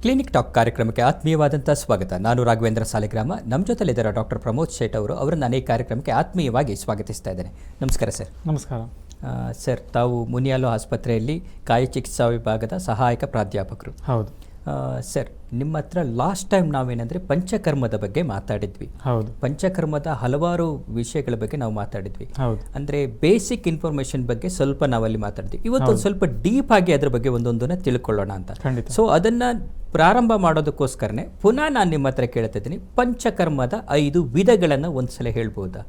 Clinic talk ಕಾರ್ಯಕ್ರಮಕ್ಕೆ ಆತ್ಮೀಯವಾದಂಥ ಸ್ವಾಗತ. ನಾನು ರಾಘವೇಂದ್ರ ಸಾಲಿಗ್ರಾಮ. ನಮ್ಮ ಜೊತೆಲಿದ್ದಾರೆ ಡಾಕ್ಟರ್ ಪ್ರಮೋದ್ ಶೇಟ್ ಅವರು. ಅವರನ್ನು ನಾನು ಈ ಕಾರ್ಯಕ್ರಮಕ್ಕೆ ಆತ್ಮೀಯವಾಗಿ ಸ್ವಾಗತಿಸ್ತಾ ಇದ್ದೇನೆ. ನಮಸ್ಕಾರ ಸರ್. ನಮಸ್ಕಾರ ಸರ್, ತಾವು ಮುನಿಯಾಲು ಆಸ್ಪತ್ರೆಯಲ್ಲಿ ಕಾಯ ಚಿಕಿತ್ಸಾ ವಿಭಾಗದ ಸಹಾಯಕ ಪ್ರಾಧ್ಯಾಪಕರು. ಹೌದು ಸರ್, ನಿಮ್ಮ ಹತ್ರ ಲಾಸ್ಟ್ ಟೈಮ್ ನಾವೇನಂದರೆ ಪಂಚಕರ್ಮದ ಬಗ್ಗೆ ಮಾತಾಡಿದ್ವಿ. ಹೌದು, ಪಂಚಕರ್ಮದ ಹಲವಾರು ವಿಷಯಗಳ ಬಗ್ಗೆ ನಾವು ಮಾತಾಡಿದ್ವಿ. ಹೌದು, ಅಂದರೆ ಬೇಸಿಕ್ ಇನ್ಫಾರ್ಮೇಷನ್ ಬಗ್ಗೆ ಸ್ವಲ್ಪ ನಾವಲ್ಲಿ ಮಾತಾಡಿದ್ವಿ. ಇವತ್ತು ಒಂದು ಸ್ವಲ್ಪ ಡೀಪ್ ಆಗಿ ಅದ್ರ ಬಗ್ಗೆ ಒಂದೊಂದನ್ನು ತಿಳ್ಕೊಳ್ಳೋಣ ಅಂತ. ಖಂಡಿತ. ಸೊ ಅದನ್ನು ಪ್ರಾರಂಭ ಮಾಡೋದಕ್ಕೋಸ್ಕರನೇ ಪುನಃ ನಾನು ನಿಮ್ಮ ಹತ್ರ ಕೇಳ್ತಾ ಇದ್ದೀನಿ, ಪಂಚಕರ್ಮದ 5 ವಿಧಗಳನ್ನು ಒಂದ್ಸಲ ಹೇಳ್ಬೋದಾ?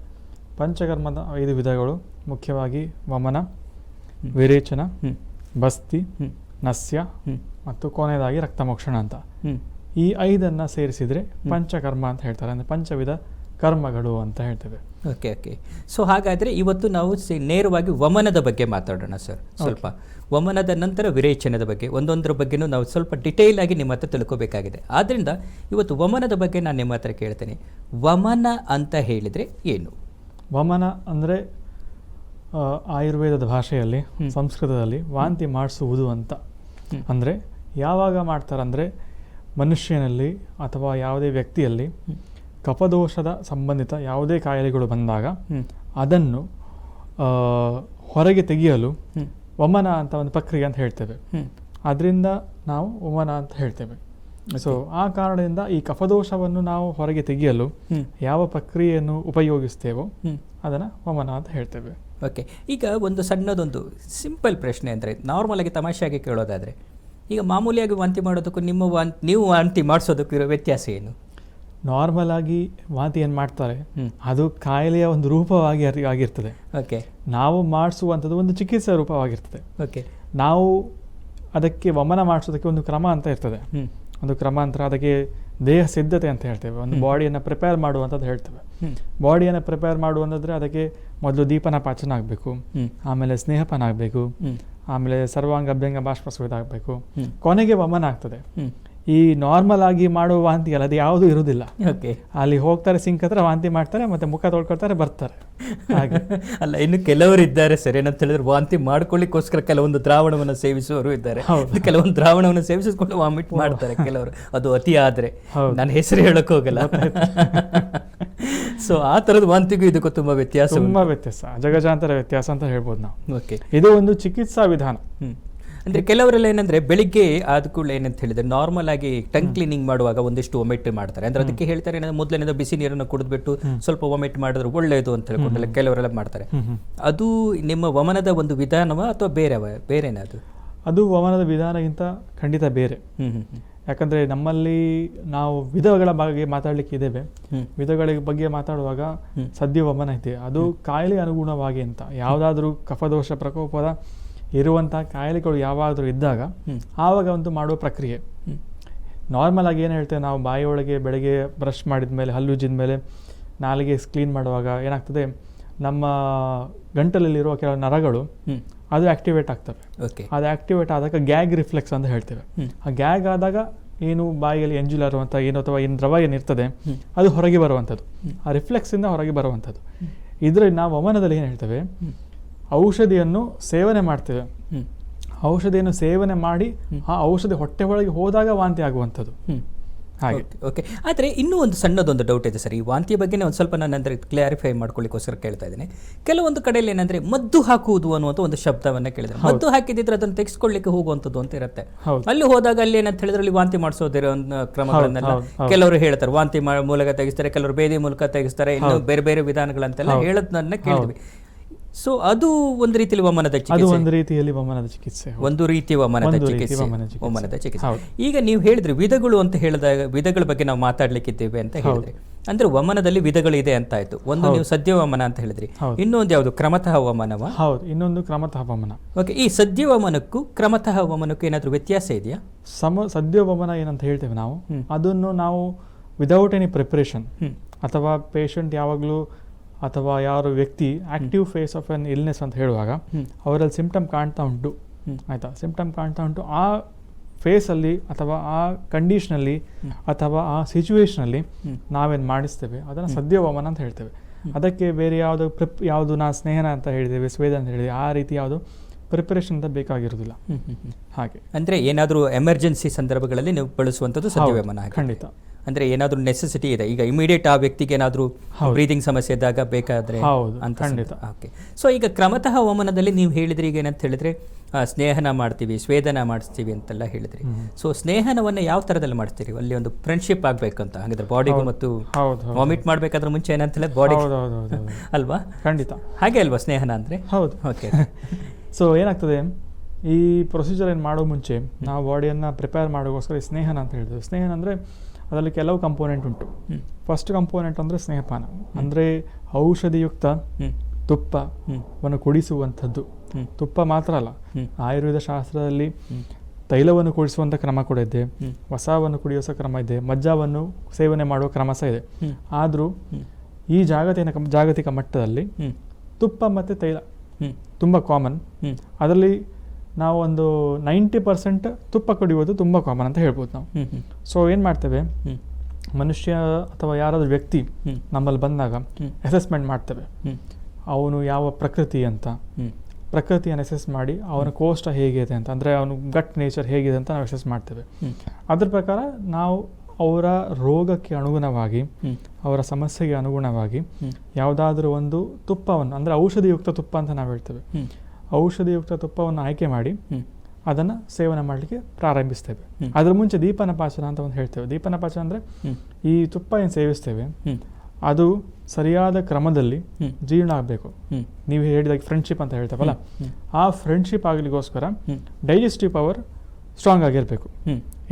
ಪಂಚಕರ್ಮದ 5 ವಿಧಗಳು ಮುಖ್ಯವಾಗಿ ವಮನ, ವಿರೇಚನ, ಬಸ್ತಿ, ನಸ್ಯ ಮತ್ತು ಕೊನೆಯದಾಗಿ ರಕ್ತಮೋಕ್ಷಣ ಅಂತ. ಈ 5 ಸೇರಿಸಿದರೆ ಪಂಚಕರ್ಮ ಅಂತ ಹೇಳ್ತಾರೆ. ಅಂದರೆ ಪಂಚವಿಧ ಕರ್ಮಗಳು ಅಂತ ಹೇಳ್ತೇವೆ. Okay okay. ಸೊ ಹಾಗಾದರೆ ಇವತ್ತು ನಾವು ನೇರವಾಗಿ ವಮನದ ಬಗ್ಗೆ ಮಾತಾಡೋಣ ಸರ್. ಸ್ವಲ್ಪ ವಮನದ ನಂತರ ವಿರೇಚನದ ಬಗ್ಗೆ ಒಂದೊಂದರ ಬಗ್ಗೆನೂ ನಾವು ಸ್ವಲ್ಪ ಡಿಟೇಲ್ ಆಗಿ ನಿಮ್ಮ ಹತ್ರ ತಿಳ್ಕೋಬೇಕಾಗಿದೆ. ಆದ್ದರಿಂದ ಇವತ್ತು ವಮನದ ಬಗ್ಗೆ ನಾನು ನಿಮ್ಮ ಹತ್ರ ಕೇಳ್ತೇನೆ. ವಮನ ಅಂತ ಹೇಳಿದರೆ ಏನು? ವಮನ ಅಂದರೆ ಆಯುರ್ವೇದದ ಭಾಷೆಯಲ್ಲಿ, ಸಂಸ್ಕೃತದಲ್ಲಿ ವಾಂತಿ ಮಾಡಿಸುವುದು ಅಂತ. ಅಂದರೆ ಯಾವಾಗ ಮಾಡ್ತಾರಂದರೆ ಮನುಷ್ಯನಲ್ಲಿ ಅಥವಾ ಯಾವುದೇ ವ್ಯಕ್ತಿಯಲ್ಲಿ ಕಫದೋಷದ ಸಂಬಂಧಿತ ಯಾವುದೇ ಕಾಯಿಲೆಗಳು ಬಂದಾಗ ಅದನ್ನು ಹೊರಗೆ ತೆಗೆಯಲು ವಮನ ಅಂತ ಒಂದು ಪ್ರಕ್ರಿಯೆ ಅಂತ ಹೇಳ್ತೇವೆ. ಅದರಿಂದ ನಾವು ವಮನ ಅಂತ ಹೇಳ್ತೇವೆ. ಸೊ ಆ ಕಾರಣದಿಂದ ಈ ಕಫದೋಷವನ್ನು ನಾವು ಹೊರಗೆ ತೆಗೆಯಲು ಯಾವ ಪ್ರಕ್ರಿಯೆಯನ್ನು ಉಪಯೋಗಿಸ್ತೇವೋ ಅದನ್ನು ವಮನ ಅಂತ ಹೇಳ್ತೇವೆ. ಓಕೆ. ಈಗ ಒಂದು ಸಣ್ಣದೊಂದು ಸಿಂಪಲ್ ಪ್ರಶ್ನೆ ಅಂದರೆ, ನಾರ್ಮಲ್ ಆಗಿ ತಮಾಷೆಯಾಗಿ ಕೇಳೋದಾದರೆ, ಈಗ ಮಾಮೂಲಿಯಾಗಿ ವಾಂತಿ ಮಾಡೋದಕ್ಕೂ ನೀವು ವಾಂತಿ ಮಾಡಿಸೋದಕ್ಕೂ ಇರೋ ವ್ಯತ್ಯಾಸ ಏನು? ನಾರ್ಮಲ್ ಆಗಿ ವಾಂತಿ ಏನು ಮಾಡ್ತಾರೆ ಅದು ಕಾಯಿಲೆಯ ಒಂದು ರೂಪವಾಗಿ ಆಗಿರ್ತದೆ. ಓಕೆ. ನಾವು ಮಾಡಿಸುವಂಥದ್ದು ಒಂದು ಚಿಕಿತ್ಸೆ ರೂಪವಾಗಿರ್ತದೆ. ಓಕೆ. ನಾವು ಅದಕ್ಕೆ ವಮನ ಮಾಡಿಸೋದಕ್ಕೆ ಒಂದು ಕ್ರಮ ಅಂತ ಇರ್ತದೆ. ಒಂದು ಕ್ರಮಾಂತರ, ಅದಕ್ಕೆ ದೇಹ ಸಿದ್ಧತೆ ಅಂತ ಹೇಳ್ತೇವೆ. ಒಂದು ಬಾಡಿಯನ್ನು ಪ್ರಿಪೇರ್ ಮಾಡುವಂಥದ್ದು ಹೇಳ್ತೇವೆ. ಬಾಡಿಯನ್ನು ಪ್ರಿಪೇರ್ ಮಾಡುವಂಥದ್ರೆ ಅದಕ್ಕೆ ಮೊದಲು ದೀಪನ ಪಾಚನ ಆಗಬೇಕು, ಆಮೇಲೆ ಸ್ನೇಹಪಾನ ಆಗಬೇಕು, ಆಮೇಲೆ ಸರ್ವಾಂಗ ಅಭ್ಯಂಗ ಬಾಷ್ಪಸ್ವೇದ ಆಗಬೇಕು, ಕೊನೆಗೆ ವಮನ ಆಗ್ತದೆ. ಈ ನಾರ್ಮಲ್ ಆಗಿ ಮಾಡುವ ವಾಂತಿ ಅಲ್ಲ, ಅದು ಯಾವುದೂ ಇರುವುದಿಲ್ಲ. ಓಕೆ. ಅಲ್ಲಿ ಹೋಗ್ತಾರೆ, ಸಿಂಕ್ ಹತ್ರ ವಾಂತಿ ಮಾಡ್ತಾರೆ, ಮತ್ತೆ ಮುಖ ತೊಳ್ಕೊಳ್ತಾರೆ, ಬರ್ತಾರೆ. ಹಾಗೆ ಅಲ್ಲ, ಇನ್ನು ಕೆಲವರು ಇದ್ದಾರೆ ಸರ್, ಏನಂತ ಹೇಳಿದ್ರೆ ವಾಂತಿ ಮಾಡ್ಕೊಳ್ಳಿಕ್ಕೋಸ್ಕರ ಕೆಲವೊಂದು ದ್ರಾವಣವನ್ನು ಸೇವಿಸುವವರು ಇದ್ದಾರೆ. ಕೆಲವೊಂದು ದ್ರಾವಣವನ್ನು ಸೇವಿಸಿಕೊಂಡು ವಾಮಿಟ್ ಮಾಡ್ತಾರೆ ಕೆಲವರು, ಅದು ಅತಿ ಆದರೆ. ನಾನು ಹೆಸರು ಹೇಳಕ್ ಹೋಗಲ್ಲ. ಸೊ ಆ ಥರದ ವಾಂತಿಗೂ ಇದಕ್ಕೂ ತುಂಬಾ ವ್ಯತ್ಯಾಸ, ಜಗಜಾಂತರ ವ್ಯತ್ಯಾಸ ಅಂತ ಹೇಳ್ಬೋದು ನಾವು. ಓಕೆ. ಇದು ಒಂದು ಚಿಕಿತ್ಸಾ ವಿಧಾನ. ಅಂದರೆ ಕೆಲವರೆಲ್ಲ ಏನಂದರೆ ಬೆಳಿಗ್ಗೆ ಆದ ಕೂಡಲೇ ಏನಂತ ಹೇಳಿದ್ರೆ ನಾರ್ಮಲ್ ಆಗಿ ಟಂಗ್ ಕ್ಲೀನಿಂಗ್ ಮಾಡುವಾಗ ಒಂದಿಷ್ಟು ವೊಮಿಟ್ ಮಾಡ್ತಾರೆ. ಅಂದರೆ ಅದಕ್ಕೆ ಹೇಳ್ತಾರೆ ಏನಂದ್ರೆ ಮೊದಲಿನಿಂದ ಬಿಸಿ ನೀರನ್ನು ಕುಡಿದ್ಬಿಟ್ಟು ಸ್ವಲ್ಪ ವೊಮಿಟ್ ಮಾಡಿದ್ರೆ ಒಳ್ಳೆಯದು ಅಂತ ಹೇಳ್ಕೊಂಡೆಲ್ಲ ಕೆಲವರೆಲ್ಲ ಮಾಡ್ತಾರೆ. ಅದು ನಿಮ್ಮ ವಮನದ ಒಂದು ವಿಧಾನವ ಅಥವಾ ಬೇರೆನೇ? ಅದು ವಮನದ ವಿಧಾನಕ್ಕಿಂತ ಖಂಡಿತ ಬೇರೆ. ಯಾಕಂದರೆ ನಮ್ಮಲ್ಲಿ ನಾವು ವಿಧಗಳ ಬಗ್ಗೆ ಮಾತಾಡಲಿಕ್ಕೆ ಇದ್ದೇವೆ. ವಿಧಗಳ ಬಗ್ಗೆ ಮಾತಾಡುವಾಗ ಸದ್ಯ ವಮನ ಇದೆ, ಅದು ಕಾಯಿಲೆ ಅನುಗುಣವಾಗಿ ಅಂತ. ಯಾವುದಾದ್ರೂ ಕಫದೋಷ ಪ್ರಕೋಪದ ಇರುವಂಥ ಕಾಯಿಲೆಗಳು ಯಾವಾದರೂ ಇದ್ದಾಗ ಆವಾಗ ಒಂದು ಮಾಡುವ ಪ್ರಕ್ರಿಯೆ. ನಾರ್ಮಲ್ ಆಗಿ ಏನು ಹೇಳ್ತೇವೆ ನಾವು, ಬಾಯಿಯೊಳಗೆ ಬೆಳಗ್ಗೆ ಬ್ರಷ್ ಮಾಡಿದ ಮೇಲೆ, ಹಲ್ಲುಜ್ಜಿದ ಮೇಲೆ ನಾಲಿಗೆ ಕ್ಲೀನ್ ಮಾಡುವಾಗ ಏನಾಗ್ತದೆ, ನಮ್ಮ ಗಂಟಲಲ್ಲಿರುವ ಕೆಲವು ನರಗಳು ಅದು ಆಕ್ಟಿವೇಟ್ ಆಗ್ತವೆ. ಅದು ಆಕ್ಟಿವೇಟ್ ಆದಾಗ ಗ್ಯಾಗ್ ರಿಫ್ಲೆಕ್ಸ್ ಅಂತ ಹೇಳ್ತೇವೆ. ಆ ಗ್ಯಾಗ್ ಆದಾಗ ಏನು ಬಾಯಿಯಲ್ಲಿ ಎಂಜುಲರ್ ಅಂತ ಏನು ಅಥವಾ ಏನು ದ್ರವ ಏನಿರ್ತದೆ ಅದು ಹೊರಗೆ ಬರುವಂಥದ್ದು, ಆ ರಿಫ್ಲೆಕ್ಸಿಂದ ಹೊರಗೆ ಬರುವಂಥದ್ದು. ಇದರಲ್ಲಿ ನಾವು ವಮನದಲ್ಲಿ ಏನು ಹೇಳ್ತೇವೆ, ಔಷಧಿಯನ್ನು ಸೇವನೆ ಮಾಡ್ತೇವೆ. ಔಷಧಿಯನ್ನು ಸೇವನೆ ಮಾಡಿ ಆ ಔಷಧಿ ಹೊಟ್ಟೆ ಒಳಗೆ ಹೋದಾಗ ವಾಂತಿ ಆಗುವಂಥದ್ದು. ಹಾಗೆ. ಓಕೆ. ಆದರೆ ಇನ್ನೂ ಒಂದು ಸಣ್ಣದೊಂದು ಡೌಟ್ ಇದೆ ಸರ್, ಈ ವಾಂತಿಯ ಬಗ್ಗೆ ಒಂದು ಸ್ವಲ್ಪ ನಾನು ಅಂದರೆ ಕ್ಲಾರಿಫೈ ಮಾಡ್ಕೊಳ್ಳಿಕ್ಕೋಸ್ಕರ ಕೇಳ್ತಾ ಇದ್ದೇನೆ. ಕೆಲವೊಂದು ಕಡೆಯಲ್ಲಿ ಏನಂದರೆ ಮದ್ದು ಹಾಕುವುದು ಅನ್ನುವಂಥ ಒಂದು ಶಬ್ದವನ್ನು ಕೇಳಿದ್ರೆ, ಮದ್ದು ಹಾಕಿದ್ರೆ ಅದನ್ನು ತೆಗೆಸ್ಕೊಳ್ಳಿಕ್ಕೆ ಹೋಗುವಂಥದ್ದು ಅಂತ ಇರುತ್ತೆ. ಅಲ್ಲಿ ಹೋದಾಗ ಅಲ್ಲಿ ಏನಂತ ಹೇಳಿದ್ರೆ ಅಲ್ಲಿ ವಾಂತಿ ಮಾಡಿಸೋದಿರೋ ಕ್ರಮಗಳನ್ನೆಲ್ಲ ಕೆಲವರು ಹೇಳ್ತಾರೆ. ವಾಂತಿ ಮೂಲಕ ತೆಗಿಸ್ತಾರೆ, ಕೆಲವರು ಬೇದಿ ಮೂಲಕ ತೆಗಿಸ್ತಾರೆ, ಇನ್ನು ಬೇರೆ ಬೇರೆ ವಿಧಾನಗಳಂತೆಲ್ಲ ಹೇಳೋದನ್ನ ಕೇಳಿದ್ವಿ. ಸೊ ಅದು ಒಂದು ರೀತಿಯಲ್ಲಿ ವಮನದ ಚಿಕಿತ್ಸೆ, ಒಂದು ರೀತಿಯಲ್ಲಿ ವಮನದ ಚಿಕಿತ್ಸೆ, ಒಂದು ರೀತಿಯ ವಮನದ ಚಿಕಿತ್ಸೆ. ಈಗ ನೀವು ಹೇಳಿದ್ರಿ ವಿಧಗಳು ಅಂತ ಹೇಳಿದಾಗ ವಿಧಗಳ ಬಗ್ಗೆ ನಾವು ಮಾತಾಡ್ಲಿಕ್ಕಿದ್ದೇವೆ ಅಂತ ಹೇಳಿದ್ರಿ. ಅಂದ್ರೆ ವಮನದಲ್ಲಿ ವಿಧಗಳಿದೆ ಅಂತ ಆಯ್ತು. ಒಂದು ನೀವು ಸದ್ಯ ವಮನ ಅಂತ ಹೇಳಿದ್ರಿ, ಇನ್ನೊಂದು ಯಾವುದು ಕ್ರಮತಃ ವಮನವ? ಹೌದು, ಇನ್ನೊಂದು ಕ್ರಮತಃ ವಮನ. ಓಕೆ. ಈ ಸದ್ಯ ವಮನಕ್ಕೂ ಕ್ರಮತಃ ವಮನಕ್ಕೂ ಏನಾದರೂ ವ್ಯತ್ಯಾಸ ಇದೆಯಾ? ಸದ್ಯ ವಮನ ಏನಂತ ಹೇಳ್ತೇವೆ ನಾವು, ಅದನ್ನು ನಾವು ವಿದೌಟ್ ಎನಿ ಪ್ರಿಪರೇಷನ್, ಅಥವಾ ಪೇಷಂಟ್ ಯಾವಾಗಲೂ ಅಥವಾ ಯಾರು ವ್ಯಕ್ತಿ active phase of an illness ಅಂತ ಹೇಳುವಾಗ ಅವರಲ್ಲಿ ಸಿಂಪ್ಟಮ್ ಕಾಣ್ತಾ ಉಂಟು, ಆಯಿತಾ, ಸಿಂಪ್ಟಮ್ ಕಾಣ್ತಾ ಉಂಟು, ಆ ಫೇಸಲ್ಲಿ ಅಥವಾ ಆ ಕಂಡೀಷನಲ್ಲಿ ಅಥವಾ ಆ ಸಿಚುವೇಷನಲ್ಲಿ ನಾವೇನು ಮಾಡಿಸ್ತೇವೆ ಅದನ್ನು ಸದ್ಯ ವಮನ ಅಂತ ಹೇಳ್ತೇವೆ. ಅದಕ್ಕೆ ಬೇರೆ ಯಾವುದು ಯಾವುದು ನಾ ಸ್ನೇಹನ ಅಂತ ಹೇಳಿದ್ದೇವೆ, ಸ್ವೇದ ಅಂತ ಹೇಳಿದ್ದೇವೆ, ಆ ರೀತಿ ಯಾವುದು ಪ್ರಿಪರೇಷನ್ ಅಂತ ಬೇಕಾಗಿರೋದಿಲ್ಲ. ಹಾಗೆ ಅಂದರೆ ಏನಾದರೂ ಎಮರ್ಜೆನ್ಸಿ ಸಂದರ್ಭಗಳಲ್ಲಿ ನೀವು ಬಳಸುವಂಥದ್ದು ಸದ್ಯವೇಮನ? ಖಂಡಿತ. ಅಂದರೆ ಏನಾದರೂ ನೆಸೆಸಿಟಿ ಇದೆ, ಈಗ ಇಮಿಡಿಯೇಟ್ ಆ ವ್ಯಕ್ತಿಗೆ ಏನಾದರೂ ಬ್ರೀದಿಂಗ್ ಸಮಸ್ಯೆ ಇದ್ದಾಗ ಬೇಕಾದರೆ ಅಂತ. ಖಂಡಿತ. ಓಕೆ. ಸೊ ಈಗ ಕ್ರಮತಃ ವಮನದಲ್ಲಿ ನೀವು ಹೇಳಿದ್ರಿ, ಈಗ ಏನಂತ ಹೇಳಿದ್ರೆ ಸ್ನೇಹನ ಮಾಡ್ತೀವಿ, ಸ್ವೇದನ ಮಾಡಿಸ್ತೀವಿ ಅಂತೆಲ್ಲ ಹೇಳಿದ್ರಿ. ಸೊ ಸ್ನೇಹನವನ್ನು ಯಾವ ಥರದಲ್ಲಿ ಮಾಡ್ತೀರಿ? ಅಲ್ಲಿ ಒಂದು ಫ್ರೆಂಡ್ಶಿಪ್ ಆಗಬೇಕಂತ, ಹಾಗಿದ್ರೆ ಬಾಡಿಗೂ ಮತ್ತು ವಾಮಿಟ್ ಮಾಡಬೇಕಾದ್ರೆ ಮುಂಚೆ ಏನಂತ ಹೇಳಿದ್ರೆ ಬಾಡಿ ಅಲ್ವಾ? ಖಂಡಿತ ಹಾಗೆ ಅಲ್ವಾ ಸ್ನೇಹನ ಅಂದರೆ? ಹೌದು. ಓಕೆ. ಸೊ ಏನಾಗ್ತದೆ, ಈ ಪ್ರೊಸೀಜರ್ ಏನು ಮಾಡೋ ಮುಂಚೆ ನಾವು ಬಾಡಿಯನ್ನು ಪ್ರಿಪೇರ್ ಮಾಡೋಕ್ಕೋಸ್ಕರ ಸ್ನೇಹನ ಅಂತ ಹೇಳಿದ್ವಿ. ಸ್ನೇಹನ ಅಂದರೆ ಅದರಲ್ಲಿ ಕೆಲವು ಕಂಪೋನೆಂಟ್ ಉಂಟು. ಫಸ್ಟ್ ಕಂಪೋನೆಂಟ್ ಅಂದರೆ ಸ್ನೇಹಪಾನ, ಅಂದರೆ ಔಷಧಿಯುಕ್ತ ತುಪ್ಪವನ್ನು ಕುಡಿಸುವಂಥದ್ದು. ತುಪ್ಪ ಮಾತ್ರ ಅಲ್ಲ, ಆಯುರ್ವೇದ ಶಾಸ್ತ್ರದಲ್ಲಿ ತೈಲವನ್ನು ಕುಡಿಸುವಂಥ ಕ್ರಮ ಕೂಡ ಇದೆ, ವಸವನ್ನು ಕುಡಿಯೋ ಕ್ರಮ ಇದೆ, ಮಜ್ಜಾವನ್ನು ಸೇವನೆ ಮಾಡುವ ಕ್ರಮ ಸಹ ಇದೆ. ಆದರೂ ಈ ಜಾಗತಿಕ ಮಟ್ಟದಲ್ಲಿ ತುಪ್ಪ ಮತ್ತು ತೈಲ ತುಂಬ ಕಾಮನ್. ಅದರಲ್ಲಿ ನಾವು ಒಂದು 90% ತುಪ್ಪ ಕುಡಿಯೋದು ತುಂಬ ಕಾಮನ್ ಅಂತ ಹೇಳ್ಬೋದು ನಾವು. ಸೊ ಏನು ಮಾಡ್ತೇವೆ, ಮನುಷ್ಯ ಅಥವಾ ಯಾರಾದರೂ ವ್ಯಕ್ತಿ ನಮ್ಮಲ್ಲಿ ಬಂದಾಗ ಅಸೆಸ್ಮೆಂಟ್ ಮಾಡ್ತೇವೆ. ಅವನು ಯಾವ ಪ್ರಕೃತಿ ಅಂತ, ಪ್ರಕೃತಿಯನ್ನು ಅಸೆಸ್ ಮಾಡಿ ಅವನ ಕೋಷ್ಟ ಹೇಗಿದೆ ಅಂತ, ಅಂದರೆ ಅವನು ಗಟ್ ನೇಚರ್ ಹೇಗಿದೆ ಅಂತ ನಾವು ಅಸೆಸ್ ಮಾಡ್ತೇವೆ. ಅದ್ರ ಪ್ರಕಾರ ನಾವು ಅವರ ರೋಗಕ್ಕೆ ಅನುಗುಣವಾಗಿ, ಅವರ ಸಮಸ್ಯೆಗೆ ಅನುಗುಣವಾಗಿ ಯಾವುದಾದ್ರೂ ಒಂದು ತುಪ್ಪವನ್ನು, ಅಂದರೆ ಔಷಧಿಯುಕ್ತ ತುಪ್ಪ ಅಂತ ನಾವು ಹೇಳ್ತೇವೆ, ಔಷಧಿಯುಕ್ತ ತುಪ್ಪವನ್ನು ಆಯ್ಕೆ ಮಾಡಿ ಅದನ್ನು ಸೇವನೆ ಮಾಡಲಿಕ್ಕೆ ಪ್ರಾರಂಭಿಸ್ತೇವೆ. ಅದ್ರ ಮುಂಚೆ ದೀಪನಪಾಚನ ಅಂತ ಒಂದು ಹೇಳ್ತೇವೆ. ದೀಪನಪಾಚನ ಅಂದರೆ ಈ ತುಪ್ಪ ಏನು ಸೇವಿಸ್ತೇವೆ ಅದು ಸರಿಯಾದ ಕ್ರಮದಲ್ಲಿ ಜೀರ್ಣ ಆಗಬೇಕು. ನೀವು ಹೇಳಿದಾಗ ಫ್ರೆಂಡ್ಶಿಪ್ ಅಂತ ಹೇಳ್ತೇವಲ್ಲ, ಆ ಫ್ರೆಂಡ್ಶಿಪ್ ಆಗಲಿಕ್ಕೋಸ್ಕರ ಡೈಜೆಸ್ಟಿವ್ ಪವರ್ ಸ್ಟ್ರಾಂಗ್ ಆಗಿರಬೇಕು.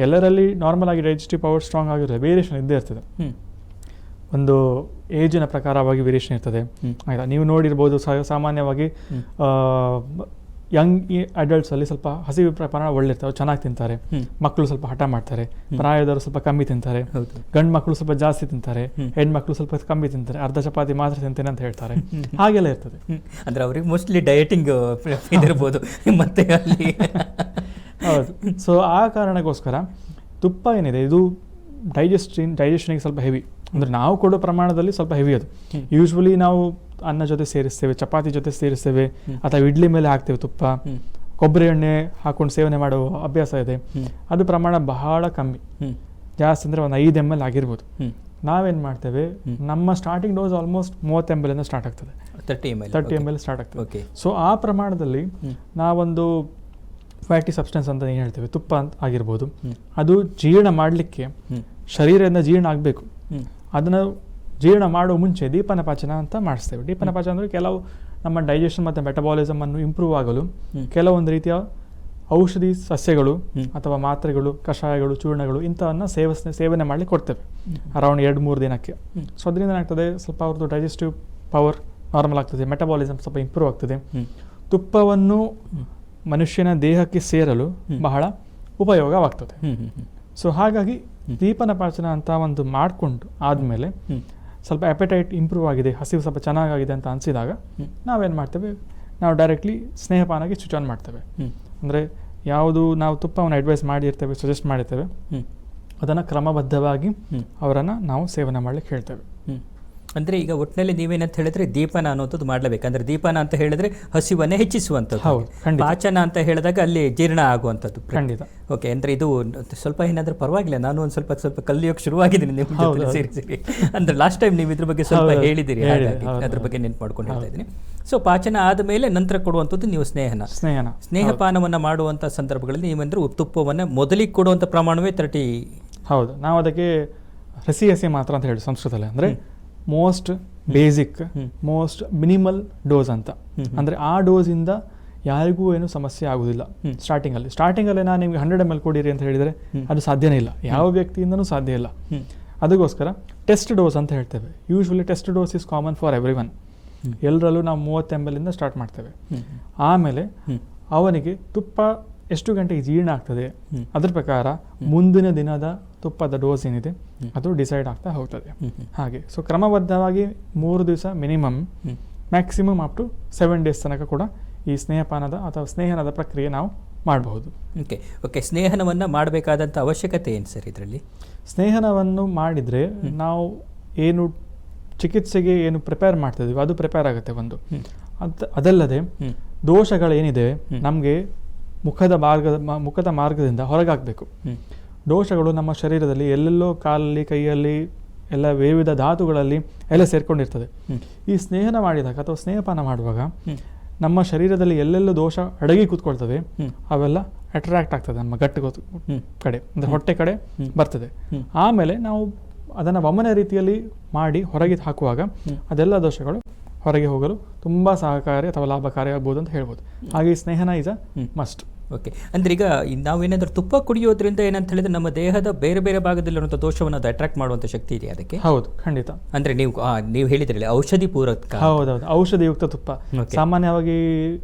ಎಲ್ಲರಲ್ಲಿ ನಾರ್ಮಲ್ ಆಗಿ ಡೈಜೆಸ್ಟಿವ್ ಪವರ್ ಸ್ಟ್ರಾಂಗ್ ಆಗಿರುತ್ತೆ, ವೇರಿಯೇಷನ್ ಇದ್ದೇ ಇರ್ತದೆ. ಒಂದು ಏಜಿನ ಪ್ರಕಾರವಾಗಿ ವೇರಿಯೇಷನ್ ಇರ್ತದೆ, ಆಯಿತಾ? ನೀವು ನೋಡಿರ್ಬೋದು, ಸಾಮಾನ್ಯವಾಗಿ ಯಂಗ್ ಅಡಲ್ಟ್ಸ್ ಅಲ್ಲಿ ಸ್ವಲ್ಪ ಹಸಿವು ಪ್ರಮಾಣ ಒಳ್ಳೆ ಇರ್ತಾರೆ, ಚೆನ್ನಾಗಿ ತಿಂತಾರೆ. ಮಕ್ಕಳು ಸ್ವಲ್ಪ ಹಠ ಮಾಡ್ತಾರೆ, ಪ್ರಾಯದವರು ಸ್ವಲ್ಪ ಕಮ್ಮಿ ತಿಂತಾರೆ, ಗಂಡು ಮಕ್ಕಳು ಸ್ವಲ್ಪ ಜಾಸ್ತಿ ತಿಂತಾರೆ, ಹೆಣ್ಮಕ್ಳು ಸ್ವಲ್ಪ ಕಮ್ಮಿ ತಿಂತಾರೆ, ಅರ್ಧ ಚಪಾತಿ ಮಾತ್ರ ತಿಂತೇನೆ ಅಂತ ಹೇಳ್ತಾರೆ. ಹಾಗೆಲ್ಲ ಇರ್ತದೆ. ಅಂದ್ರೆ ಅವ್ರಿಗೆ ಮೋಸ್ಟ್ಲಿ ಡಯಟಿಂಗ್ ಇದಿರ್ಬೋದು ಮತ್ತೆ ಅಲ್ಲಿ. ಹೌದು. ಸೊ ಆ ಕಾರಣಕ್ಕೋಸ್ಕರ ತುಪ್ಪ ಏನಿದೆ ಇದು ಡೈಜೆಷನ್ಗೆ ಸ್ವಲ್ಪ ಹೆವಿ, ಅಂದರೆ ನಾವು ಕೊಡೋ ಪ್ರಮಾಣದಲ್ಲಿ ಸ್ವಲ್ಪ ಹೆವಿ ಅದು. ಯೂಶ್ವಲಿ ನಾವು ಅನ್ನ ಜೊತೆ ಸೇರಿಸ್ತೇವೆ, ಚಪಾತಿ ಜೊತೆ ಸೇರಿಸ್ತೇವೆ, ಅಥವಾ ಇಡ್ಲಿ ಮೇಲೆ ಹಾಕ್ತೇವೆ ತುಪ್ಪ. ಕೊಬ್ಬರಿ ಎಣ್ಣೆ ಹಾಕೊಂಡು ಸೇವನೆ ಮಾಡೋ ಅಭ್ಯಾಸ ಇದೆ, ಅದು ಪ್ರಮಾಣ ಬಹಳ ಕಮ್ಮಿ, ಜಾಸ್ತಿ ಅಂದರೆ ಒಂದು 5 ml ಆಗಿರ್ಬೋದು. ನಾವೇನು ಮಾಡ್ತೇವೆ, ನಮ್ಮ starting dose almost 30 ml start ಆಗ್ತದೆ, 30 ml ಸ್ಟಾರ್ಟ್ ಆಗ್ತದೆ. ಸೊ ಆ ಪ್ರಮಾಣದಲ್ಲಿ ನಾವೊಂದು ಫ್ಯಾಟಿ ಸಬ್ಸ್ಟೆನ್ಸ್ ಅಂತ ಏನು ಹೇಳ್ತೇವೆ, ತುಪ್ಪ ಅಂತ ಆಗಿರ್ಬೋದು, ಅದು ಜೀರ್ಣ ಮಾಡಲಿಕ್ಕೆ ಶರೀರದಿಂದ ಜೀರ್ಣ ಆಗಬೇಕು. ಅದನ್ನು ಜೀರ್ಣ ಮಾಡೋ ಮುಂಚೆ ದೀಪನಪಾಚನ ಅಂತ ಮಾಡಿಸ್ತೇವೆ. ದೀಪನಪಾಚನ ಅಂದರೆ ಕೆಲವು ನಮ್ಮ ಡೈಜೆಷನ್ ಮತ್ತು ಮೆಟಬಾಲಿಸಮ್ ಅನ್ನು ಇಂಪ್ರೂವ್ ಆಗಲು ಕೆಲವೊಂದು ರೀತಿಯ ಔಷಧಿ ಸಸ್ಯಗಳು ಅಥವಾ ಮಾತ್ರೆಗಳು, ಕಷಾಯಗಳು, ಚೂರ್ಣಗಳು ಇಂಥವನ್ನು ಸೇವನೆ ಮಾಡಲಿಕ್ಕೆ ಕೊಡ್ತೇವೆ ಅರೌಂಡ್ 2-3 ದಿನಕ್ಕೆ. ಸೊ ಅದರಿಂದ ಏನಾಗ್ತದೆ, ಸ್ವಲ್ಪ ಅವ್ರದ್ದು ಡೈಜೆಸ್ಟಿವ್ ಪವರ್ ನಾರ್ಮಲ್ ಆಗ್ತದೆ, ಮೆಟಬಾಲಿಸಮ್ ಸ್ವಲ್ಪ ಇಂಪ್ರೂವ್ ಆಗ್ತದೆ. ತುಪ್ಪವನ್ನು ಮನುಷ್ಯನ ದೇಹಕ್ಕೆ ಸೇರಲು ಬಹಳ ಉಪಯೋಗವಾಗ್ತದೆ. ಸೊ ಹಾಗಾಗಿ ದೀಪನಪಾಚನ ಅಂತ ಒಂದು ಮಾಡಿಕೊಂಡು ಆದಮೇಲೆ ಸ್ವಲ್ಪ ಅಪೆಟೈಟ್ ಇಂಪ್ರೂವ್ ಆಗಿದೆ, ಹಸಿವು ಸ್ವಲ್ಪ ಚೆನ್ನಾಗಿದೆ ಅಂತ ಅನಿಸಿದಾಗ ನಾವೇನು ಮಾಡ್ತೇವೆ, ನಾವು ಡೈರೆಕ್ಟ್ಲಿ ಸ್ನೇಹಪಾನಕ್ಕೆ ಸ್ವಿಚ್ ಆನ್ ಮಾಡ್ತೇವೆ. ಅಂದರೆ ಯಾವುದು ನಾವು ತುಪ್ಪವನ್ನು ಅಡ್ವೈಸ್ ಮಾಡಿರ್ತೇವೆ, ಸಜೆಸ್ಟ್ ಮಾಡಿರ್ತೇವೆ, ಅದನ್ನು ಕ್ರಮಬದ್ಧವಾಗಿ ಅವರನ್ನು ನಾವು ಸೇವನೆ ಮಾಡಲಿಕ್ಕೆ ಹೇಳ್ತೇವೆ. ಅಂದರೆ ಈಗ ಒಟ್ಟಿನಲ್ಲಿ ನೀವೇನಂತ ಹೇಳಿದ್ರೆ ದೀಪನ ಅನ್ನೋದು ಮಾಡಲೇಬೇಕು. ಅಂದರೆ ದೀಪನ ಅಂತ ಹೇಳಿದ್ರೆ ಹಸಿವನ್ನೇ ಹೆಚ್ಚಿಸುವಂಥದ್ದು, ಪಾಚನ ಅಂತ ಹೇಳಿದಾಗ ಅಲ್ಲಿ ಜೀರ್ಣ ಆಗುವಂಥದ್ದು. ಖಂಡಿತ. ಓಕೆ. ಅಂದರೆ ಇದು ಸ್ವಲ್ಪ ಏನಾದರೂ ಪರವಾಗಿಲ್ಲ, ನಾನು ಒಂದು ಸ್ವಲ್ಪ ಕಲಿಯೋಕೆ ಶುರುವಾಗಿದ್ದೀನಿ ನಿಮ್ಮ ಜೊತೆ ಸೇರಿ. ಅಂದರೆ ಲಾಸ್ಟ್ ಟೈಮ್ ನೀವು ಇದ್ರ ಬಗ್ಗೆ ಸ್ವಲ್ಪ ಹೇಳಿದಿರಿ, ಹಾಗಾಗಿ ಅದ್ರ ಬಗ್ಗೆ ನೆನ್ಪು ಮಾಡ್ಕೊಂಡು ಹೇಳ್ತಾ ಇದ್ದೀನಿ. ಸೊ ಪಾಚನ ಆದಮೇಲೆ ನಂತರ ಕೊಡುವಂಥದ್ದು ನೀವು ಸ್ನೇಹಪಾನವನ್ನು ಮಾಡುವಂಥ ಸಂದರ್ಭಗಳಲ್ಲಿ ನೀವಂದ್ರೆ ತುಪ್ಪವನ್ನು ಮೊದಲಿಗೆ ಕೊಡುವಂಥ ಪ್ರಮಾಣವೇ 30. ಹೌದು. ನಾವು ಅದಕ್ಕೆ ಹಸಿ ಮಾತ್ರ ಅಂತ ಹೇಳಿ ಸಂಸ್ಕೃತದಲ್ಲಿ, ಅಂದರೆ most basic, most minimal dose ಅಂತ. ಅಂದರೆ ಆ ಡೋಸಿಂದ ಯಾರಿಗೂ ಏನು ಸಮಸ್ಯೆ ಆಗುದಿಲ್ಲ. ಸ್ಟಾರ್ಟಿಂಗಲ್ಲಿ ನಾನು ನಿಮಗೆ 100 ml ಕೊಡಿರಿ ಅಂತ ಹೇಳಿದರೆ ಅದು ಸಾಧ್ಯನೇ ಇಲ್ಲ, ಯಾವ ವ್ಯಕ್ತಿಯಿಂದನೂ ಸಾಧ್ಯ ಇಲ್ಲ. ಅದಕ್ಕೋಸ್ಕರ ಟೆಸ್ಟ್ ಡೋಸ್ ಅಂತ ಹೇಳ್ತೇವೆ. Usually test dose is common for every one. ಎಲ್ಲರಲ್ಲೂ ನಾವು 30 ml ಇಂದ ಸ್ಟಾರ್ಟ್ ಮಾಡ್ತೇವೆ. ಆಮೇಲೆ ಅವನಿಗೆ ತುಪ್ಪ ಎಷ್ಟು ಗಂಟೆಗೆ ಜೀರ್ಣ ಆಗ್ತದೆ ಅದ್ರ ಪ್ರಕಾರ ಮುಂದಿನ ದಿನದ ತುಪ್ಪದ ಡೋಸ್ ಏನಿದೆ ಅದು ಡಿಸೈಡ್ ಆಗ್ತಾ ಹೋಗ್ತದೆ. ಹಾಗೆ ಸೊ ಕ್ರಮಬದ್ಧವಾಗಿ 3 ದಿವಸ minimum, maximum up to 7 days ತನಕ ಕೂಡ ಈ ಸ್ನೇಹಪಾನದ ಅಥವಾ ಸ್ನೇಹನದ ಪ್ರಕ್ರಿಯೆ ನಾವು ಮಾಡಬಹುದು. ಓಕೆ. ಸ್ನೇಹನವನ್ನು ಮಾಡಬೇಕಾದಂಥ ಅವಶ್ಯಕತೆ ಏನು ಸರ್ ಇದರಲ್ಲಿ? ಸ್ನೇಹನವನ್ನು ಮಾಡಿದರೆ ನಾವು ಏನು ಚಿಕಿತ್ಸೆಗೆ ಏನು ಪ್ರಿಪೇರ್ ಮಾಡ್ತಿದ್ದೀವಿ ಅದು ಪ್ರಿಪೇರ್ ಆಗುತ್ತೆ ಒಂದು. ಅದಲ್ಲದೆ ದೋಷಗಳೇನಿದೆ ನಮಗೆ ಮುಖದ ಮಾರ್ಗದಿಂದ ಹೊರಗಾಗಬೇಕು. ದೋಷಗಳು ನಮ್ಮ ಶರೀರದಲ್ಲಿ ಎಲ್ಲೆಲ್ಲೋ ಕಾಲಲ್ಲಿ, ಕೈಯಲ್ಲಿ, ಎಲ್ಲ ವಿವಿಧ ಧಾತುಗಳಲ್ಲಿ ಎಲ್ಲ ಸೇರ್ಕೊಂಡಿರ್ತದೆ. ಈ ಸ್ನೇಹನ ಮಾಡಿದಾಗ ಅಥವಾ ಸ್ನೇಹಪಾನ ಮಾಡುವಾಗ ನಮ್ಮ ಶರೀರದಲ್ಲಿ ಎಲ್ಲೆಲ್ಲೋ ದೋಷ ಅಡಗಿ ಕೂತ್ಕೊಳ್ತವೆ, ಅವೆಲ್ಲ ಅಟ್ರಾಕ್ಟ್ ಆಗ್ತದೆ ನಮ್ಮ ಕಡೆ, ಅಂದರೆ ಹೊಟ್ಟೆ ಕಡೆ ಬರ್ತದೆ. ಆಮೇಲೆ ನಾವು ಅದನ್ನು ವಮನ ರೀತಿಯಲ್ಲಿ ಮಾಡಿ ಹೊರಗೆ ಹಾಕುವಾಗ ಅದೆಲ್ಲ ದೋಷಗಳು ಹೊರಗೆ ಹೋಗಲು ತುಂಬ ಸಹಕಾರಿ ಅಥವಾ ಲಾಭಕಾರಿ ಆಗ್ಬೋದು ಅಂತ ಹೇಳ್ಬೋದು. ಹಾಗೆ ಈ Snehana is a must. Okay, ಅಂದರೆ ಈಗ ನಾವೇನಾದರೂ ತುಪ್ಪ ಕುಡಿಯೋದ್ರಿಂದ ಏನಂತ ಹೇಳಿದ್ರೆ ನಮ್ಮ ದೇಹದ ಬೇರೆ ಬೇರೆ ಭಾಗದಲ್ಲಿರುವಂಥ ದೋಷವನ್ನು ಅದು ಅಟ್ರಾಕ್ಟ್ ಮಾಡುವಂಥ ಶಕ್ತಿ ಇದೆ ಅದಕ್ಕೆ? ಹೌದು, ಖಂಡಿತ. ಅಂದರೆ ನೀವು ಹೇಳಿದ್ರಲ್ಲ ಔಷಧಿ ಪೂರಕ. ಹೌದೌದು, ಔಷಧಿಯುಕ್ತ ತುಪ್ಪ. ಸಾಮಾನ್ಯವಾಗಿ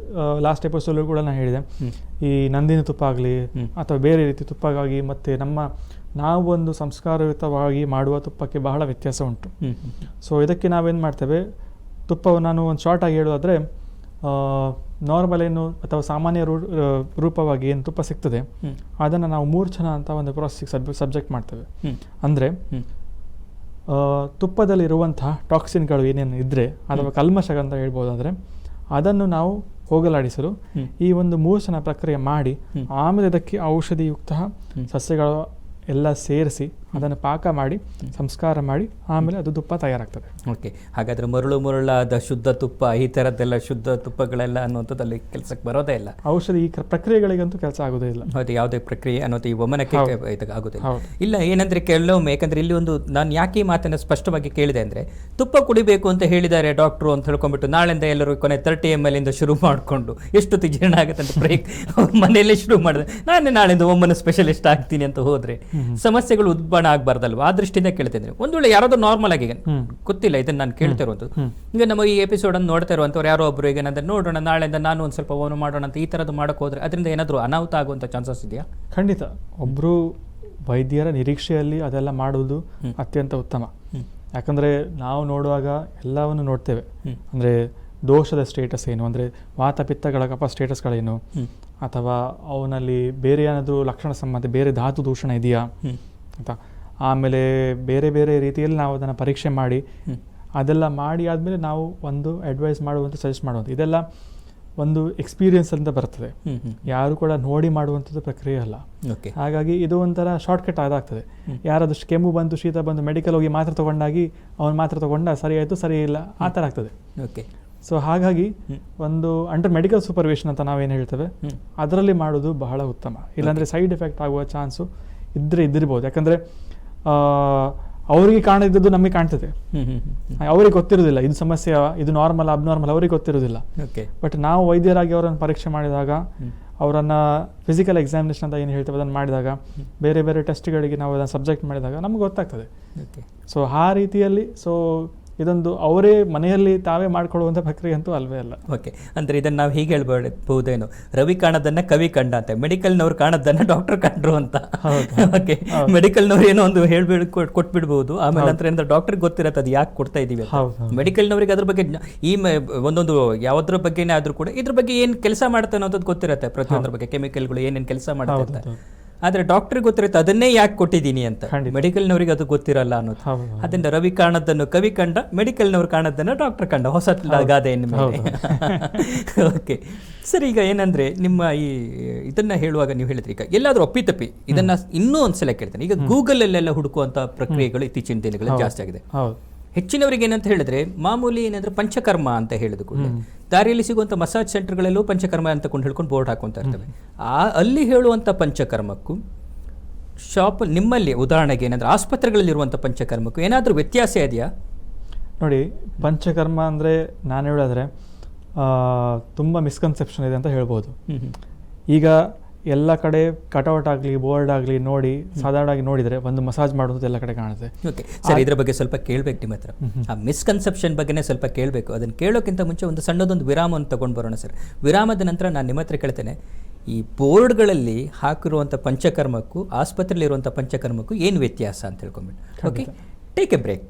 ಲಾಸ್ಟ್ ಎಪಿಸೋಡ್ ಕೂಡ ನಾನು ಹೇಳಿದೆ, ಈ ನಂದಿನಿ ತುಪ್ಪ ಆಗಲಿ ಅಥವಾ ಬೇರೆ ರೀತಿ ತುಪ್ಪಗಾಗಿ ಮತ್ತೆ ನಾವು ಒಂದು ಸಂಸ್ಕಾರಯುತವಾಗಿ ಮಾಡುವ ತುಪ್ಪಕ್ಕೆ ಬಹಳ ವ್ಯತ್ಯಾಸ ಉಂಟು. ಸೊ ಇದಕ್ಕೆ ನಾವೇನು ಮಾಡ್ತೇವೆ, ತುಪ್ಪವನ್ನು ನಾನು ಒಂದು ಶಾರ್ಟ್ ಆಗಿ ಹೇಳೋದಾದರೆ, ನಾರ್ಮಲ್ ಏನು ಅಥವಾ ಸಾಮಾನ್ಯ ರೂಪವಾಗಿ ಏನು ತುಪ್ಪ ಸಿಗ್ತದೆ ಅದನ್ನು ನಾವು ಮೂರ್ಛನ ಅಂತ ಒಂದು ಪ್ರಾಸೆಸ್ಗೆ ಸಬ್ಜೆಕ್ಟ್ ಮಾಡ್ತೇವೆ. ಅಂದರೆ ತುಪ್ಪದಲ್ಲಿರುವಂತಹ ಟಾಕ್ಸಿನ್ಗಳು ಏನೇನು ಇದ್ದರೆ ಅಥವಾ ಕಲ್ಮಶ ಅಂತ ಹೇಳ್ಬೋದು, ಅಂದರೆ ಅದನ್ನು ನಾವು ಹೋಗಲಾಡಿಸಲು ಈ ಒಂದು ಮೂರ್ಛನ ಪ್ರಕ್ರಿಯೆ ಮಾಡಿ ಆಮೇಲೆ ಇದಕ್ಕೆ ಔಷಧಿಯುಕ್ತ ಸಸ್ಯಗಳು ಎಲ್ಲ ಸೇರಿಸಿ ಅದನ್ನು ಪಾಕ ಮಾಡಿ ಸಂಸ್ಕಾರ ಮಾಡಿ ಆಮೇಲೆ ಅದು ತುಪ್ಪ ತಯಾರಾಗ್ತದೆ. ಓಕೆ, ಹಾಗಾದರೆ ಮರುಳಾದ ಶುದ್ಧ ತುಪ್ಪ, ಈ ಥರದ್ದೆಲ್ಲ ಶುದ್ಧ ತುಪ್ಪಗಳೆಲ್ಲ ಅನ್ನುವಂಥದ್ದಲ್ಲಿ ಕೆಲಸಕ್ಕೆ ಬರೋದೇ ಇಲ್ಲ. ಔಷಧಿ ಈ ಪ್ರಕ್ರಿಯೆಗಳಿಗಂತೂ ಕೆಲಸ ಆಗೋದೇ ಇಲ್ಲ. ಹೌದು, ಯಾವುದೇ ಪ್ರಕ್ರಿಯೆ ಅನ್ನೋದು ಈ ವಮನಕ್ಕೆ ಆಗೋದಿಲ್ಲ. ಇಲ್ಲ, ಏನಂದರೆ ಕೆಲವೊಮ್ಮೆ, ಯಾಕಂದರೆ ಇಲ್ಲಿ ಒಂದು ನಾನು ಯಾಕೆ ಈ ಮಾತನ್ನು ಸ್ಪಷ್ಟವಾಗಿ ಕೇಳಿದೆ ಅಂದರೆ, ತುಪ್ಪ ಕುಡಿಬೇಕು ಅಂತ ಹೇಳಿದ್ದಾರೆ ಡಾಕ್ಟ್ರು ಅಂತ ಹೇಳ್ಕೊಂಡ್ಬಿಟ್ಟು ನಾಳೆಯಿಂದ ಎಲ್ಲರೂ ಕೊನೆ 30 ml ಶುರು ಮಾಡಿಕೊಂಡು ಎಷ್ಟು ಜೀರ್ಣ ಆಗುತ್ತೆ ಅಂತ ಬ್ರೇಕ್ ಮನೆಯಲ್ಲೇ ಶುರು ಮಾಡಿದೆ, ನಾನು ನಾಳೆಯಿಂದ ವಮನ ಸ್ಪೆಷಲಿಸ್ಟ್ ಆಗ್ತೀನಿ ಅಂತ ಹೋದರೆ ಸಮಸ್ಯೆಗಳು ಉದ್ಭವ ಆಗ್ಬಾರ್ದಲ್ವಾ? ಆ ದೃಷ್ಟಿಯಿಂದ ಕೇಳ್ತೇನೆ. ಒಂದು ವೇಳೆ ಯಾರಾದ್ರೂ ನಾರ್ಮಲ್ ಆಗಿ ಗೊತ್ತಿಲ್ಲ, ಇದನ್ನ ನಾನು ಕೇಳ್ತಿರುವಂಥದ್ದು, ಈಗ ನಮ್ಮ ಈ ಎಪಿಸೋಡ್ ಅನ್ನು ನೋಡ್ತಾ ಇರುವಂಥವ್ರು ಯಾರೋ ಒಬ್ರು ಈಗ ನೋಡೋಣ ನಾಳೆಯಿಂದ ನಾನು ಒಂದು ಸ್ವಲ್ಪ ವಮನ ಮಾಡೋಣ ಅಂತ ಈ ಥರದ್ದು ಮಾಡೋಕೆ ಹೋದ್ರೆ ಅದರಿಂದ ಏನಾದರೂ ಅನಾಹುತ ಆಗುವಂಥ ಚಾನ್ಸಸ್ ಇದೆಯಾ? ಖಂಡಿತ. ಒಬ್ಬರು ವೈದ್ಯರ ನಿರೀಕ್ಷೆಯಲ್ಲಿ ಅದೆಲ್ಲ ಮಾಡುವುದು ಅತ್ಯಂತ ಉತ್ತಮ. ಯಾಕಂದರೆ ನಾವು ನೋಡುವಾಗ ಎಲ್ಲವನ್ನು ನೋಡ್ತೇವೆ. ಅಂದರೆ ದೋಷದ ಸ್ಟೇಟಸ್ ಏನು, ಅಂದರೆ ವಾತ ಪಿತ್ತಗಳ ಕಫ ಸ್ಟೇಟಸ್ಗಳೇನು, ಅಥವಾ ಅವನಲ್ಲಿ ಬೇರೆ ಏನಾದರೂ ಲಕ್ಷಣ ಸಂಬಂಧ ಬೇರೆ ಧಾತು ದೂಷಣ ಇದೆಯಾ ಅಂತ, ಆಮೇಲೆ ಬೇರೆ ಬೇರೆ ರೀತಿಯಲ್ಲಿ ನಾವು ಅದನ್ನು ಪರೀಕ್ಷೆ ಮಾಡಿ ಅದೆಲ್ಲ ಮಾಡಿ ಆದಮೇಲೆ ನಾವು ಒಂದು ಅಡ್ವೈಸ್ ಮಾಡುವಂಥ ಸಜೆಸ್ಟ್ ಮಾಡುವಂಥ, ಇದೆಲ್ಲ ಒಂದು ಎಕ್ಸ್ಪೀರಿಯನ್ಸ್ ಅಂತ ಬರ್ತದೆ. ಯಾರು ಕೂಡ ನೋಡಿ ಮಾಡುವಂಥದ್ದು ಪ್ರಕ್ರಿಯೆ ಅಲ್ಲ. ಹಾಗಾಗಿ ಇದು ಒಂಥರ ಶಾರ್ಟ್ಕಟ್ ಅದಾಗ್ತದೆ. ಯಾರಾದರೂ ಕೆಮ್ಮು ಬಂತು, ಶೀತ ಬಂದು ಮೆಡಿಕಲ್ ಹೋಗಿ ಮಾತ್ರೆ ತೊಗೊಂಡಾಗಿ ಅವನು ಮಾತ್ರೆ ತೊಗೊಂಡ ಸರಿ ಆಯಿತು, ಸರಿ ಇಲ್ಲ, ಆ ಥರ ಆಗ್ತದೆ. ಓಕೆ, ಸೊ ಹಾಗಾಗಿ ಒಂದು ಅಂಡರ್ ಮೆಡಿಕಲ್ ಸೂಪರ್ವಿಷನ್ ಅಂತ ನಾವೇನು ಹೇಳ್ತೇವೆ ಅದರಲ್ಲಿ ಮಾಡೋದು ಬಹಳ ಉತ್ತಮ. ಇಲ್ಲಾಂದರೆ ಸೈಡ್ ಎಫೆಕ್ಟ್ ಆಗುವ ಚಾನ್ಸು ಇದ್ದಿರ್ಬೋದು. ಯಾಕಂದರೆ ಅವರಿಗೆ ಕಾಣದಿದ್ದು ನಮಗೆ ಕಾಣ್ತದೆ, ಅವ್ರಿಗೆ ಗೊತ್ತಿರೋದಿಲ್ಲ ಇದು ಸಮಸ್ಯೆ, ಇದು ನಾರ್ಮಲ್ ಅಬ್ನಾರ್ಮಲ್ ಅವ್ರಿಗೆ ಗೊತ್ತಿರೋದಿಲ್ಲ. ಬಟ್ ನಾವು ವೈದ್ಯರಾಗಿ ಅವರನ್ನು ಪರೀಕ್ಷೆ ಮಾಡಿದಾಗ, ಅವರನ್ನು ಫಿಸಿಕಲ್ ಎಕ್ಸಾಮಿನೇಷನ್ ಅಂತ ಏನು ಹೇಳ್ತೇವೆ ಅದನ್ನು ಮಾಡಿದಾಗ, ಬೇರೆ ಬೇರೆ ಟೆಸ್ಟ್ಗಳಿಗೆ ನಾವು ಅದನ್ನು ಸಬ್ಜೆಕ್ಟ್ ಮಾಡಿದಾಗ ನಮ್ಗೆ ಗೊತ್ತಾಗ್ತದೆ. ಸೊ ಆ ರೀತಿಯಲ್ಲಿ ಇದೊಂದು ಅವರೇ ಮನೆಯಲ್ಲಿ ತಾವೇ ಮಾಡ್ಕೊಳ್ಳುವಂಥ ಪ್ರಕ್ರಿಯೆ ಅಂತೂ ಅಲ್ವೇ ಅಲ್ಲ. ಓಕೆ, ಅಂದರೆ ಇದನ್ನು ನಾವು ಹೀಗೆ ಹೇಳ್ಬಹುದೇನು, ರವಿ ಕಾಣೋದನ್ನ ಕವಿ ಕಂಡ ಅಂತ, ಮೆಡಿಕಲ್ನವ್ರು ಕಾಣೋದನ್ನ ಡಾಕ್ಟರ್ ಕಂಡ್ರು ಅಂತ. ಓಕೆ, ಮೆಡಿಕಲ್ನವ್ರು ಏನೋ ಒಂದು ಕೊಟ್ಬಿಡ್ಬೋದು, ಆಮೇಲೆ ನಂತರ ಡಾಕ್ಟರ್ಗೆ ಗೊತ್ತಿರತ್ತೆ ಅದು ಯಾಕೆ ಕೊಡ್ತಾ ಇದ್ದೀವಿ. ಮೆಡಿಕಲ್ನವ್ರಿಗೆ ಅದ್ರ ಬಗ್ಗೆ ಈ ಒಂದೊಂದು ಯಾವುದ್ರ ಬಗ್ಗೆನೇ ಆದರೂ ಕೂಡ ಇದ್ರ ಬಗ್ಗೆ ಏನು ಕೆಲಸ ಮಾಡುತ್ತೆ ಅನ್ನೋದು ಗೊತ್ತಿರತ್ತೆ, ಪ್ರತಿಯೊಂದ್ರ ಬಗ್ಗೆ ಕೆಮಿಕಲ್ಗಳು ಏನೇನು ಕೆಲಸ ಮಾಡುತ್ತೆ. ಆದರೆ ಡಾಕ್ಟ್ರಿಗೆ ಗೊತ್ತಿರುತ್ತೆ ಅದನ್ನೇ ಯಾಕೆ ಕೊಟ್ಟಿದ್ದೀನಿ ಅಂತ, ಮೆಡಿಕಲ್ನವ್ರಿಗೆ ಅದು ಗೊತ್ತಿರಲ್ಲ ಅನ್ನೋದು. ಅದರಿಂದ ರವಿ ಕಾಣೋದನ್ನು ಕವಿ ಕಂಡ, ಮೆಡಿಕಲ್ನವ್ರು ಕಾಣೋದನ್ನು ಡಾಕ್ಟರ್ ಕಂಡ, ಹೊಸ ಗಾದೆ ಮೇಲೆ. ಓಕೆ ಸರ್, ಈಗ ಏನಂದರೆ ನಿಮ್ಮ ಇದನ್ನು ಹೇಳುವಾಗ ನೀವು ಹೇಳಿದ್ರಿ, ಈಗ ಎಲ್ಲಾದರೂ ಅಪ್ಪಿತಪ್ಪಿ ಇದನ್ನು ಇನ್ನೂ ಒಂದ್ಸಲ ಕೇಳ್ತೇನೆ. ಈಗ ಗೂಗಲಲ್ಲೆಲ್ಲ ಹುಡುಕುವಂಥ ಪ್ರಕ್ರಿಯೆಗಳು ಇತ್ತೀಚಿನ ದಿನಗಳಲ್ಲಿ ಜಾಸ್ತಿ ಆಗಿದೆ. ಹೆಚ್ಚಿನವರಿಗೆ ಏನಂತ ಹೇಳಿದ್ರೆ ಮಾಮೂಲಿ ಏನಂದ್ರೆ ಪಂಚಕರ್ಮ ಅಂತ ಹೇಳಿದ ಕೂಡ ದಾರಿಯಲ್ಲಿ ಸಿಗುವಂಥ ಮಸಾಜ್ ಸೆಂಟರ್ಗಳಲ್ಲೂ ಪಂಚಕರ್ಮ ಅಂತ ಹೇಳ್ಕೊಂಡು ಬೋರ್ಡ್ ಹಾಕೊಂತ ಇರ್ತವೆ. ಅಲ್ಲಿ ಹೇಳುವಂಥ ಪಂಚಕರ್ಮಕ್ಕೂ ನಿಮ್ಮಲ್ಲಿ ಉದಾಹರಣೆಗೆ ಏನಂದ್ರೆ ಆಸ್ಪತ್ರೆಗಳಲ್ಲಿರುವಂಥ ಪಂಚಕರ್ಮಕ್ಕೂ ಏನಾದರೂ ವ್ಯತ್ಯಾಸ ಇದೆಯಾ? ನೋಡಿ, ಪಂಚಕರ್ಮ ಅಂದರೆ ನಾನು ಹೇಳೋದ್ರೆ ತುಂಬ ಮಿಸ್ಕನ್ಸೆಪ್ಷನ್ ಇದೆ ಅಂತ ಹೇಳ್ಬೋದು. ಈಗ ಎಲ್ಲ ಕಡೆ ಕಟೌಟ್ ಆಗಲಿ ಬೋರ್ಡ್ ಆಗಲಿ ನೋಡಿ ಸಾಧಾರಣವಾಗಿ ನೋಡಿದರೆ ಒಂದು ಮಸಾಜ್ ಮಾಡೋದು ಎಲ್ಲ ಕಡೆ ಕಾಣುತ್ತೆ. ಓಕೆ ಸರ್, ಇದ್ರ ಬಗ್ಗೆ ಸ್ವಲ್ಪ ಕೇಳಬೇಕು ನಿಮ್ಮ ಹತ್ರ. ಆ ಮಿಸ್ಕನ್ಸೆಪ್ಷನ್ ಬಗ್ಗೆನೇ ಸ್ವಲ್ಪ ಕೇಳಬೇಕು. ಅದನ್ನು ಕೇಳೋಕ್ಕಿಂತ ಮುಂಚೆ ಒಂದು ಸಣ್ಣದೊಂದು ವಿರಾಮವನ್ನು ತಗೊಂಡು ಬರೋಣ ಸರ್. ವಿರಾಮದ ನಂತರ ನಾನು ನಿಮ್ಮ ಹತ್ರ ಕೇಳ್ತೇನೆ, ಈ ಬೋರ್ಡ್ಗಳಲ್ಲಿ ಹಾಕಿರುವಂಥ ಪಂಚಕರ್ಮಕ್ಕೂ ಆಸ್ಪತ್ರೆಯಲ್ಲಿರುವಂಥ ಪಂಚಕರ್ಮಕ್ಕೂ ಏನು ವ್ಯತ್ಯಾಸ ಅಂತ ಹೇಳ್ಕೊಂಬಿಟ್ಟು. Okay, take a break.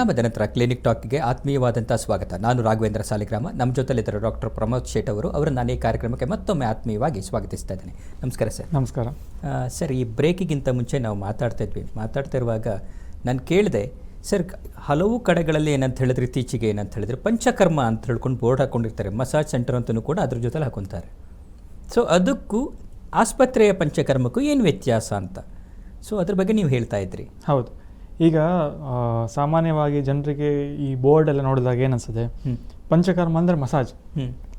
ವಿರಾಮದ ನಂತರ ಕ್ಲಿನಿಕ್ ಟಾಕ್ಗೆ ಆತ್ಮೀಯವಾದಂಥ ಸ್ವಾಗತ. ನಾನು ರಾಘವೇಂದ್ರ ಸಾಲಿಗ್ರಾಮ. ನಮ್ಮ ಜೊತೆಲಿದ್ದರು ಡಾಕ್ಟರ್ ಪ್ರಮೋದ್ ಶೇಟ್ ಅವರು. ಅವರನ್ನು ನಾನು ಈ ಕಾರ್ಯಕ್ರಮಕ್ಕೆ ಮತ್ತೊಮ್ಮೆ ಆತ್ಮೀಯವಾಗಿ ಸ್ವಾಗತಿಸ್ತಾ ಇದ್ದೇನೆ. ನಮಸ್ಕಾರ ಸರ್. ನಮಸ್ಕಾರ ಸರ್, ಈ ಬ್ರೇಕಿಗಿಂತ ಮುಂಚೆ ನಾವು ಮಾತಾಡ್ತಾ ಇರುವಾಗ ನಾನು ಕೇಳಿದೆ ಸರ್, ಹಲವು ಕಡೆಗಳಲ್ಲಿ ಏನಂತ ಹೇಳಿದ್ರೆ ಇತ್ತೀಚೆಗೆ ಏನಂತ ಹೇಳಿದ್ರೆ ಪಂಚಕರ್ಮ ಅಂತ ಹೇಳ್ಕೊಂಡು ಬೋರ್ಡ್ ಹಾಕ್ಕೊಂಡಿರ್ತಾರೆ. ಮಸಾಜ್ ಸೆಂಟರ್ ಅಂತಲೂ ಕೂಡ ಅದ್ರ ಜೊತೆಲಿ ಹಾಕೊತಾರೆ. ಸೊ ಅದಕ್ಕೂ ಆಸ್ಪತ್ರೆಯ ಪಂಚಕರ್ಮಕ್ಕೂ ಏನು ವ್ಯತ್ಯಾಸ ಅಂತ, ಸೊ ಅದ್ರ ಬಗ್ಗೆ ನೀವು ಹೇಳ್ತಾ ಇದ್ರಿ. ಹೌದು. ಈಗ ಸಾಮಾನ್ಯವಾಗಿ ಜನರಿಗೆ ಈ ಬೋರ್ಡ್ ಎಲ್ಲ ನೋಡಿದಾಗ ಏನನ್ಸುತ್ತೆ, ಪಂಚಕರ್ಮ ಅಂದರೆ ಮಸಾಜ್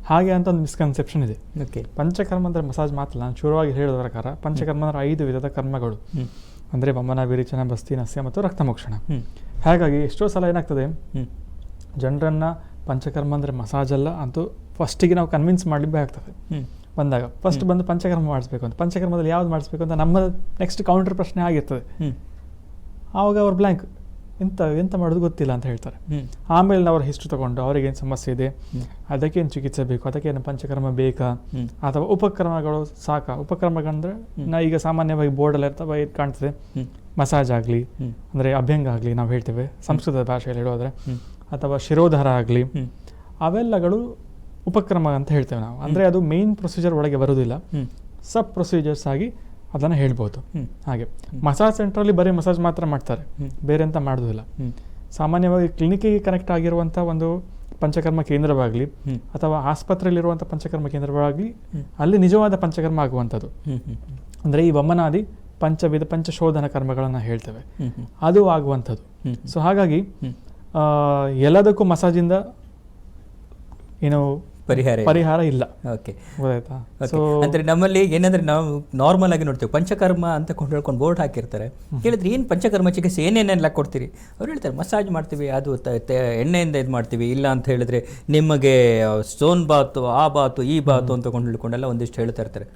ಹಾಗೆ ಅಂತ ಒಂದು ಮಿಸ್ಕನ್ಸೆಪ್ಷನ್ ಇದೆ. ಓಕೆ, ಪಂಚಕರ್ಮ ಅಂದರೆ ಮಸಾಜ್ ಮಾತ್ರ. ನಾನು ಶುರುವಾಗಿ ಹೇಳಿದ ಪ್ರಕಾರ ಪಂಚಕರ್ಮ ಅಂದರೆ 5 ವಿಧದ ಕರ್ಮಗಳು, ಅಂದರೆ ವಮನ, ವಿರೇಚನ, ಬಸ್ತಿ, ನಸ್ಯ ಮತ್ತು ರಕ್ತಮೋಕ್ಷಣ. ಹಾಗಾಗಿ ಎಷ್ಟೋ ಸಲ ಏನಾಗ್ತದೆ, ಜನರನ್ನು ಪಂಚಕರ್ಮ ಅಂದರೆ ಮಸಾಜ್ ಅಲ್ಲ ಅಂತೂ ಫಸ್ಟಿಗೆ ನಾವು ಕನ್ವಿನ್ಸ್ ಮಾಡಲಿಬೇಕಾಗ್ತದೆ. ಬಂದಾಗ ಫಸ್ಟ್ ಬಂದು ಪಂಚಕರ್ಮ ಮಾಡಿಸ್ಬೇಕು ಅಂತ, ಪಂಚಕರ್ಮದಲ್ಲಿ ಯಾವ್ದು ಮಾಡಿಸ್ಬೇಕು ಅಂತ ನಮ್ಮ ನೆಕ್ಸ್ಟ್ ಕೌಂಟರ್ ಪ್ರಶ್ನೆ ಆಗಿರ್ತದೆ. ಆವಾಗ ಅವ್ರು ಬ್ಲ್ಯಾಂಕ್, ಎಂತ ಮಾಡೋದು ಗೊತ್ತಿಲ್ಲ ಅಂತ ಹೇಳ್ತಾರೆ. ಆಮೇಲೆ ನಾವು ಅವ್ರ ಹಿಸ್ಟ್ರಿ ತಗೊಂಡು ಅವ್ರಿಗೇನು ಸಮಸ್ಯೆ ಇದೆ, ಅದಕ್ಕೇನು ಚಿಕಿತ್ಸೆ ಬೇಕು, ಅದಕ್ಕೇನು ಪಂಚಕರ್ಮ ಬೇಕಾ ಅಥವಾ ಉಪಕ್ರಮಗಳು ಸಾಕ. ಉಪಕ್ರಮಗಳಂದ್ರೆ ನಾ ಈಗ ಸಾಮಾನ್ಯವಾಗಿ ಬೋರ್ಡಲ್ಲಿ ಇರ್ತವೆ, ಇದು ಕಾಣ್ತದೆ, ಮಸಾಜ್ ಆಗಲಿ ಅಂದರೆ ಅಭ್ಯಂಗ ಆಗಲಿ ನಾವು ಹೇಳ್ತೇವೆ ಸಂಸ್ಕೃತದ ಭಾಷೆಯಲ್ಲಿ ಹೇಳೋದ್ರೆ, ಅಥವಾ ಶಿರೋಧಾರ ಆಗಲಿ, ಅವೆಲ್ಲಗಳು ಉಪಕ್ರಮ ಅಂತ ಹೇಳ್ತೇವೆ ನಾವು. ಅಂದರೆ ಅದು ಮೇನ್ ಪ್ರೊಸೀಜರ್ ಒಳಗೆ ಬರೋದಿಲ್ಲ, ಸಬ್ ಪ್ರೊಸೀಜರ್ಸ್ ಆಗಿ ಅದನ್ನು ಹೇಳ್ಬೋದು. ಹಾಗೆ ಮಸಾಜ್ ಸೆಂಟ್ರಲ್ಲಿ ಬರೀ ಮಸಾಜ್ ಮಾತ್ರ ಮಾಡ್ತಾರೆ, ಬೇರೆ ಅಂತ ಮಾಡೋದಿಲ್ಲ. ಸಾಮಾನ್ಯವಾಗಿ ಕ್ಲಿನಿಕ್ಕಿಗೆ ಕನೆಕ್ಟ್ ಆಗಿರುವಂಥ ಒಂದು ಪಂಚಕರ್ಮ ಕೇಂದ್ರವಾಗಲಿ ಅಥವಾ ಆಸ್ಪತ್ರೆಯಲ್ಲಿರುವಂಥ ಪಂಚಕರ್ಮ ಕೇಂದ್ರವಾಗಲಿ ಅಲ್ಲಿ ನಿಜವಾದ ಪಂಚಕರ್ಮ ಆಗುವಂಥದ್ದು. ಅಂದರೆ ಈ ವಮನಾದಿ ಪಂಚವಿಧ ಪಂಚಶೋಧನ ಕರ್ಮಗಳನ್ನು ಹೇಳ್ತೇವೆ, ಅದು ಆಗುವಂಥದ್ದು. ಸೊ ಹಾಗಾಗಿ ಎಲ್ಲದಕ್ಕೂ ಮಸಾಜಿಂದ ಏನು ಪರಿಹಾರ ಇಲ್ಲ. ಓಕೆ, ಗೊತ್ತಾಯ್ತಾ? ಅಂದ್ರೆ ನಮ್ಮಲ್ಲಿ ಏನಂದ್ರೆ ನಾವು ನಾರ್ಮಲ್ ಆಗಿ ನೋಡ್ತೀವಿ ಪಂಚಕರ್ಮ ಅಂತ ಹೇಳ್ಕೊಂಡು ಬೋರ್ಡ್ ಹಾಕಿರ್ತಾರೆ. ಕೇಳಿದ್ರೆ ಏನು ಪಂಚಕರ್ಮ ಚಿಕಿತ್ಸೆ ಏನೇನೆಲ್ಲ ಕೊಡ್ತೀರಿ? ಅವ್ರು ಹೇಳ್ತಾರೆ ಮಸಾಜ್ ಮಾಡ್ತೀವಿ, ಅದು ಎಣ್ಣೆಯಿಂದ ಇದು ಮಾಡ್ತೀವಿ, ಇಲ್ಲ ಅಂತ ಹೇಳಿದ್ರೆ ನಿಮಗೆ ಸ್ಟೋನ್ ಬಾತು, ಆ ಬಾತು, ಈ ಬಾತು ಅಂತ ಹೇಳ್ಕೊಂಡೆಲ್ಲ ಒಂದಿಷ್ಟು ಹೇಳ್ತಾ ಇರ್ತಾರೆ.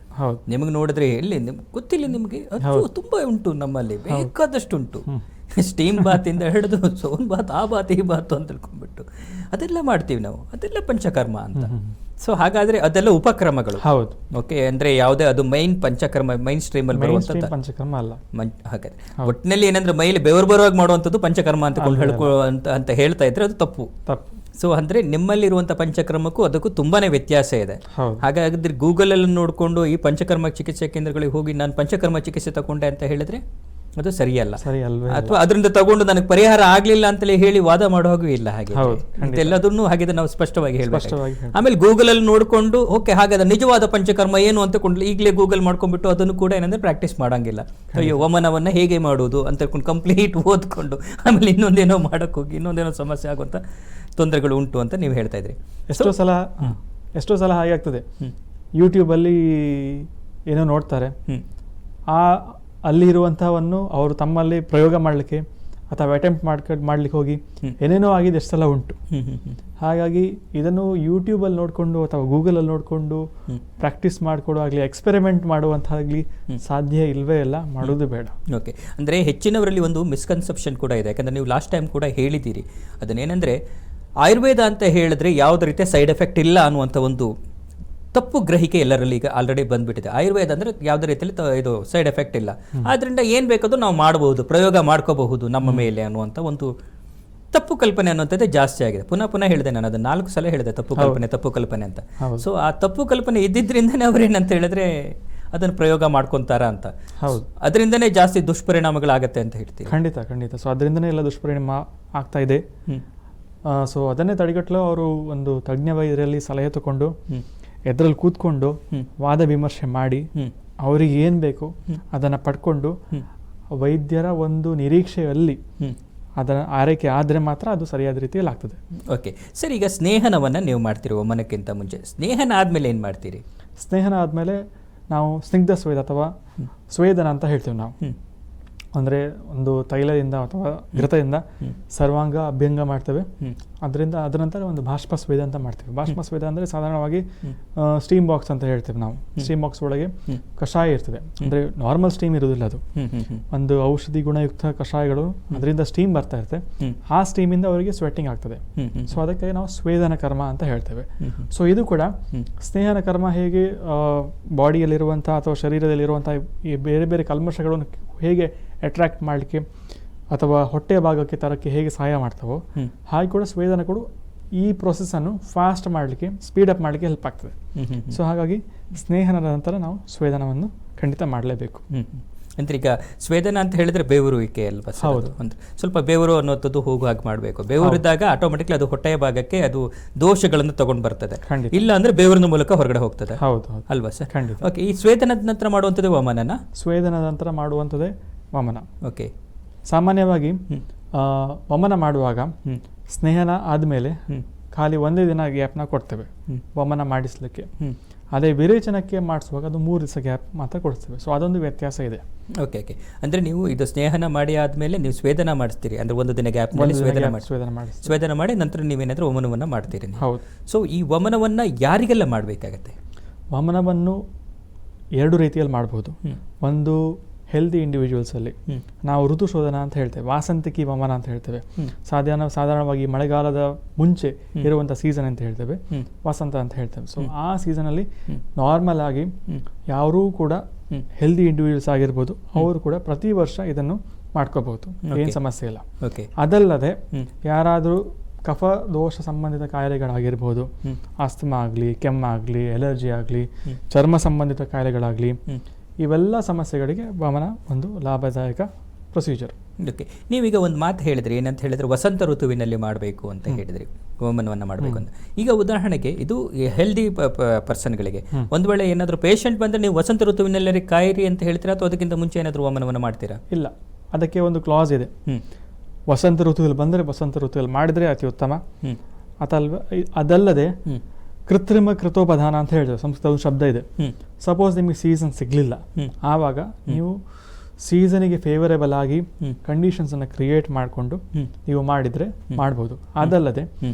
ನಿಮಗೆ ನೋಡಿದ್ರೆ ಎಲ್ಲಿ ಗೊತ್ತಿಲ್ಲ, ನಿಮಗೆ ತುಂಬಾ ಉಂಟು, ನಮ್ಮಲ್ಲಿ ಬೇಕಾದಷ್ಟು ಉಂಟು. ಸ್ಟೀಮ್ ಬಾತಿಂದ ಹಿಡಿದು ಸೋನ್ ಬಾತ್, ಆ ಬಾತ್, ಈ ಬಾತು ಅಂತ ತಿಳ್ಕೊಂಡ್ಬಿಟ್ಟು ಅದೆಲ್ಲ ಮಾಡ್ತೀವಿ ನಾವು, ಅದೆಲ್ಲ ಪಂಚಕರ್ಮ ಅಂತ. ಸೊ ಹಾಗಾದ್ರೆ ಅದೆಲ್ಲ ಉಪಕ್ರಮಗಳು. ಹೌದು. ಓಕೆ, ಅಂದ್ರೆ ಯಾವುದೇ ಅದು ಮೈನ್ ಪಂಚಕರ್ಮ ಮೈನ್ ಸ್ಟ್ರೀಮ್ ಅಲ್ಲಿ ಬರುವಂತ ಪಂಚಕರ್ಮ ಅಲ್ಲ. ಹಾಗಾದ್ರೆ ಒಟ್ಟಿನಲ್ಲಿ ಏನಂದ್ರೆ ಮೈಲಿ ಬೆವರುಬರುವಾಗ ಮಾಡುವಂಥದ್ದು ಪಂಚಕರ್ಮ ಅಂತ ಹೇಳ್ತಾ ಇದ್ರೆ ಅದು ತಪ್ಪು. ಸೊ ಅಂದ್ರೆ ನಿಮ್ಮಲ್ಲಿರುವಂಥ ಪಂಚಕರ್ಮಕ್ಕೂ ಅದಕ್ಕೂ ತುಂಬಾನೇ ವ್ಯತ್ಯಾಸ ಇದೆ. ಹಾಗಾದ್ರೆ ಗೂಗಲ್ ಅಲ್ಲಿ ನೋಡಿಕೊಂಡು ಈ ಪಂಚಕರ್ಮ ಚಿಕಿತ್ಸೆ ಕೇಂದ್ರಗಳಿಗೆ ಹೋಗಿ ನಾನು ಪಂಚಕರ್ಮ ಚಿಕಿತ್ಸೆ ತಗೊಂಡೆ ಅಂತ ಹೇಳಿದ್ರೆ ಅದು ಸರಿಯಲ್ಲ. ಅಥವಾ ಅದರಿಂದ ತಗೊಂಡು ನನಗೆ ಪರಿಹಾರ ಆಗ್ಲಿಲ್ಲ ಅಂತಲೇ ಹೇಳಿ ವಾದ ಮಾಡೋ ಹಾಗೂ ಇಲ್ಲ. ಹಾಗೆ ಎಲ್ಲದನ್ನು ಹಾಗೆ ನಾವು ಸ್ಪಷ್ಟವಾಗಿ ಹೇಳ್ಬೇಕು. ಆಮೇಲೆ ಗೂಗಲ್ ಅಲ್ಲಿ ನೋಡ್ಕೊಂಡು ಓಕೆ ಹಾಗಾದ್ರೆ ನಿಜವಾದ ಪಂಚಕರ್ಮ ಏನು ಅಂತ ಈಗಲೇ ಗೂಗಲ್ ಮಾಡ್ಕೊಂಡ್ಬಿಟ್ಟು ಅದನ್ನು ಕೂಡ ಏನಂದ್ರೆ ಪ್ರಾಕ್ಟೀಸ್ ಮಾಡಂಗಿಲ್ಲ. ಅಯ್ಯೋ ವಮನವನ್ನ ಹೇಗೆ ಮಾಡುವುದು ಅಂತ ಹೇಳ್ಕೊಂಡು ಕಂಪ್ಲೀಟ್ ಓದ್ಕೊಂಡು ಆಮೇಲೆ ಇನ್ನೊಂದೇನೋ ಮಾಡಕ್ ಹೋಗಿ ಇನ್ನೊಂದೇನೋ ಸಮಸ್ಯೆ ಆಗುವಂತ ತೊಂದರೆಗಳು ಉಂಟು ಅಂತ ನೀವು ಹೇಳ್ತಾ ಇದ್ರಿ. ಎಷ್ಟೋ ಸಲ ಹಾಗೆ ಆಗ್ತದೆ. ಯೂಟ್ಯೂಬಲ್ಲಿ ಏನೋ ನೋಡ್ತಾರೆ, ಅಲ್ಲಿ ಇರುವಂಥವನ್ನು ಅವರು ತಮ್ಮಲ್ಲಿ ಪ್ರಯೋಗ ಮಾಡಲಿಕ್ಕೆ ಅಥವಾ ಅಟೆಂಪ್ಟ್ ಮಾಡ್ಲಿಕ್ಕೆ ಹೋಗಿ ಏನೇನೋ ಆಗಿದೆ ಎಷ್ಟು ಸಲ ಉಂಟು. ಹಾಗಾಗಿ ಇದನ್ನು ಯೂಟ್ಯೂಬಲ್ಲಿ ನೋಡಿಕೊಂಡು ಅಥವಾ ಗೂಗಲಲ್ಲಿ ನೋಡಿಕೊಂಡು ಪ್ರಾಕ್ಟೀಸ್ ಮಾಡಿಕೊಡೋ ಆಗಲಿ ಎಕ್ಸ್ಪೆರಿಮೆಂಟ್ ಮಾಡುವಂತಾಗಲಿ ಸಾಧ್ಯ ಇಲ್ಲವೇ ಇಲ್ಲ, ಮಾಡೋದು ಬೇಡ. ಓಕೆ, ಅಂದರೆ ಹೆಚ್ಚಿನವರಲ್ಲಿ ಒಂದು ಮಿಸ್ಕನ್ಸೆಪ್ಷನ್ ಕೂಡ ಇದೆ. ಯಾಕಂದರೆ ನೀವು ಲಾಸ್ಟ್ ಟೈಮ್ ಕೂಡ ಹೇಳಿದ್ದೀರಿ ಅದನ್ನೇನೆಂದರೆ ಆಯುರ್ವೇದ ಅಂತ ಹೇಳಿದ್ರೆ ಯಾವುದೇ ರೀತಿಯ ಸೈಡ್ ಎಫೆಕ್ಟ್ ಇಲ್ಲ ಅನ್ನುವಂಥ ಒಂದು ತಪ್ಪು ಗ್ರಹಿಕೆ ಎಲ್ಲರಲ್ಲಿ ಈಗ ಆಲ್ರೆಡಿ ಬಂದ್ಬಿಟ್ಟಿದೆ. ಆಯುರ್ವೇದ ಅಂದರೆ ಯಾವುದೇ ರೀತಿಯಲ್ಲಿ ಇದು ಸೈಡ್ ಎಫೆಕ್ಟ್ ಇಲ್ಲ, ಆದ್ದರಿಂದ ಏನು ಬೇಕಾದ್ರೂ ನಾವು ಮಾಡಬಹುದು, ಪ್ರಯೋಗ ಮಾಡ್ಕೋಬಹುದು ನಮ್ಮ ಮೇಲೆ ಅನ್ನುವಂಥ ಒಂದು ತಪ್ಪು ಕಲ್ಪನೆ ಅನ್ನುವಂಥದ್ದೇ ಜಾಸ್ತಿ ಆಗಿದೆ. ಪುನಃ ಹೇಳಿದೆ, ನಾನು ಅದನ್ನು 4 ಸಲ ಹೇಳಿದೆ ತಪ್ಪು ಕಲ್ಪನೆ ಅಂತ. ಸೊ ಆ ತಪ್ಪು ಕಲ್ಪನೆ ಇದ್ದಿದ್ರಿಂದನೇ ಅವ್ರೇನಂತ ಹೇಳಿದ್ರೆ ಅದನ್ನು ಪ್ರಯೋಗ ಮಾಡ್ಕೊತಾರ ಅಂತ. ಹೌದು, ಅದರಿಂದನೇ ಜಾಸ್ತಿ ದುಷ್ಪರಿಣಾಮಗಳಾಗತ್ತೆ ಅಂತ ಹೇಳ್ತೀವಿ. ಖಂಡಿತ. ಸೊ ಅದರಿಂದನೇ ಎಲ್ಲ ದುಷ್ಪರಿಣಾಮ ಆಗ್ತಾ ಇದೆ. ಸೊ ಅದನ್ನೇ ತಡೆಗಟ್ಟಲು ಅವರು ಒಂದು ತಜ್ಞ ವೈದ್ಯರಲ್ಲಿ ಸಲಹೆ ತಗೊಂಡು ಎದ್ರಲ್ಲಿ ಕೂತ್ಕೊಂಡು ವಾದ ವಿಮರ್ಶೆ ಮಾಡಿ ಅವರಿಗೆ ಏನು ಬೇಕು ಅದನ್ನು ಪಡ್ಕೊಂಡು ವೈದ್ಯರ ಒಂದು ನಿರೀಕ್ಷೆಯಲ್ಲಿ ಅದರ ಆರೈಕೆ ಆದರೆ ಮಾತ್ರ ಅದು ಸರಿಯಾದ ರೀತಿಯಲ್ಲಿ ಆಗ್ತದೆ. ಓಕೆ ಸರ್, ಈಗ ಸ್ನೇಹನವನ್ನು ನೀವು ಮಾಡ್ತೀರಿ ಒಮ್ಮನಕ್ಕಿಂತ ಮುಂಚೆ. ಸ್ನೇಹನ ಆದಮೇಲೆ ಏನು ಮಾಡ್ತೀರಿ? ಸ್ನೇಹನ ಆದಮೇಲೆ ನಾವು ಸ್ನಿಗ್ಧ ಸ್ವೇದ ಅಥವಾ ಸ್ವೇದನ ಅಂತ ಹೇಳ್ತೀವಿ ನಾವು. ಅಂದರೆ ಒಂದು ತೈಲದಿಂದ ಅಥವಾ ಘೃತದಿಂದ ಸರ್ವಾಂಗ ಅಭ್ಯಂಗ ಮಾಡ್ತೇವೆ. ಅದರ ನಂತರ ಒಂದು ಬಾಷ್ಪ ಸ್ವೇದ ಅಂತ ಮಾಡ್ತೇವೆ. ಬಾಷ್ಪ ಸ್ವೇದ ಅಂದರೆ ಸಾಧಾರಣವಾಗಿ ಸ್ಟೀಮ್ ಬಾಕ್ಸ್ ಅಂತ ಹೇಳ್ತೇವೆ ನಾವು. ಸ್ಟೀಮ್ ಬಾಕ್ಸ್ ಒಳಗೆ ಕಷಾಯ ಇರ್ತದೆ, ಅಂದರೆ ನಾರ್ಮಲ್ ಸ್ಟೀಮ್ ಇರೋದಿಲ್ಲ, ಅದು ಒಂದು ಔಷಧಿ ಗುಣಯುಕ್ತ ಕಷಾಯಗಳು, ಅದರಿಂದ ಸ್ಟೀಮ್ ಬರ್ತಾ ಇರುತ್ತೆ. ಆ ಸ್ಟೀಮಿಂದ ಅವರಿಗೆ ಸ್ವೆಟ್ಟಿಂಗ್ ಆಗ್ತದೆ. ಸೊ ಅದಕ್ಕೆ ನಾವು ಸ್ವೇದನ ಕರ್ಮ ಅಂತ ಹೇಳ್ತೇವೆ. ಸೊ ಇದು ಕೂಡ ಸ್ನೇಹನ ಕರ್ಮ ಹೇಗೆ ಬಾಡಿಯಲ್ಲಿರುವಂಥ ಅಥವಾ ಶರೀರದಲ್ಲಿರುವಂಥ ಈ ಬೇರೆ ಬೇರೆ ಕಲ್ಮಶಗಳನ್ನು ಹೇಗೆ ಅಟ್ರಾಕ್ಟ್ ಮಾಡಲಿಕ್ಕೆ ಅಥವಾ ಹೊಟ್ಟೆಯ ಭಾಗಕ್ಕೆ ತರಕ್ಕೆ ಹೇಗೆ ಸಹಾಯ ಮಾಡ್ತಾವೋ ಹಾಗೆ ಕೂಡ ಸ್ವೇದನ ಕೂಡ ಈ ಪ್ರೊಸೆಸ್ಸನ್ನು ಫಾಸ್ಟ್ ಮಾಡಲಿಕ್ಕೆ ಸ್ಪೀಡಪ್ ಮಾಡಲಿಕ್ಕೆ ಹೆಲ್ಪ್ ಆಗ್ತದೆ. ಸೊ ಹಾಗಾಗಿ ಸ್ನೇಹನದ ನಂತರ ನಾವು ಸ್ವೇದನವನ್ನು ಖಂಡಿತ ಮಾಡಲೇಬೇಕು. ಅಂದರೆ ಈಗ ಸ್ವೇದನ ಅಂತ ಹೇಳಿದ್ರೆ ಬೇವುರುವಿಕೆ ಅಲ್ವಾ? ಹೌದು. ಅಂದ್ರೆ ಸ್ವಲ್ಪ ಬೇವರು ಅನ್ನೋದು ಹೋಗೋ ಹಾಗೆ ಮಾಡಬೇಕು. ಬೇವರಿದ್ದಾಗ ಆಟೋಮೆಟಿಕ್ಲಿ ಅದು ಹೊಟ್ಟೆಯ ಭಾಗಕ್ಕೆ ಅದು ದೋಷಗಳನ್ನು ತಗೊಂಡು ಬರ್ತದೆ. ಇಲ್ಲ ಅಂದ್ರೆ ಬೇವರಿನ ಮೂಲಕ ಹೊರಗಡೆ ಹೋಗ್ತದೆ. ಹೌದು ಅಲ್ವಾ ಸರ್? ಖಂಡಿತ. ಓಕೆ, ಈ ಸ್ವೇದನದ ನಂತರ ಮಾಡುವಂಥದ್ದು ವಮನನ? ಸ್ವೇದನದ ನಂತರ ಮಾಡುವಂಥದ್ದೇ ವಮನ. ಓಕೆ. ಸಾಮಾನ್ಯವಾಗಿ ವಮನ ಮಾಡುವಾಗ ಸ್ನೇಹನ ಆದಮೇಲೆ ಖಾಲಿ ಒಂದೇ ದಿನ ಗ್ಯಾಪ್ನ ಕೊಡ್ತೇವೆ ವಮನ ಮಾಡಿಸ್ಲಿಕ್ಕೆ. ಅದೇ ವಿರೇಚನಕ್ಕೆ ಮಾಡಿಸುವಾಗ ಅದು 3 ದಿವಸ ಗ್ಯಾಪ್ ಮಾತ್ರ ಕೊಡ್ತೇವೆ. ಸೊ ಅದೊಂದು ವ್ಯತ್ಯಾಸ ಇದೆ. Okay okay. ಅಂದರೆ ನೀವು ಇದು ಸ್ನೇಹನ ಮಾಡಿ ಆದಮೇಲೆ ನೀವು ಸ್ವೇದನ ಮಾಡಿಸ್ತೀರಿ, ಅಂದರೆ ಒಂದು ದಿನ ಗ್ಯಾಪ್ ಸ್ವೇದನ ಮಾಡಿ ನಂತರ ನೀವೇನಾದರೂ ವಮನವನ್ನು ಮಾಡ್ತೀರಿ. ಹೌದು. ಸೊ ಈ ವಮನವನ್ನು ಯಾರಿಗೆಲ್ಲ ಮಾಡಬೇಕಾಗತ್ತೆ? ವಮನವನ್ನು 2 ರೀತಿಯಲ್ಲಿ ಮಾಡ್ಬೋದು. ಒಂದು ಹೆಲ್ದಿ ಇಂಡಿವಿಜುವಲ್ಸಲ್ಲಿ ನಾವು ಋತುಶೋಧನ ಅಂತ ಹೇಳ್ತೇವೆ, ವಾಸಂತಿಕಿ ವಮನ ಅಂತ ಹೇಳ್ತೇವೆ. ಸಾಧಾರಣವಾಗಿ ಮಳೆಗಾಲದ ಮುಂಚೆ ಇರುವಂಥ ಸೀಸನ್ ಅಂತ ಹೇಳ್ತೇವೆ, ವಸಂತ ಅಂತ ಹೇಳ್ತೇವೆ. ಸೊ ಆ ಸೀಸನಲ್ಲಿ ನಾರ್ಮಲ್ ಆಗಿ ಯಾರೂ ಕೂಡ ಹೆಲ್ದಿ ಇಂಡಿವಿಜುವಲ್ಸ್ ಆಗಿರ್ಬೋದು, ಅವರು ಕೂಡ ಪ್ರತಿ ವರ್ಷ ಇದನ್ನು ಮಾಡ್ಕೋಬಹುದು, ಏನು ಸಮಸ್ಯೆ ಇಲ್ಲ. ಅದಲ್ಲದೆ ಯಾರಾದರೂ ಕಫ ದೋಷ ಸಂಬಂಧಿತ ಕಾಯಿಲೆಗಳಾಗಿರ್ಬೋದು, ಆಸ್ತಮಾ ಆಗಲಿ, ಕೆಮ್ಮಾಗಲಿ, ಎಲರ್ಜಿ ಆಗಲಿ, ಚರ್ಮ ಸಂಬಂಧಿತ ಕಾಯಿಲೆಗಳಾಗಲಿ, ಇವೆಲ್ಲ ಸಮಸ್ಯೆಗಳಿಗೆ ವಮನ ಒಂದು ಲಾಭದಾಯಕ ಪ್ರೊಸೀಜರ್. ಓಕೆ. ನೀವೀಗ ಒಂದು ಮಾತು ಹೇಳಿದ್ರಿ, ಏನಂತ ಹೇಳಿದ್ರೆ ವಸಂತ ಋತುವಿನಲ್ಲಿ ಮಾಡಬೇಕು ಅಂತ ಹೇಳಿದ್ರಿ, ವಮನವನ್ನು ಮಾಡಬೇಕು ಅಂತ. ಈಗ ಉದಾಹರಣೆಗೆ ಇದು ಹೆಲ್ದಿ ಪರ್ಸನ್ಗಳಿಗೆ ಒಂದು ವೇಳೆ ಏನಾದರೂ ಪೇಷಂಟ್ ಬಂದರೆ ನೀವು ವಸಂತ ಋತುವಿನಲ್ಲಿ ಕಾಯಿರಿ ಅಂತ ಹೇಳ್ತೀರಾ, ಅಥವಾ ಅದಕ್ಕಿಂತ ಮುಂಚೆ ಏನಾದರೂ ವಮನವನ್ನು ಮಾಡ್ತೀರಾ? ಇಲ್ಲ, ಅದಕ್ಕೆ ಒಂದು ಕ್ಲಾಸ್ ಇದೆ. ವಸಂತ ಋತುವಿನಲ್ಲಿ ಬಂದರೆ ವಸಂತ ಋತುವಿನಲ್ಲಿ ಮಾಡಿದರೆ ಅತಿ ಉತ್ತಮ. ಅದಲ್ಲದೆ ಕೃತ್ರಿಮ ಕೃತೋಪಧಾನ ಅಂತ ಹೇಳಿದ್ರೆ ಸಂಸ್ಕೃತ ಒಂದು ಶಬ್ದ ಇದೆ. ಸಪೋಸ್ ನಿಮಗೆ ಸೀಸನ್ ಸಿಗಲಿಲ್ಲ, ಆವಾಗ ನೀವು ಸೀಸನಿಗೆ ಫೇವರೇಬಲ್ ಆಗಿ ಕಂಡೀಷನ್ಸ್ ಅನ್ನು ಕ್ರಿಯೇಟ್ ಮಾಡಿಕೊಂಡು ನೀವು ಮಾಡಿದರೆ ಮಾಡ್ಬೋದು. ಅದಲ್ಲದೆ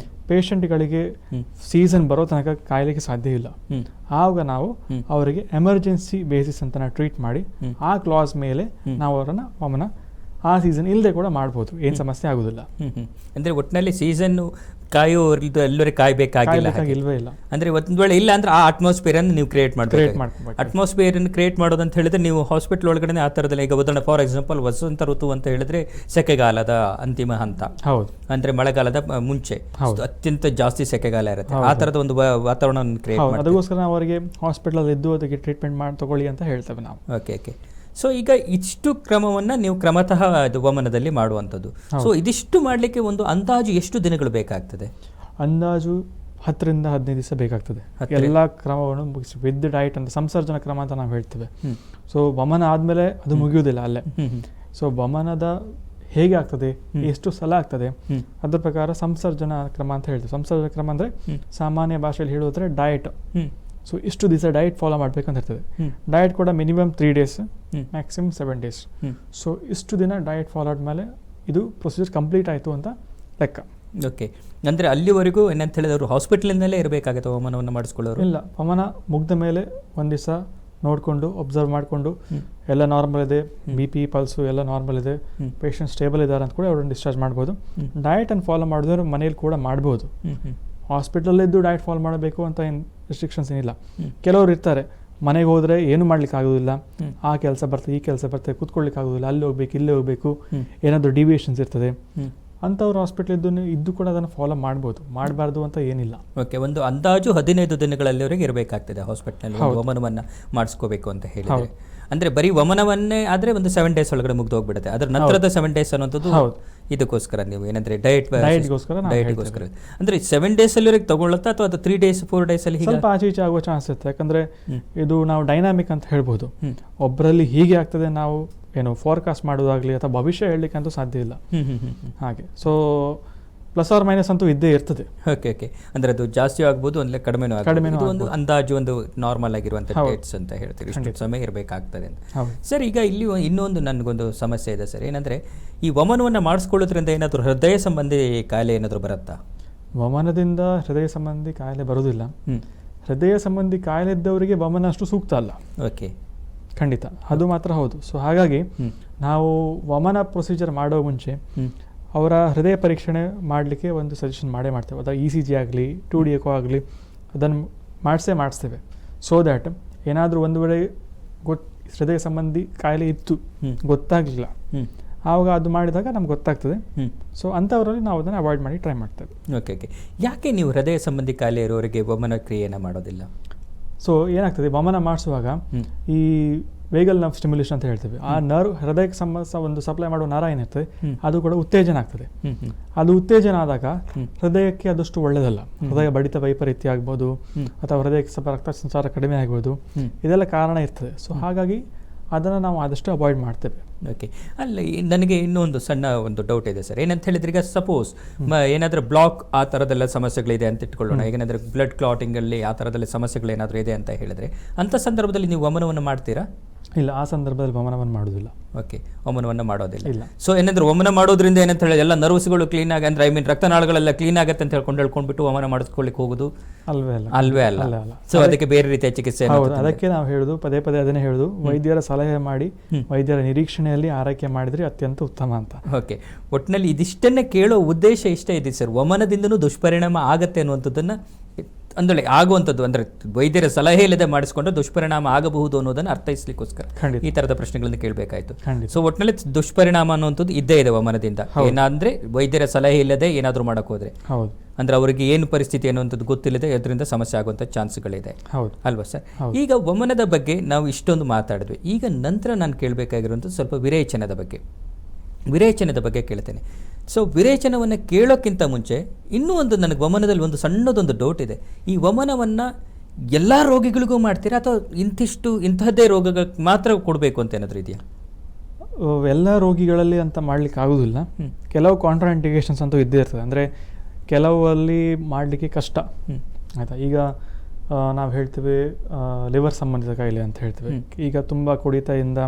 ಪೇಷಂಟ್ಗಳಿಗೆ ಸೀಸನ್ ಬರೋ ತನಕ ಕಾಯಲಿಕ್ಕೆ ಸಾಧ್ಯ ಇಲ್ಲ, ಆವಾಗ ನಾವು ಅವರಿಗೆ ಎಮರ್ಜೆನ್ಸಿ ಬೇಸಿಸ್ ಅಂತ ನಾವು ಟ್ರೀಟ್ ಮಾಡಿ ಆ ಕ್ಲಾಸ್ ಮೇಲೆ ನಾವು ಅವರನ್ನು ವಮನ ಆ ಸೀಸನ್ ಇಲ್ಲದೆ ಕೂಡ ಮಾಡ್ಬೋದು, ಏನು ಸಮಸ್ಯೆ ಆಗೋದಿಲ್ಲ. ಅಂದರೆ ಒಟ್ಟಿನಲ್ಲಿ ಸೀಸನ್ ಕಾಯೋರ್ದು ಎಲ್ಲರಿಗೆ ಕಾಯಬೇಕಾಗಿಲ್ಲ, ಇಲ್ವೇ ಇಲ್ಲ. ಅಂದರೆ ಒಂದು ವೇಳೆ ಇಲ್ಲ ಅಂದ್ರೆ ಆ ಅಟ್ಮಾಸ್ಫಿಯರ್ ಅನ್ನು ನೀವು ಕ್ರಿಯೇಟ್ ಮಾಡಬೇಕು. ಅಟ್ಮಾಸ್ಫಿಯರ್ ಅನ್ನು ಕ್ರಿಯೇಟ್ ಮಾಡೋದು ಅಂತ ಹೇಳಿದ್ರೆ ನೀವು ಹಾಸ್ಪಿಟಲ್ ಒಳಗಡೆ ಆ ಥರದಲ್ಲಿ, ಈಗ ಉದಾಹರಣೆ ಫಾರ್ ಎಕ್ಸಾಂಪಲ್ ವಸಂತ ಋತು ಅಂತ ಹೇಳಿದ್ರೆ ಸೆಕೆಗಾಲದ ಅಂತಿಮ ಹಂತ, ಹೌದು, ಅಂದ್ರೆ ಮಳೆಗಾಲದ ಮುಂಚೆ ಅತ್ಯಂತ ಜಾಸ್ತಿ ಸೆಕೆಗಾಲ ಇರುತ್ತೆ, ಆ ಥರದ ಒಂದು ವಾತಾವರಣವನ್ನು ಕ್ರಿಯೇಟ್ ಮಾಡಿ ಅದಕ್ಕೋಸ್ಕರ ನಾವು ಅವರಿಗೆ ಹಾಸ್ಪಿಟಲ್ ಇದ್ದು ಅದಕ್ಕೆ ಟ್ರೀಟ್ಮೆಂಟ್ ಮಾಡಿ ತಗೊಳ್ಳಿ ಅಂತ ಹೇಳ್ತೇವೆ ನಾವು. Okay okay. ಸೊ ಈಗ ಇಷ್ಟು ಕ್ರಮವನ್ನು ನೀವು ಕ್ರಮತಃ ವಮನದಲ್ಲಿ ಮಾಡುವಂಥದ್ದು. ಸೊ ಇದಿಷ್ಟು ಮಾಡಲಿಕ್ಕೆ ಒಂದು ಅಂದಾಜು ಎಷ್ಟು ದಿನಗಳು ಬೇಕಾಗ್ತದೆ? ಅಂದಾಜು 10 ರಿಂದ 15 ದಿವಸ ಬೇಕಾಗ್ತದೆ ಎಲ್ಲ ಕ್ರಮವನ್ನು ಮುಗಿಸಿ. ವಿತ್ ಡಯಟ್ ಅಂತ ಸಂಸರ್ಜನ ಕ್ರಮ ಅಂತ ನಾವು ಹೇಳ್ತೇವೆ. ಸೊ ವಮನ ಆದಮೇಲೆ ಅದು ಮುಗಿಯುವುದಿಲ್ಲ ಅಲ್ಲೇ. ಸೊ ವಮನದ ಹೇಗೆ ಆಗ್ತದೆ, ಎಷ್ಟು ಸಲ ಆಗ್ತದೆ, ಅದ್ರ ಪ್ರಕಾರ ಸಂಸರ್ಜನ ಕ್ರಮ ಅಂತ ಹೇಳ್ತೇವೆ. ಸಂಸರ್ಜನ ಕ್ರಮ ಅಂದರೆ ಸಾಮಾನ್ಯ ಭಾಷೆಯಲ್ಲಿ ಹೇಳೋದ್ರೆ ಡಯಟ್. ಸೊ ಇಷ್ಟು ದಿವಸ ಡಯಟ್ ಫಾಲೋ ಮಾಡಬೇಕಂತ ಇರ್ತದೆ. ಡಯಟ್ ಕೂಡ minimum 3 days, maximum 7 days. So ಇಷ್ಟು ದಿನ ಡಯಟ್ ಫಾಲೋ ಆದಮೇಲೆ ಇದು ಪ್ರೊಸೀಜರ್ ಕಂಪ್ಲೀಟ್ ಆಯಿತು ಅಂತ ಲೆಕ್ಕ. ಓಕೆ. ಅಂದರೆ ಅಲ್ಲಿವರೆಗೂ ಏನಂತ ಹೇಳಿದ್ರೆ ಅವರು ಹಾಸ್ಪಿಟಲಿನಲ್ಲೇ ಇರಬೇಕಾಗುತ್ತೆ ವಮನವನ್ನು ಮಾಡಿಸ್ಕೊಳ್ಳೋರು? ಇಲ್ಲ, ವಮನ ಮುಗ್ದ ಮೇಲೆ ಒಂದು ದಿವಸ ನೋಡಿಕೊಂಡು ಅಬ್ಸರ್ವ್ ಮಾಡಿಕೊಂಡು ಎಲ್ಲ ನಾರ್ಮಲ್ ಇದೆ, BP ಪಲ್ಸು ಎಲ್ಲ ನಾರ್ಮಲ್ ಇದೆ, ಪೇಷಂಟ್ ಸ್ಟೇಬಲ್ ಇದ್ದಾರೆ ಅಂತ ಕೂಡ ಅವ್ರನ್ನ ಡಿಸ್ಚಾರ್ಜ್ ಮಾಡ್ಬೋದು. ಡಯಟನ್ನು ಫಾಲೋ ಮಾಡಿದವರು ಮನೇಲಿ ಕೂಡ ಮಾಡ್ಬೋದು. ಹಾಸ್ಪಿಟಲಲ್ಲಿದ್ದು ಡಯಟ್ ಫಾಲೋ ಮಾಡಬೇಕು ಅಂತ ಏನು ರೆಸ್ಟ್ರಿಕ್ಷನ್ಸ್ ಏನಿಲ್ಲ. ಕೆಲವರು ಇರ್ತಾರೆ ಮನೆಗೆ ಹೋದರೆ ಏನು ಮಾಡ್ಲಿಕ್ಕೆ ಆಗೋದಿಲ್ಲ, ಆ ಕೆಲಸ ಬರ್ತದೆ, ಈ ಕೆಲಸ ಬರ್ತದೆ, ಕೂತ್ಕೊಳ್ಳಿಕ್ಕೆ ಆಗೋದಿಲ್ಲ, ಅಲ್ಲಿ ಹೋಗ್ಬೇಕು, ಇಲ್ಲೇ ಹೋಗ್ಬೇಕು, ಏನಾದರೂ ಡಿವಿಯೇಷನ್ಸ್ ಇರ್ತದೆ, ಅಂಥವ್ರು ಹಾಸ್ಪಿಟಲ್ ಇದ್ದು ಕೂಡ ಅದನ್ನು ಫಾಲೋ ಮಾಡ್ಬೋದು, ಮಾಡಬಾರ್ದು ಅಂತ ಏನಿಲ್ಲ. ಓಕೆ. ಒಂದು ಅಂದಾಜು 15 ದಿನಗಳಲ್ಲಿವರೆಗೆ ಇರಬೇಕಾಗ್ತದೆ ಹಾಸ್ಪಿಟಲ್ ವಮನವನ್ನು ಮಾಡಿಸ್ಕೋಬೇಕು ಅಂತ ಹೇಳಿದರೆ. ಅಂದರೆ ಬರೀ ವಮನವನ್ನೇ ಆದರೆ ಒಂದು 7 days ಒಳಗಡೆ ಮುಗ್ದು ಹೋಗ್ಬಿಡುತ್ತೆ. ಅದರ ನಂತರದ 7 days ಅನ್ನೋಂಥದ್ದು ಇದಕ್ಕೋಸ್ಕರ ನೀವು ಏನಂದ್ರೆ ಡಯಟ್ಗೋಸ್ಕರ. ಅಂದರೆ 7 days ಅಲ್ಲಿವರೆಗೆ ತಗೊಳ್ಳುತ್ತಾ ಅಥವಾ ಅದು 3 days 4 days ಅಲ್ಲಿ ಸ್ವಲ್ಪ ಆಚೆ ಈಚೆ ಆಗುವ ಚಾನ್ಸ್ ಇರುತ್ತೆ. ಯಾಕಂದರೆ ಇದು ನಾವು ಡೈನಾಮಿಕ್ ಅಂತ ಹೇಳ್ಬೋದು. ಒಬ್ಬರಲ್ಲಿ ಹೀಗೆ ಆಗ್ತದೆ ನಾವು ಏನು ಫೋರ್ಕಾಸ್ಟ್ ಮಾಡೋದಾಗಲಿ ಅಥವಾ ಭವಿಷ್ಯ ಹೇಳಲಿಕ್ಕೆ ಅಂತೂ ಸಾಧ್ಯ ಇಲ್ಲ. ಹಾಗೆ ಸೊ ಪ್ಲಸ್ ಆರ್ ಮೈನಸ್ ಅಂತೂ ಇದ್ದೇ ಇರ್ತದೆ. Okay okay. ಅಂದರೆ ಅದು ಜಾಸ್ತಿ ಆಗ್ಬೋದು, ಅಂದರೆ ಕಡಿಮೆನೂ ಆಗ್ಬೋದು. ಒಂದು ಅಂದಾಜು ಒಂದು ನಾರ್ಮಲ್ ಆಗಿರುವಂಥ ಡೇಟ್ಸ್ ಅಂತ ಹೇಳ್ತೀವಿ, ಇಷ್ಟು ಸಮಯ ಇರಬೇಕಾಗ್ತದೆ ಅಂತ. ಸರ್, ಈಗ ಇಲ್ಲಿ ಇನ್ನೊಂದು ನನಗೊಂದು ಸಮಸ್ಯೆ ಇದೆ ಸರ್. ಏನಂದರೆ ಈ ವಮನವನ್ನು ಮಾಡಿಸ್ಕೊಳ್ಳೋದ್ರಿಂದ ಏನಾದರೂ ಹೃದಯ ಸಂಬಂಧಿ ಕಾಯಿಲೆ ಏನಾದರೂ ಬರುತ್ತಾ? ವಮನದಿಂದ ಹೃದಯ ಸಂಬಂಧಿ ಕಾಯಿಲೆ ಬರೋದಿಲ್ಲ. ಹೃದಯ ಸಂಬಂಧಿ ಕಾಯಿಲೆ ಇದ್ದವರಿಗೆ ವಮನ ಅಷ್ಟು ಸೂಕ್ತ ಅಲ್ಲ. ಓಕೆ, ಖಂಡಿತ ಅದು ಮಾತ್ರ ಹೌದು. ಸೊ ಹಾಗಾಗಿ ನಾವು ವಮನ ಪ್ರೊಸೀಜರ್ ಮಾಡೋ ಮುಂಚೆ ಅವರ ಹೃದಯ ಪರೀಕ್ಷಣೆ ಮಾಡಲಿಕ್ಕೆ ಒಂದು ಸಜೆಷನ್ ಮಾಡೇ ಮಾಡ್ತೇವೆ. ಅದು ECG ಆಗಲಿ 2D ಎಕೋ ಆಗಲಿ ಅದನ್ನು ಮಾಡಿಸ್ತೇವೆ. ಸೊ ದ್ಯಾಟ್ ಏನಾದರೂ ಒಂದು ವೇಳೆ ಹೃದಯ ಸಂಬಂಧಿ ಕಾಯಿಲೆ ಇತ್ತು ಗೊತ್ತಾಗಲಿಲ್ಲ, ಆವಾಗ ಅದು ಮಾಡಿದಾಗ ನಮ್ಗೆ ಗೊತ್ತಾಗ್ತದೆ. ಹ್ಮ್. ಸೊ ಅಂಥವರಲ್ಲಿ ನಾವು ಅದನ್ನು ಅವಾಯ್ಡ್ ಮಾಡಿ ಟ್ರೈ ಮಾಡ್ತೇವೆ. Okay okay. ಯಾಕೆ ನೀವು ಹೃದಯ ಸಂಬಂಧಿ ಕಾಯಿಲೆ ಇರೋರಿಗೆ ವಮನ ಕ್ರಿಯೆಯನ್ನು ಮಾಡೋದಿಲ್ಲ? ಸೊ ಏನಾಗ್ತದೆ, ವಮನ ಮಾಡಿಸುವಾಗ ಈ ವೇಗಲ್ ನರ್ವ್ ಸ್ಟಿಮ್ಯುಲೇಷನ್ ಅಂತ ಹೇಳ್ತೇವೆ. ಆ ನರ್ವ್ ಹೃದಯಕ್ಕೆ ಒಂದು ಸಪ್ಲೈ ಮಾಡುವ ನರ ಏನಿರ್ತದೆ ಅದು ಕೂಡ ಉತ್ತೇಜನ ಆಗ್ತದೆ. ಅದು ಉತ್ತೇಜನ ಆದಾಗ ಹೃದಯಕ್ಕೆ ಅದಷ್ಟು ಒಳ್ಳೆಯದಲ್ಲ. ಹೃದಯ ಬಡಿತ ವೈಪರೀತ್ಯ ಆಗ್ಬೋದು ಅಥವಾ ಹೃದಯಕ್ಕೆ ಸ್ವಲ್ಪ ರಕ್ತ ಸಂಚಾರ ಕಡಿಮೆ ಆಗ್ಬೋದು, ಇದೆಲ್ಲ ಕಾರಣ ಇರ್ತದೆ. ಸೊ ಹಾಗಾಗಿ ಅದನ್ನು ನಾವು ಆದಷ್ಟು ಅವಾಯ್ಡ್ ಮಾಡ್ತೇವೆ. ಓಕೆ. ಅಲ್ಲ, ನನಗೆ ಇನ್ನೊಂದು ಸಣ್ಣ ಒಂದು ಡೌಟ್ ಇದೆ ಸರ್. ಏನಂತ ಹೇಳಿದ್ರೆ, ಈಗ ಸಪೋಸ್ ಏನಾದರೂ ಬ್ಲಾಕ್ ಆ ಥರದೆಲ್ಲ ಸಮಸ್ಯೆಗಳಿದೆ ಅಂತ ಇಟ್ಕೊಳ್ಳೋಣ. ಏನಾದರೂ ಬ್ಲಡ್ ಕ್ಲಾಟಿಂಗಲ್ಲಿ ಆ ಥರದಲ್ಲಿ ಸಮಸ್ಯೆಗಳೇನಾದರೂ ಇದೆ ಅಂತ ಹೇಳಿದ್ರೆ, ಅಂಥ ಸಂದರ್ಭದಲ್ಲಿ ನೀವು ವಮನವನ್ನು ಮಾಡ್ತೀರಾ? ಇಲ್ಲ, ಆ ಸಂದರ್ಭದಲ್ಲಿ ವಮನವನ್ನು ಮಾಡೋದಿಲ್ಲ. ಓಕೆ, ವಮನವನ್ನು ಮಾಡೋದಿಲ್ಲ. ಇಲ್ಲ. ಸೊ ಏನಾದರೂ ವಮನ ಮಾಡೋದ್ರಿಂದ ಏನಂತ ಹೇಳಿ ಎಲ್ಲ ನರ್ವ್ಸ್ಗಳು ಕ್ಲೀನ್ ಆಗಿ, ಅಂದರೆ ರಕ್ತನಾಳಗಳೆಲ್ಲ ಕ್ಲೀನ್ ಆಗುತ್ತೆ ಅಂತ ಹೇಳ್ಕೊಂಡ್ಬಿಟ್ಟು ವಮನ ಮಾಡಿಸ್ಕೊಳ್ಳಿಕ್ಕೆ ಹೋಗೋದು ಅಲ್ವೇ ಅಲ್ಲ. ಸೊ ಅದಕ್ಕೆ ಬೇರೆ ರೀತಿಯ ಚಿಕಿತ್ಸೆ. ಹೌದು, ಅದಕ್ಕೆ ನಾವು ಹೇಳುದು, ಪದೇ ಪದೇ ಅದನ್ನೇ ಹೇಳುದು, ವೈದ್ಯರ ಸಲಹೆ ಮಾಡಿ ವೈದ್ಯರ ನಿರೀಕ್ಷಣೆಯಲ್ಲಿ ಆರೈಕೆ ಮಾಡಿದ್ರೆ ಅತ್ಯಂತ ಉತ್ತಮ ಅಂತ. ಓಕೆ. ಒಟ್ಟಿನಲ್ಲಿ ಇದಿಷ್ಟನ್ನೇ ಕೇಳೋ ಉದ್ದೇಶ ಇಷ್ಟೇ ಇದೆ ಸರ್, ವಮನದಿಂದನೂ ದುಷ್ಪರಿಣಾಮ ಆಗತ್ತೆ ಅನ್ನುವಂಥದ್ದನ್ನು, ಅಂದರೆ ಆಗುವಂಥದ್ದು, ಅಂದರೆ ವೈದ್ಯರ ಸಲಹೆ ಇಲ್ಲದೆ ಮಾಡಿಸ್ಕೊಂಡ್ರೆ ದುಷ್ಪರಿಣಾಮ ಆಗಬಹುದು ಅನ್ನೋದನ್ನು ಅರ್ಥೈಸ್ಲಿಕ್ಕೋಸ್ಕರ ಈ ಥರದ ಪ್ರಶ್ನೆಗಳನ್ನು ಕೇಳಬೇಕಾಯ್ತು. ಸೊ ಒಟ್ಟಿನಲ್ಲಿ ದುಷ್ಪರಿಣಾಮ ಅನ್ನುವಂಥದ್ದು ಇದ್ದೇ ಇದೆ ವಮನದಿಂದ. ಏನಂದ್ರೆ ವೈದ್ಯರ ಸಲಹೆ ಇಲ್ಲದೆ ಏನಾದರೂ ಮಾಡಕ್ ಹೋದ್ರೆ, ಅಂದ್ರೆ ಅವರಿಗೆ ಏನು ಪರಿಸ್ಥಿತಿ ಅನ್ನುವಂಥದ್ದು ಗೊತ್ತಿಲ್ಲದೆ ಅದರಿಂದ ಸಮಸ್ಯೆ ಆಗುವಂಥ ಚಾನ್ಸ್ಗಳಿದೆ ಅಲ್ವಾ ಸರ್? ಈಗ ವಮನದ ಬಗ್ಗೆ ನಾವು ಇಷ್ಟೊಂದು ಮಾತಾಡಿದ್ವಿ. ಈಗ ನಂತರ ನಾನು ಕೇಳಬೇಕಾಗಿರುವಂಥದ್ದು ಸ್ವಲ್ಪ ವಿರೇಚನದ ಬಗ್ಗೆ ಕೇಳ್ತೇನೆ. ಸೊ ವಿರೇಚನವನ್ನು ಕೇಳೋಕ್ಕಿಂತ ಮುಂಚೆ ಇನ್ನೂ ಒಂದು, ನನಗೆ ವಮನದಲ್ಲಿ ಒಂದು ಸಣ್ಣದೊಂದು ಡೌಟ್ ಇದೆ. ಈ ವಮನವನ್ನು ಎಲ್ಲ ರೋಗಿಗಳಿಗೂ ಮಾಡ್ತೀರಾ ಅಥವಾ ಇಂತಹದ್ದೇ ರೋಗಗಳಿಗೆ ಮಾತ್ರ ಕೊಡಬೇಕು ಅಂತ ಏನಾದರೂ ಇದೆಯಾ? ಎಲ್ಲ ರೋಗಿಗಳಲ್ಲಿ ಅಂತ ಮಾಡ್ಲಿಕ್ಕೆ ಆಗೋದಿಲ್ಲ. ಕೆಲವು ಕಾಂಟ್ರಾಇಂಡಿಕೇಶನ್ಸ್ ಅಂತೂ ಇದ್ದೇ ಇರ್ತದೆ. ಅಂದರೆ ಕೆಲವಲ್ಲಿ ಮಾಡಲಿಕ್ಕೆ ಕಷ್ಟ. ಆಯಿತಾ, ಈಗ ನಾವು ಹೇಳ್ತೇವೆ ಲಿವರ್ ಸಂಬಂಧಿತ ಕಾಯಿಲೆ ಅಂತ ಹೇಳ್ತೇವೆ. ಈಗ ತುಂಬ ಕುಡಿತದಿಂದ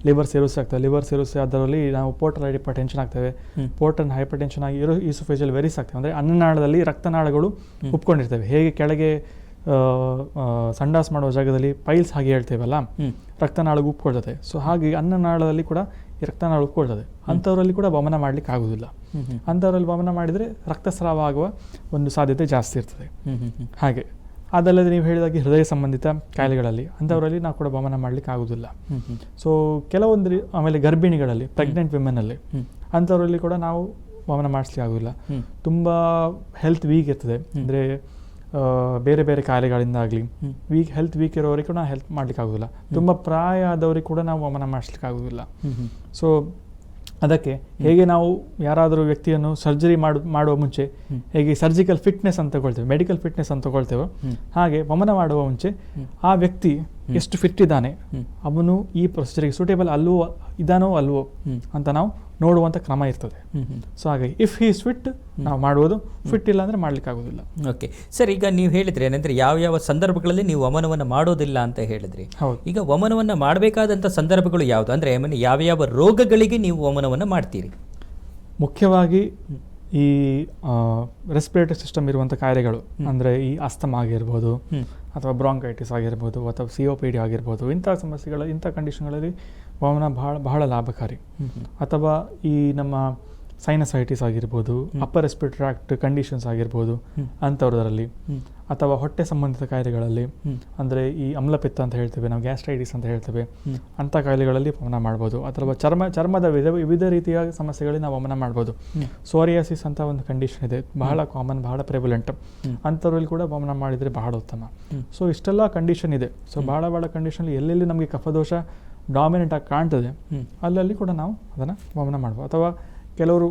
ಲಿವರ್ ಸಿರೋಸಿಸ್ ಆಗ್ತದೆ. ಲಿವರ್ ಸಿರೋಸಿಸ್ ಅದರಲ್ಲಿ ನಾವು ಪೋರ್ಟಲ್ ಹೈಪರ್ಟೆನ್ಷನ್ ಆಗ್ತೇವೆ. ಪೋರ್ಟಲ್ ಹೈಪರ್ಟೆನ್ಷನ್ ಆಗಿ ಈಸೋಫೇಜಿಯಲ್ ವೆರಿಸ್ ಆಗ್ತವೆ. ಅಂದರೆ ಅನ್ನನಾಳದಲ್ಲಿ ರಕ್ತನಾಳಗಳು ಉಪ್ಕೊಂಡಿರ್ತವೆ. ಹೇಗೆ ಕೆಳಗೆ ಸಂಡಾಸ್ ಮಾಡುವ ಜಾಗದಲ್ಲಿ ಪೈಲ್ಸ್ ಹಾಗೆ ಹೇಳ್ತೇವಲ್ಲ, ರಕ್ತನಾಳಗೂ ಉಪ್ಕೊಳ್ತದೆ. ಸೊ ಹಾಗೆ ಅನ್ನನಾಳದಲ್ಲಿ ಕೂಡ ಈ ರಕ್ತನಾಳ ಉಪ್ಕೊಳ್ತದೆ. ಅಂಥವರಲ್ಲಿ ಕೂಡ ವಮನ ಮಾಡಲಿಕ್ಕೆ ಆಗೋದಿಲ್ಲ. ಅಂಥವರಲ್ಲಿ ವಮನ ಮಾಡಿದರೆ ರಕ್ತಸ್ರಾವ ಆಗುವ ಒಂದು ಸಾಧ್ಯತೆ ಜಾಸ್ತಿ ಇರ್ತದೆ. ಹಾಗೆ ಅದಲ್ಲದೆ ನೀವು ಹೇಳಿದಾಗೆ ಹೃದಯ ಸಂಬಂಧಿತ ಕಾಯಿಲೆಗಳಲ್ಲಿ ಅಂಥವರಲ್ಲಿ ನಾವು ಕೂಡ ವಮನ ಮಾಡಲಿಕ್ಕೆ ಆಗೋದಿಲ್ಲ. ಸೊ ಕೆಲವೊಂದು, ಆಮೇಲೆ ಗರ್ಭಿಣಿಗಳಲ್ಲಿ, ಪ್ರೆಗ್ನೆಂಟ್ ವಿಮೆನಲ್ಲಿ ಅಂಥವರಲ್ಲಿ ಕೂಡ ನಾವು ವಮನ ಮಾಡಿಸ್ಲಿಕ್ಕೆ ಆಗೋದಿಲ್ಲ. ತುಂಬ ಹೆಲ್ತ್ ವೀಕ್ ಇರ್ತದೆ, ಅಂದರೆ ಬೇರೆ ಬೇರೆ ಕಾಯಿಲೆಗಳಿಂದ ಆಗಲಿ ಹೆಲ್ತ್ ವೀಕ್ ಇರೋರಿಗೆ ಕೂಡ ಹೆಲ್ಪ್ ಮಾಡ್ಲಿಕ್ಕೆ ಆಗೋದಿಲ್ಲ. ತುಂಬ ಪ್ರಾಯ ಆದವ್ರಿಗೆ ಕೂಡ ನಾವು ವಮನ ಮಾಡಿಸ್ಲಿಕ್ಕೆ ಆಗೋದಿಲ್ಲ. ಸೊ ಅದಕ್ಕೆ ಹೇಗೆ ನಾವು ಯಾರಾದರೂ ವ್ಯಕ್ತಿಯನ್ನು ಸರ್ಜರಿ ಮಾಡುವ ಮುಂಚೆ ಹೇಗೆ ಸರ್ಜಿಕಲ್ ಫಿಟ್ನೆಸ್ ಅಂತ ತಗೊಳ್ತೇವೆ, ಮೆಡಿಕಲ್ ಫಿಟ್ನೆಸ್ ಅಂತ ತಗೊಳ್ತೇವೆ, ಹಾಗೆ ವಮನ ಮಾಡುವ ಮುಂಚೆ ಆ ವ್ಯಕ್ತಿ ಎಷ್ಟು ಫಿಟ್ ಇದ್ದಾನೆ, ಅವನು ಈ ಪ್ರೊಸೀಜರ್ಗೆ ಸೂಟೇಬಲ್ ಇದಾನೋ ಅಲ್ವೋ ಅಂತ ನಾವು ನೋಡುವಂಥ ಕ್ರಮ ಇರ್ತದೆ. ಸೊ ಹಾಗಾಗಿ ಇಫ್ ಹಿ ಇಸ್ ಫಿಟ್ ನಾವು ಮಾಡುವುದು, ಫಿಟ್ ಇಲ್ಲ ಅಂದರೆ ಮಾಡ್ಲಿಕ್ಕೆ ಆಗೋದಿಲ್ಲ. ಓಕೆ ಸರ್, ಈಗ ನೀವು ಹೇಳಿದ್ರಿ ಏನಂದ್ರೆ ಯಾವ ಸಂದರ್ಭಗಳಲ್ಲಿ ನೀವು ವಮನವನ್ನು ಮಾಡೋದಿಲ್ಲ ಅಂತ ಹೇಳಿದ್ರಿ. ಈಗ ವಮನವನ್ನು ಮಾಡಬೇಕಾದಂಥ ಸಂದರ್ಭಗಳು ಯಾವುದು, ಅಂದರೆ ಯಾವ ರೋಗಗಳಿಗೆ ನೀವು ವಮನವನ್ನು ಮಾಡ್ತೀರಿ? ಮುಖ್ಯವಾಗಿ ಈ ರೆಸ್ಪಿರೇಟರಿ ಸಿಸ್ಟಮ್ ಇರುವಂಥ ಕಾಯಿಲೆಗಳು, ಅಂದರೆ ಈ ಅಸ್ತಮಾ ಆಗಿರ್ಬೋದು ಅಥವಾ ಬ್ರಾಂಕೈಟಿಸ್ ಆಗಿರ್ಬೋದು ಅಥವಾ COPD ಆಗಿರ್ಬೋದು, ಇಂಥ ಕಂಡೀಷನ್ಗಳಲ್ಲಿ ವಮನ ಬಹಳ ಲಾಭಕಾರಿ. ಅಥವಾ ಈ ನಮ್ಮ ಸೈನಸೈಟಿಸ್ ಆಗಿರ್ಬೋದು, ಅಪ್ಪರ್ ರೆಸ್ಪಿರೇಟರಿ ಟ್ರ್ಯಾಕ್ಟ್ ಕಂಡೀಷನ್ಸ್ ಆಗಿರ್ಬೋದು ಅಂಥವ್ರದರಲ್ಲಿ, ಅಥವಾ ಹೊಟ್ಟೆ ಸಂಬಂಧಿತ ಕಾಯಿಲೆಗಳಲ್ಲಿ, ಅಂದರೆ ಈ ಅಮ್ಲಪಿತ್ತ ಅಂತ ಹೇಳ್ತೇವೆ ನಾವು, ಗ್ಯಾಸ್ಟ್ರೈಟಿಸ್ ಅಂತ ಹೇಳ್ತೇವೆ, ಅಂಥ ಕಾಯಿಲೆಗಳಲ್ಲಿ ವಮನ ಮಾಡ್ಬೋದು. ಅಥವಾ ಚರ್ಮದ ವಿವಿಧ ರೀತಿಯ ಸಮಸ್ಯೆಗಳಿಗೆ ನಾವು ವಮನ ಮಾಡ್ಬೋದು. ಸೋರಿಯಾಸಿಸ್ ಅಂತ ಒಂದು ಕಂಡೀಷನ್ ಇದೆ, ಬಹಳ ಕಾಮನ್, ಬಹಳ ಪ್ರೆವಲೆಂಟ್. ಅಂಥವ್ರಲ್ಲಿ ಕೂಡ ವಮನ ಮಾಡಿದರೆ ಬಹಳ ಉತ್ತಮ. ಸೊ ಇಷ್ಟೆಲ್ಲ ಕಂಡೀಷನ್ ಇದೆ. ಸೊ ಬಹಳ ಕಂಡೀಷನ್ ಎಲ್ಲೆಲ್ಲಿ ನಮಗೆ ಕಫದೋಷ ಡಾಮಿನೆಂಟ್ ಆಗಿ ಕಾಣ್ತದೆ ಅಲ್ಲಲ್ಲಿ ಕೂಡ ನಾವು ಅದನ್ನು ವಮನ ಮಾಡ್ಬೋದು. ಅಥವಾ ಕೆಲವರು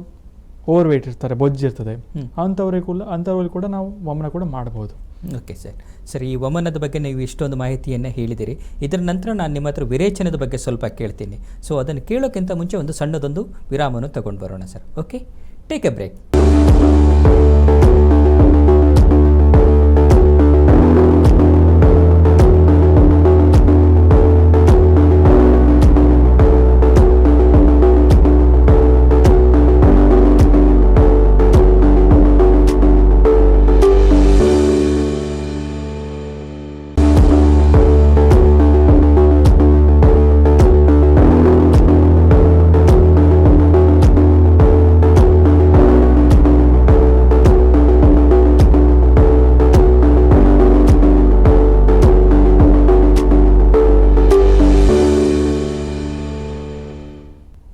ಓವರ್ ವೆಯ್ಟ್ ಇರ್ತಾರೆ, ಬೊಜ್ಜಿರ್ತದೆ, ಅಂಥವ್ರಿಗೆ ಕೂಡ ನಾವು ವಮನ ಕೂಡ ಮಾಡಬಹುದು. ಓಕೆ ಸರ್, ಈ ವಮನದ ಬಗ್ಗೆ ನೀವು ಇಷ್ಟೊಂದು ಮಾಹಿತಿಯನ್ನು ಹೇಳಿದಿರಿ. ಇದರ ನಂತರ ನಾನು ನಿಮ್ಮ ಹತ್ರ ವಿರೇಚನದ ಬಗ್ಗೆ ಸ್ವಲ್ಪ ಕೇಳ್ತೀನಿ. ಸೊ ಅದನ್ನು ಕೇಳೋಕ್ಕಿಂತ ಮುಂಚೆ ಒಂದು ಸಣ್ಣದೊಂದು ವಿರಾಮವನ್ನು ತಗೊಂಡು ಬರೋಣ sir. Okay, take a break.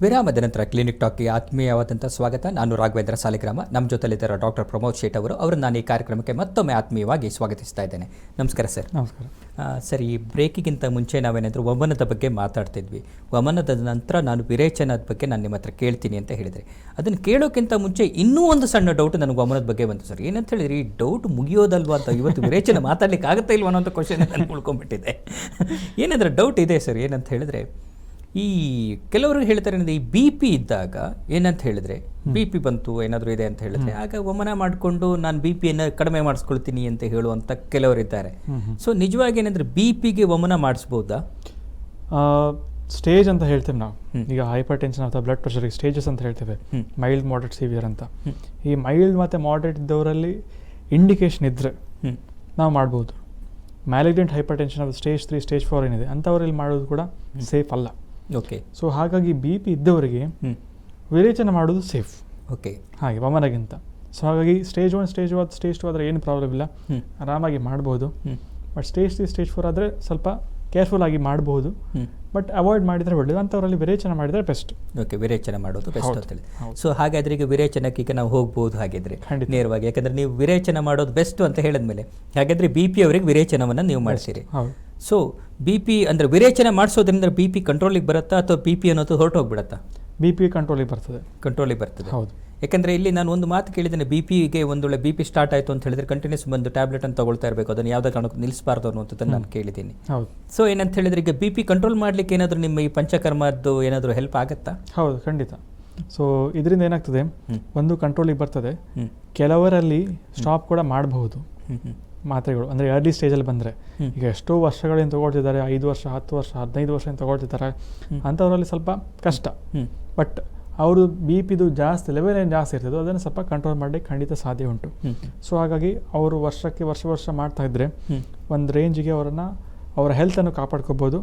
ವಿರಾಮದ ನಂತರ ಕ್ಲಿನಿಕ್ ಟಾಕ್ಗೆ ಆತ್ಮೀಯವಾದಂಥ ಸ್ವಾಗತ. ನಾನು ರಾಘವೇಂದ್ರ ಸಾಲಿಗ್ರಾಮ. ನಮ್ಮ ಜೊತೆಲಿದ್ದಾರೆ ಡಾಕ್ಟರ್ ಪ್ರಮೋದ್ ಶೇಟ್ ಅವರು ನಾನು ಈ ಕಾರ್ಯಕ್ರಮಕ್ಕೆ ಮತ್ತೊಮ್ಮೆ ಆತ್ಮೀಯವಾಗಿ ಸ್ವಾಗತಿಸ್ತಾ ಇದ್ದೇನೆ. ನಮಸ್ಕಾರ ಸರ್. ನಮಸ್ಕಾರ ಸರ್, ಈ ಬ್ರೇಕಿಗಿಂತ ಮುಂಚೆ ನಾವೇನಾದರೂ ವಮನದ ಬಗ್ಗೆ ಮಾತಾಡ್ತಿದ್ವಿ. ವಮನದ ನಂತರ ನಾನು ವಿರೇಚನದ ಬಗ್ಗೆ ನಾನು ನಿಮ್ಮ ಹತ್ರ ಕೇಳ್ತೀನಿ ಅಂತ ಹೇಳಿದರೆ, ಅದನ್ನು ಕೇಳೋಕ್ಕಿಂತ ಮುಂಚೆ ಇನ್ನೂ ಒಂದು ಸಣ್ಣ ಡೌಟ್ ನನಗೆ ವಮನದ ಬಗ್ಗೆ ಬಂತು ಸರ್. ಏನಂತ ಹೇಳಿದ್ರಿ, ಈ ಡೌಟ್ ಮುಗಿಯೋದಲ್ವಾ ಅಂತ, ಇವತ್ತು ವಿರೇಚನ ಮಾತಾಡ್ಲಿಕ್ಕೆ ಆಗುತ್ತಾ ಇಲ್ವಾ ಅನ್ನೋಂಥ ಕ್ವಶನ್ ನಾನು ಉಳ್ಕೊಂಡ್ಬಿಟ್ಟಿದೆ. ಏನಾದರೂ ಡೌಟ್ ಇದೆ ಸರ್. ಏನಂತ ಹೇಳಿದ್ರೆ, ಈ ಕೆಲವರು ಹೇಳ್ತಾರೆ ಈ ಬಿ ಪಿ ಇದ್ದಾಗ ಏನಂತ ಹೇಳಿದ್ರೆ, ಬಿ ಪಿ ಬಂತು ಏನಾದರೂ ಇದೆ ಅಂತ ಹೇಳಿದ್ರೆ ಆಗ ವಮನ ಮಾಡಿಕೊಂಡು ನಾನು ಬಿ ಪಿಯನ್ನು ಕಡಿಮೆ ಮಾಡಿಸ್ಕೊಳ್ತೀನಿ ಅಂತ ಹೇಳುವಂಥ ಕೆಲವರಿದ್ದಾರೆ. ಸೊ ನಿಜವಾಗಿ ಏನಂದ್ರೆ ಬಿ ಪಿಗೆ ವಮನ ಮಾಡಿಸ್ಬೋದಾ? ಸ್ಟೇಜ್ ಅಂತ ಹೇಳ್ತೇವೆ ನಾವು. ಈಗ ಹೈಪರ್ ಟೆನ್ಷನ್ ಅಥವಾ ಬ್ಲಡ್ ಪ್ರೆಷರ್ಗೆ ಸ್ಟೇಜಸ್ ಅಂತ ಹೇಳ್ತೇವೆ, ಮೈಲ್ಡ್, ಮಾಡರೇಟ್, ಸಿವಿಯರ್ ಅಂತ. ಈ ಮೈಲ್ಡ್ ಮತ್ತು ಮಾಡರೇಟ್ ಇದ್ದವರಲ್ಲಿ ಇಂಡಿಕೇಶನ್ ಇದ್ದರೆ ನಾವು ಮಾಡ್ಬೋದು. ಮ್ಯಾಲಿಗ್ನೆಂಟ್ ಹೈಪರ್ ಟೆನ್ಷನ್ ಅದು ಸ್ಟೇಜ್ 3 ಸ್ಟೇಜ್ 4 ಏನಿದೆ ಅಂಥವರಲ್ಲಿ ಮಾಡೋದು ಕೂಡ ಸೇಫ್ ಅಲ್ಲ. ಓಕೆ. ಸೊ ಹಾಗಾಗಿ ಬಿ ಪಿ ಇದ್ದವರಿಗೆ ವಿರೇಚನ ಮಾಡೋದು ಸೇಫ್. ಓಕೆ. ಹಾಗೆ ವಮನಗಿಂತ. ಸೊ ಹಾಗಾಗಿ ಸ್ಟೇಜ್ 1 ಸ್ಟೇಜ್ 2 ಆದರೆ ಏನು ಪ್ರಾಬ್ಲಮ್ ಇಲ್ಲ, ಆರಾಮಾಗಿ ಮಾಡ್ಬೋದು. ಬಟ್ ಸ್ಟೇಜ್ 3 ಸ್ಟೇಜ್ 4 ಆದರೆ ಸ್ವಲ್ಪ ಕೇರ್ಫುಲ್ ಆಗಿ ಮಾಡಬಹುದು. ಬಟ್ ಅವಾಯ್ಡ್ ಮಾಡಿದರೆ ಒಳ್ಳೆಯದು. ಅಂಥವರಲ್ಲಿ ವಿರೇಚನ ಮಾಡಿದರೆ ಬೆಸ್ಟ್. ಓಕೆ, ವಿರೇಚನ ಮಾಡೋದು ಬೆಸ್ಟ್ ಅಂತೇಳಿ. ಸೊ ಹಾಗಾದ್ರೆ ಈಗ ವಿರೇಚನಕ್ಕೆ ಈಗ ನಾವು ಹೋಗ್ಬೋದು ಹಾಗಿದ್ರೆ ನೇರವಾಗಿ, ಯಾಕಂದ್ರೆ ನೀವು ವಿರೇಚನ ಮಾಡೋದು ಬೆಸ್ಟ್ ಅಂತ ಹೇಳಿದ್ಮೇಲೆ ಹಾಗಾದ್ರೆ ಬಿ ಪಿ ಅವರಿಗೆ ವಿರೇಚನವನ್ನು ನೀವು ಮಾಡಿಸಿರಿ. ಸೊ ಬಿ ಪಿ ಅಂದರೆ ವಿರೇಚನ ಮಾಡಿಸೋದ್ರಿಂದ ಬಿ ಪಿ ಕಂಟ್ರೋಲಿಗೆ ಬರುತ್ತಾ ಅಥವಾ ಬಿ ಪಿ ಅನ್ನೋದು ಹೊರಟೋಗ್ಬಿಡುತ್ತಾ? ಬಿ ಪಿ ಕಂಟ್ರೋಲಿಗೆ ಬರ್ತದೆ. ಹೌದು. ಯಾಕಂದರೆ ಇಲ್ಲಿ ನಾನು ಒಂದು ಮಾತು ಕೇಳಿದ್ದೇನೆ, ಬಿ ಪಿಗೆ ಒಂದೊಳ್ಳೆ ಬಿ ಪಿ ಸ್ಟಾರ್ಟ್ ಆಯಿತು ಅಂತ ಹೇಳಿದ್ರೆ ಕಂಟಿನ್ಯೂಸ್ ಬಂದು ಟ್ಯಾಬ್ಲೆಟ್ ಅನ್ನು ತಗೊಳ್ತಾ ಇರಬೇಕು, ಅದನ್ನು ಯಾವುದೇ ಕಾರಣಕ್ಕೂ ನಿಲ್ಲಿಸಬಾರ್ದು ಅನ್ನೋಂಥದ್ದನ್ನು ನಾನು ಕೇಳಿದ್ದೀನಿ. ಹೌದು. ಸೊ ಏನಂತ ಹೇಳಿದ್ರೆ ಈಗ ಬಿ ಪಿ ಕಂಟ್ರೋಲ್ ಮಾಡಲಿಕ್ಕೆ ಏನಾದರೂ ನಿಮ್ಮ ಈ ಪಂಚಕರ್ಮದ್ದು ಏನಾದರೂ ಹೆಲ್ಪ್ ಆಗುತ್ತಾ? ಹೌದು, ಖಂಡಿತ. ಸೊ ಇದರಿಂದ ಏನಾಗ್ತದೆ, ಒಂದು ಕಂಟ್ರೋಲಿಗೆ ಬರ್ತದೆ. ಕೆಲವರಲ್ಲಿ ಸ್ಟಾಪ್ ಕೂಡ ಮಾಡಬಹುದು ಮಾತ್ರೆಗಳು, ಅಂದರೆ ಅರ್ಲಿ ಸ್ಟೇಜಲ್ಲಿ ಬಂದರೆ. ಈಗ ಎಷ್ಟೋ ವರ್ಷಗಳೇನು ತಗೊಳ್ತಿದ್ದಾರೆ, 5 ವರ್ಷ 10 ವರ್ಷ 15 ವರ್ಷ ಏನು ತಗೊಳ್ತಿದ್ದಾರೆ, ಅಂಥವರಲ್ಲಿ ಸ್ವಲ್ಪ ಕಷ್ಟ. ಬಟ್ ಅವರು ಬಿ ಪಿದು ಜಾಸ್ತಿ ಲೆವೆಲ್ ಏನು ಜಾಸ್ತಿ ಇರ್ತದೋ ಅದನ್ನು ಸ್ವಲ್ಪ ಕಂಟ್ರೋಲ್ ಮಾಡಲಿಕ್ಕೆ ಖಂಡಿತ ಸಾಧ್ಯ ಉಂಟು. ಸೊ ಹಾಗಾಗಿ ಅವರು ವರ್ಷ ಮಾಡ್ತಾ ಇದ್ದರೆ ಒಂದು ರೇಂಜಿಗೆ ಅವರ ಹೆಲ್ತನ್ನು ಕಾಪಾಡ್ಕೋಬೋದು.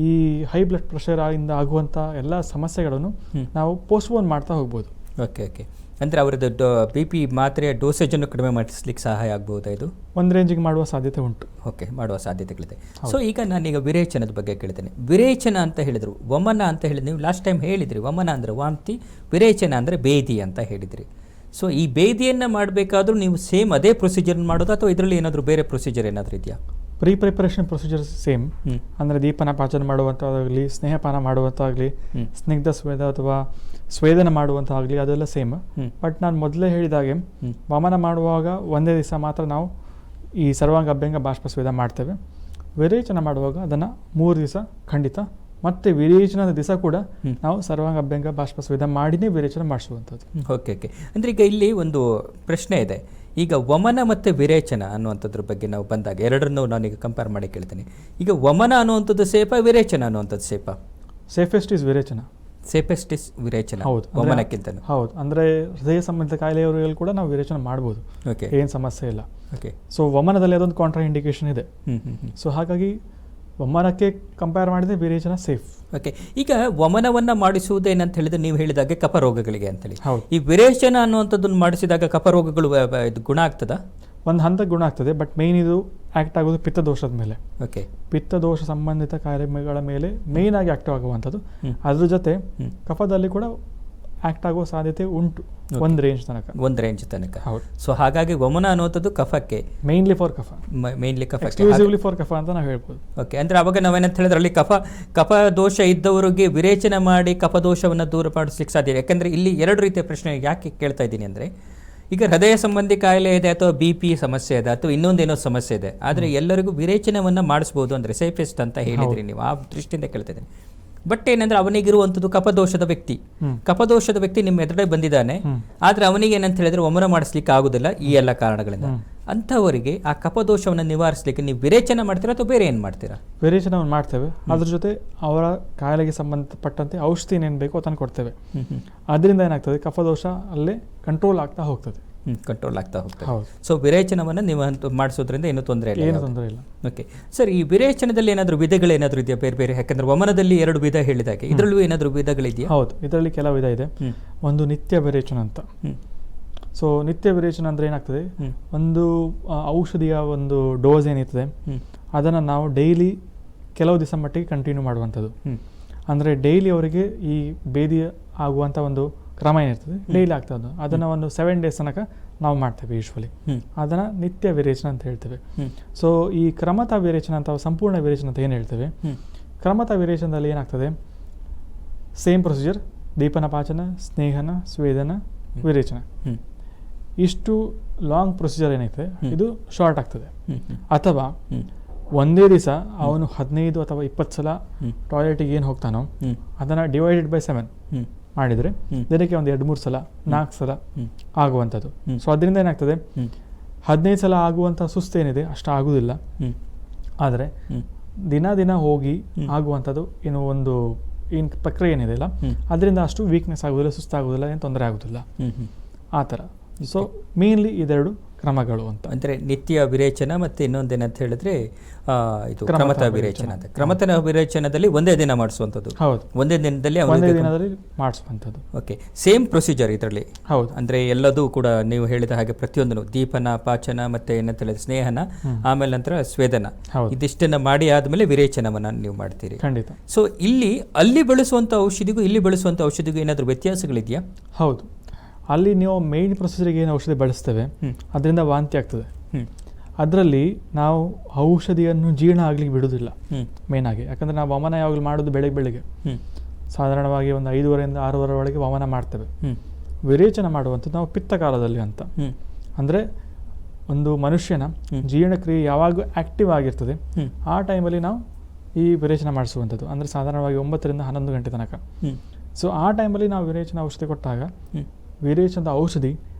ಈ ಹೈ ಬ್ಲಡ್ ಪ್ರೆಷರ್ ಇಂದ ಆಗುವಂಥ ಎಲ್ಲ ಸಮಸ್ಯೆಗಳನ್ನು ನಾವು ಪೋಸ್ಟ್ಪೋನ್ ಮಾಡ್ತಾ ಹೋಗ್ಬೋದು. ಓಕೆ. ಅಂದರೆ ಅವರದ್ದು ಬಿ ಪಿ ಮಾತ್ರೆಯ ಡೋಸೇಜನ್ನು ಕಡಿಮೆ ಮಾಡಿಸ್ಲಿಕ್ಕೆ ಸಹಾಯ ಆಗ್ಬೋದಾ ಇದು? ಒಂದು ರೇಂಜಿಗೆ ಮಾಡುವ ಸಾಧ್ಯತೆ ಉಂಟು. ಓಕೆ, ಮಾಡುವ ಸಾಧ್ಯತೆಗಳಿದೆ. ಸೊ ಈಗ ನಾನೀಗ ವಿರೇಚನದ ಬಗ್ಗೆ ಕೇಳ್ತೇನೆ. ವಿರೇಚನ ಅಂತ ಹೇಳಿದ್ರು, ವಮನ ಅಂತ ಹೇಳಿದ್ರು. ನೀವು ಲಾಸ್ಟ್ ಟೈಮ್ ಹೇಳಿದ್ರಿ ವಮನ ಅಂದರೆ ವಾಂತಿ, ವಿರೇಚನ ಅಂದರೆ ಬೇದಿ ಅಂತ ಹೇಳಿದ್ರಿ. ಸೊ ಈ ಬೇದಿಯನ್ನು ಮಾಡಬೇಕಾದ್ರೂ ನೀವು ಸೇಮ್ ಅದೇ ಪ್ರೊಸೀಜರ್ ಮಾಡೋದು ಅಥವಾ ಇದರಲ್ಲಿ ಏನಾದರೂ ಬೇರೆ ಪ್ರೊಸೀಜರ್ ಏನಾದರೂ ಇದೆಯಾ? Preparation procedure same. ಅಂದರೆ ದೀಪನ ಪಾಚನ ಮಾಡುವಂಥದ್ದಾಗಲಿ, ಸ್ನೇಹಪಾನ ಮಾಡುವಂಥಾಗಲಿ, ಸ್ನಿಗ್ಧ ಸ್ವೇದ ಅಥವಾ ಸ್ವೇದನ ಮಾಡುವಂಥಾಗಲಿ, ಅದೆಲ್ಲ ಸೇಮ್. ಬಟ್ ನಾನು ಮೊದಲೇ ಹೇಳಿದಾಗೆ ವಮನ ಮಾಡುವಾಗ ಒಂದೇ ದಿವಸ ಮಾತ್ರ ನಾವು ಈ ಸರ್ವಾಂಗ ಅಭ್ಯಂಗ ಬಾಷ್ಪ ಸ್ವೇದ ಮಾಡ್ತೇವೆ. ವಿರೇಚನ ಮಾಡುವಾಗ ಅದನ್ನು 3 ದಿವಸ ಖಂಡಿತ, ಮತ್ತು ವಿರೇಚನದ ದಿವಸ ಕೂಡ ನಾವು ಸರ್ವಾಂಗ ಅಭ್ಯಂಗ ಬಾಷ್ಪ ಸ್ವೇದ ಮಾಡಿನೇ ವಿರೇಚನ ಮಾಡಿಸುವಂಥದ್ದು. ಓಕೆ. ಅಂದರೆ ಈಗ ಇಲ್ಲಿ ಒಂದು ಪ್ರಶ್ನೆ ಇದೆ. ಈಗ ವಮನ ಮತ್ತು ವಿರೇಚನ ಅನ್ನುವಂಥದ್ರ ಬಗ್ಗೆ ನಾವು ಬಂದಾಗ ಎರಡನ್ನೂ ನಾನೀಗ ಕಂಪೇರ್ ಮಾಡಿ ಕೇಳ್ತೀನಿ. ಈಗ ವಮನ ಅನ್ನುವಂಥದ್ದು ಸೇಫಾ, ವಿರೇಚನ ಅನ್ನುವಂಥದ್ದು ಸೇಫಾ? ಸೇಫೆಸ್ಟ್ ಇಸ್ ವಿರೇಚನ. ಸೇಫೆಸ್ಟ್ ಇಸ್ ವಿರೇಚನ. ಹೌದು, ವಮನಕ್ಕಿಂತ. ಹೌದು. ಅಂದರೆ ಹೃದಯ ಸಂಬಂಧಿತ ಕಾಯಿಲೆಯವರಿಗೆ ಕೂಡ ನಾವು ವಿರೇಚನ ಮಾಡ್ಬೋದು. ಓಕೆ, ಏನು ಸಮಸ್ಯೆ ಇಲ್ಲ. ಓಕೆ. ಸೊ ವಮನದಲ್ಲಿ ಅದೊಂದು ಕಾಂಟ್ರಾ ಇಂಡಿಕೇಶನ್ ಇದೆ. ಸೊ ಹಾಗಾಗಿ ವಮನಕ್ಕೆ ಕಂಪೇರ್ ಮಾಡಿದರೆ ವಿರೇಚನ ಸೇಫ್. ಓಕೆ. ಈಗ ವಮನವನ್ನು ಮಾಡಿಸುವುದೇನಂತ ಹೇಳಿದ್ರೆ ನೀವು ಹೇಳಿದಾಗೆ ಕಫ ರೋಗಗಳಿಗೆ ಅಂತೇಳಿ. ಈ ವಿರೇಚನ ಅನ್ನುವಂಥದ್ದನ್ನು ಮಾಡಿಸಿದಾಗ ಕಫ ರೋಗಗಳು ಇದು ಗುಣ ಆಗ್ತದಾ? ಒಂದು ಹಂತಕ್ಕೆ ಗುಣ ಆಗ್ತದೆ. ಬಟ್ ಮೇಯ್ನ್ ಇದು ಆ್ಯಕ್ಟ್ ಆಗೋದು ಪಿತ್ತದೋಷದ ಮೇಲೆ. ಓಕೆ. ಪಿತ್ತದೋಷ ಸಂಬಂಧಿತ ಕಾಯಿಲೆಗಳ ಮೇಲೆ ಮೇಯ್ನ್ ಆಗಿ ಆಕ್ಟಿವ್ ಆಗುವಂಥದ್ದು. ಅದ್ರ ಜೊತೆ ಕಫದಲ್ಲಿ ಕೂಡ ಆಕ್ಟ್ ಆಗುವ ಸಾಧ್ಯತೆ ಉಂಟು ಒಂದು ರೇಂಜ್ ತನಕ. ಹೌದು. ಸೊ ಹಾಗಾಗಿ ವಮನ ಅನ್ನುವಂಥದ್ದು ಕಫಕ್ಕೆ, ಮೇನ್ಲಿ ಫಾರ್ ಕಫ, ಎಕ್ಸ್ಕ್ಲೂಸಿವ್ಲಿ ಫಾರ್ ಕಫ ಅಂತ ನಾವು ಹೇಳ್ಬೋದು. ಓಕೆ. ಅಂದರೆ ಅವಾಗ ನಾವೇನಂತ ಹೇಳಿದ್ರೆ ಅಲ್ಲಿ ಕಫ ದೋಷ ಇದ್ದವರಿಗೆ ವಿರೇಚನ ಮಾಡಿ ಕಫ ದೋಷವನ್ನು ದೂರಪಡಿಸ್ಲಿಕ್ಕೆ ಸಾಧ್ಯ. ಯಾಕಂದರೆ ಇಲ್ಲಿ 2 ರೀತಿಯ ಪ್ರಶ್ನೆ ಯಾಕೆ ಕೇಳ್ತಾ ಇದ್ದೀನಿ ಅಂದರೆ, ಈಗ ಹೃದಯ ಸಂಬಂಧಿ ಕಾಯಿಲೆ ಇದೆ ಅಥವಾ ಬಿ ಪಿ ಸಮಸ್ಯೆ ಇದೆ ಅಥವಾ ಇನ್ನೊಂದೇನೋ ಸಮಸ್ಯೆ ಇದೆ, ಆದರೆ ಎಲ್ಲರಿಗೂ ವಿರೇಚನವನ್ನು ಮಾಡಿಸ್ಬೋದು ಅಂದರೆ ಸೇಫೆಸ್ಟ್ ಅಂತ ಹೇಳಿದ್ರಿ ನೀವು. ಆ ದೃಷ್ಟಿಯಿಂದ ಕೇಳ್ತಾ ಇದ್ದೀನಿ. ಬಟ್ ಏನಂದ್ರೆ ಅವನಿಗಿರುವಂಥದ್ದು ಕಫದೋಷದ ವ್ಯಕ್ತಿ ನಿಮ್ಮ ಎದುರುಗಡೆ ಬಂದಿದ್ದಾನೆ, ಆದರೆ ಅವನಿಗೆ ಏನಂತ ಹೇಳಿದ್ರೆ ವಮನ ಮಾಡಿಸ್ಲಿಕ್ಕೆ ಆಗುದಿಲ್ಲ ಈ ಎಲ್ಲ ಕಾರಣಗಳಿಂದ. ಅಂಥವರಿಗೆ ಆ ಕಫದೋಷವನ್ನು ನಿವಾರಿಸಲಿಕ್ಕೆ ನೀವು ವಿರೇಚನ ಮಾಡ್ತೀರಾ ಅಥವಾ ಬೇರೆ ಏನು ಮಾಡ್ತೀರಾ? ವಿರೇಚನವನ್ನು ಮಾಡ್ತೇವೆ. ಅದ್ರ ಜೊತೆ ಅವರ ಕಾಯಿಲೆಗೆ ಸಂಬಂಧಪಟ್ಟಂತೆ ಔಷಧಿ ಏನೇನು ಬೇಕೋ ಅದನ್ನು ಕೊಡ್ತೇವೆ. ಅದರಿಂದ ಏನಾಗ್ತದೆ, ಕಫದೋಷ ಅಲ್ಲೇ ಕಂಟ್ರೋಲ್ ಆಗ್ತಾ ಹೋಗ್ತದೆ. ಸೊ ವಿರೇಚನವನ್ನು ನೀವು ಮಾಡಿಸೋದ್ರಿಂದ ಏನೂ ತೊಂದರೆ ಇಲ್ಲ. ಓಕೆ ಸರ್, ಈ ವಿರೇಚನದಲ್ಲಿ ಏನಾದರೂ ವಿಧಗಳೇನಾದರೂ ಇದೆಯಾ ಬೇರೆ ಬೇರೆ? ಯಾಕಂದ್ರೆ ವಮನದಲ್ಲಿ 2 ವಿಧ ಹೇಳಿದಾಗೆ ಇದರಲ್ಲೂ ಏನಾದರೂ ವಿಧಗಳಿದೆಯಾ? ಹೌದು, ಇದರಲ್ಲಿ ಕೆಲವು ವಿಧ ಇದೆ. ಒಂದು ನಿತ್ಯ ವಿರೇಚನ ಅಂತ. ಸೊ ನಿತ್ಯ ವಿರೇಚನ ಅಂದರೆ ಏನಾಗ್ತದೆ, ಒಂದು ಔಷಧಿಯ ಒಂದು ಡೋಸ್ ಏನಿರ್ತದೆ ಅದನ್ನು ನಾವು ಡೈಲಿ ಕೆಲವು ದಿವಸ ಮಟ್ಟಿಗೆ ಕಂಟಿನ್ಯೂ ಮಾಡುವಂಥದ್ದು. ಅಂದರೆ ಡೈಲಿ ಅವರಿಗೆ ಈ ಭೇದಿ ಆಗುವಂಥ ಒಂದು ಕ್ರಮ ಏನಿರ್ತದೆ ಡೈಲಿ ಆಗ್ತದೆ, ಅದನ್ನು ಒಂದು 7 days ತನಕ ನಾವು ಮಾಡ್ತೇವೆ ಯೂಶ್ವಲಿ. ಅದನ್ನು ನಿತ್ಯ ವಿರೇಚನ ಅಂತ ಹೇಳ್ತೇವೆ. ಸೊ ಈ ಕ್ರಮತ ವಿರೇಚನ ಅಂತ ಸಂಪೂರ್ಣ ವಿರೇಚನ ಅಂತ ಏನು ಹೇಳ್ತೇವೆ, ಕ್ರಮತ ವಿರೇಚನದಲ್ಲಿ ಏನಾಗ್ತದೆ, ಸೇಮ್ ಪ್ರೊಸೀಜರ್, ದೀಪನ ಪಾಚನ, ಸ್ನೇಹನ, ಸ್ವೇದನ, ವಿರೇಚನ, ಇಷ್ಟು ಲಾಂಗ್ ಪ್ರೊಸೀಜರ್ ಏನಾಗ್ತದೆ ಇದು ಶಾರ್ಟ್ ಆಗ್ತದೆ. ಅಥವಾ ಒಂದೇ ದಿವಸ ಅವನು 15 ಅಥವಾ 20 ಸಲ ಟಾಯ್ಲೆಟಿಗೆ ಏನು ಹೋಗ್ತಾನೋ ಅದನ್ನು ಡಿವೈಡೆಡ್ ಬೈ 7 ಮಾಡಿದರೆ ದಿನಕ್ಕೆ ಒಂದು 2-3 ಸಲ 4 ಸಲ ಆಗುವಂಥದ್ದು. ಸೊ ಅದರಿಂದ ಏನಾಗ್ತದೆ, 15 ಸಲ ಆಗುವಂಥ ಸುಸ್ತೇನಿದೆ ಅಷ್ಟು ಆಗುವುದಿಲ್ಲ. ಆದರೆ ದಿನ ಹೋಗಿ ಆಗುವಂಥದ್ದು ಏನು ಒಂದು ಪ್ರಕ್ರಿಯೆ ಏನಿದೆ ಅಲ್ಲ, ಅದರಿಂದ ಅಷ್ಟು ವೀಕ್ನೆಸ್ ಆಗೋದಿಲ್ಲ, ಸುಸ್ತಾಗೋದಿಲ್ಲ, ಏನು ತೊಂದರೆ ಆಗೋದಿಲ್ಲ ಆ ಥರ. ಸೊ ಮೇನ್ಲಿ ಇದೆರಡು ಕ್ರಮಗಳು ಅಂತ. ಅಂದರೆ ನಿತ್ಯ ವಿರೇಚನ ಮತ್ತು ಇನ್ನೊಂದೇನಂತ ಹೇಳಿದ್ರೆ ಇದು ಕ್ರಮತ ವಿರೇಚನ ಅಂತ. ಕ್ರಮತ ವಿರೇಚನದಲ್ಲಿ ಒಂದೇ ದಿನ ಮಾಡಿಸುವಂಥದ್ದು. ಹೌದು, ಒಂದೇ ದಿನದಲ್ಲಿ ಮಾಡಿಸುವಂಥದ್ದು. ಓಕೆ, ಸೇಮ್ ಪ್ರೊಸೀಜರ್ ಇದರಲ್ಲಿ. ಹೌದು, ಅಂದರೆ ಎಲ್ಲದೂ ಕೂಡ ನೀವು ಹೇಳಿದ ಹಾಗೆ ಪ್ರತಿಯೊಂದನ್ನು ದೀಪನ, ಪಾಚನ, ಮತ್ತೆ ಏನಂತ ಹೇಳಿದ್ರೆ ಸ್ನೇಹನ, ಆಮೇಲೆ ನಂತರ ಸ್ವೇದನ, ಇದಿಷ್ಟನ್ನ ಮಾಡಿ ಆದಮೇಲೆ ವಿರೇಚನವನ್ನು ನೀವು ಮಾಡ್ತೀರಿ. ಖಂಡಿತ. ಸೊ ಇಲ್ಲಿ ಅಲ್ಲಿ ಬೆಳೆಸುವಂಥ ಔಷಧಿಗೂ ಇಲ್ಲಿ ಬೆಳೆಸುವಂಥ ಔಷಧಿಗೂ ಏನಾದರೂ ವ್ಯತ್ಯಾಸಗಳಿದೆಯಾ? ಹೌದು, ಅಲ್ಲಿ ನೀವು ಮೇನ್ ಪ್ರೊಸೀಜರ್ಗೆ ಏನು ಔಷಧಿ ಬಳಸ್ತೇವೆ ಅದರಿಂದ ವಾಂತಿ ಆಗ್ತದೆ. ಅದರಲ್ಲಿ ನಾವು ಔಷಧಿಯನ್ನು ಜೀರ್ಣ ಆಗ್ಲಿಕ್ಕೆ ಬಿಡುವುದಿಲ್ಲ ಮೇಯ್ನಾಗಿ. ಯಾಕಂದರೆ ನಾವು ವಮನ ಯಾವಾಗಲೂ ಮಾಡೋದು ಬೆಳಗ್ಗೆ ಸಾಧಾರಣವಾಗಿ ಒಂದು 5:30 ರಿಂದ 6:30 ಒಳಗೆ ವಮನ ಮಾಡ್ತೇವೆ. ವಿರೇಚನ ಮಾಡುವಂಥದ್ದು ನಾವು ಪಿತ್ತ ಕಾಲದಲ್ಲಿ ಅಂತ. ಅಂದರೆ ಒಂದು ಮನುಷ್ಯನ ಜೀರ್ಣಕ್ರಿಯೆ ಯಾವಾಗ ಆಕ್ಟಿವ್ ಆಗಿರ್ತದೆ ಆ ಟೈಮಲ್ಲಿ ನಾವು ಈ ವಿರೇಚನ ಮಾಡಿಸುವಂಥದ್ದು. ಅಂದರೆ ಸಾಧಾರಣವಾಗಿ 9 ರಿಂದ 11 ಗಂಟೆ ತನಕ. ಸೊ ಆ ಟೈಮಲ್ಲಿ ನಾವು ವಿರೇಚನ ಔಷಧಿ ಕೊಟ್ಟಾಗ ವಿರೇಚನದ ಔಷಧಿ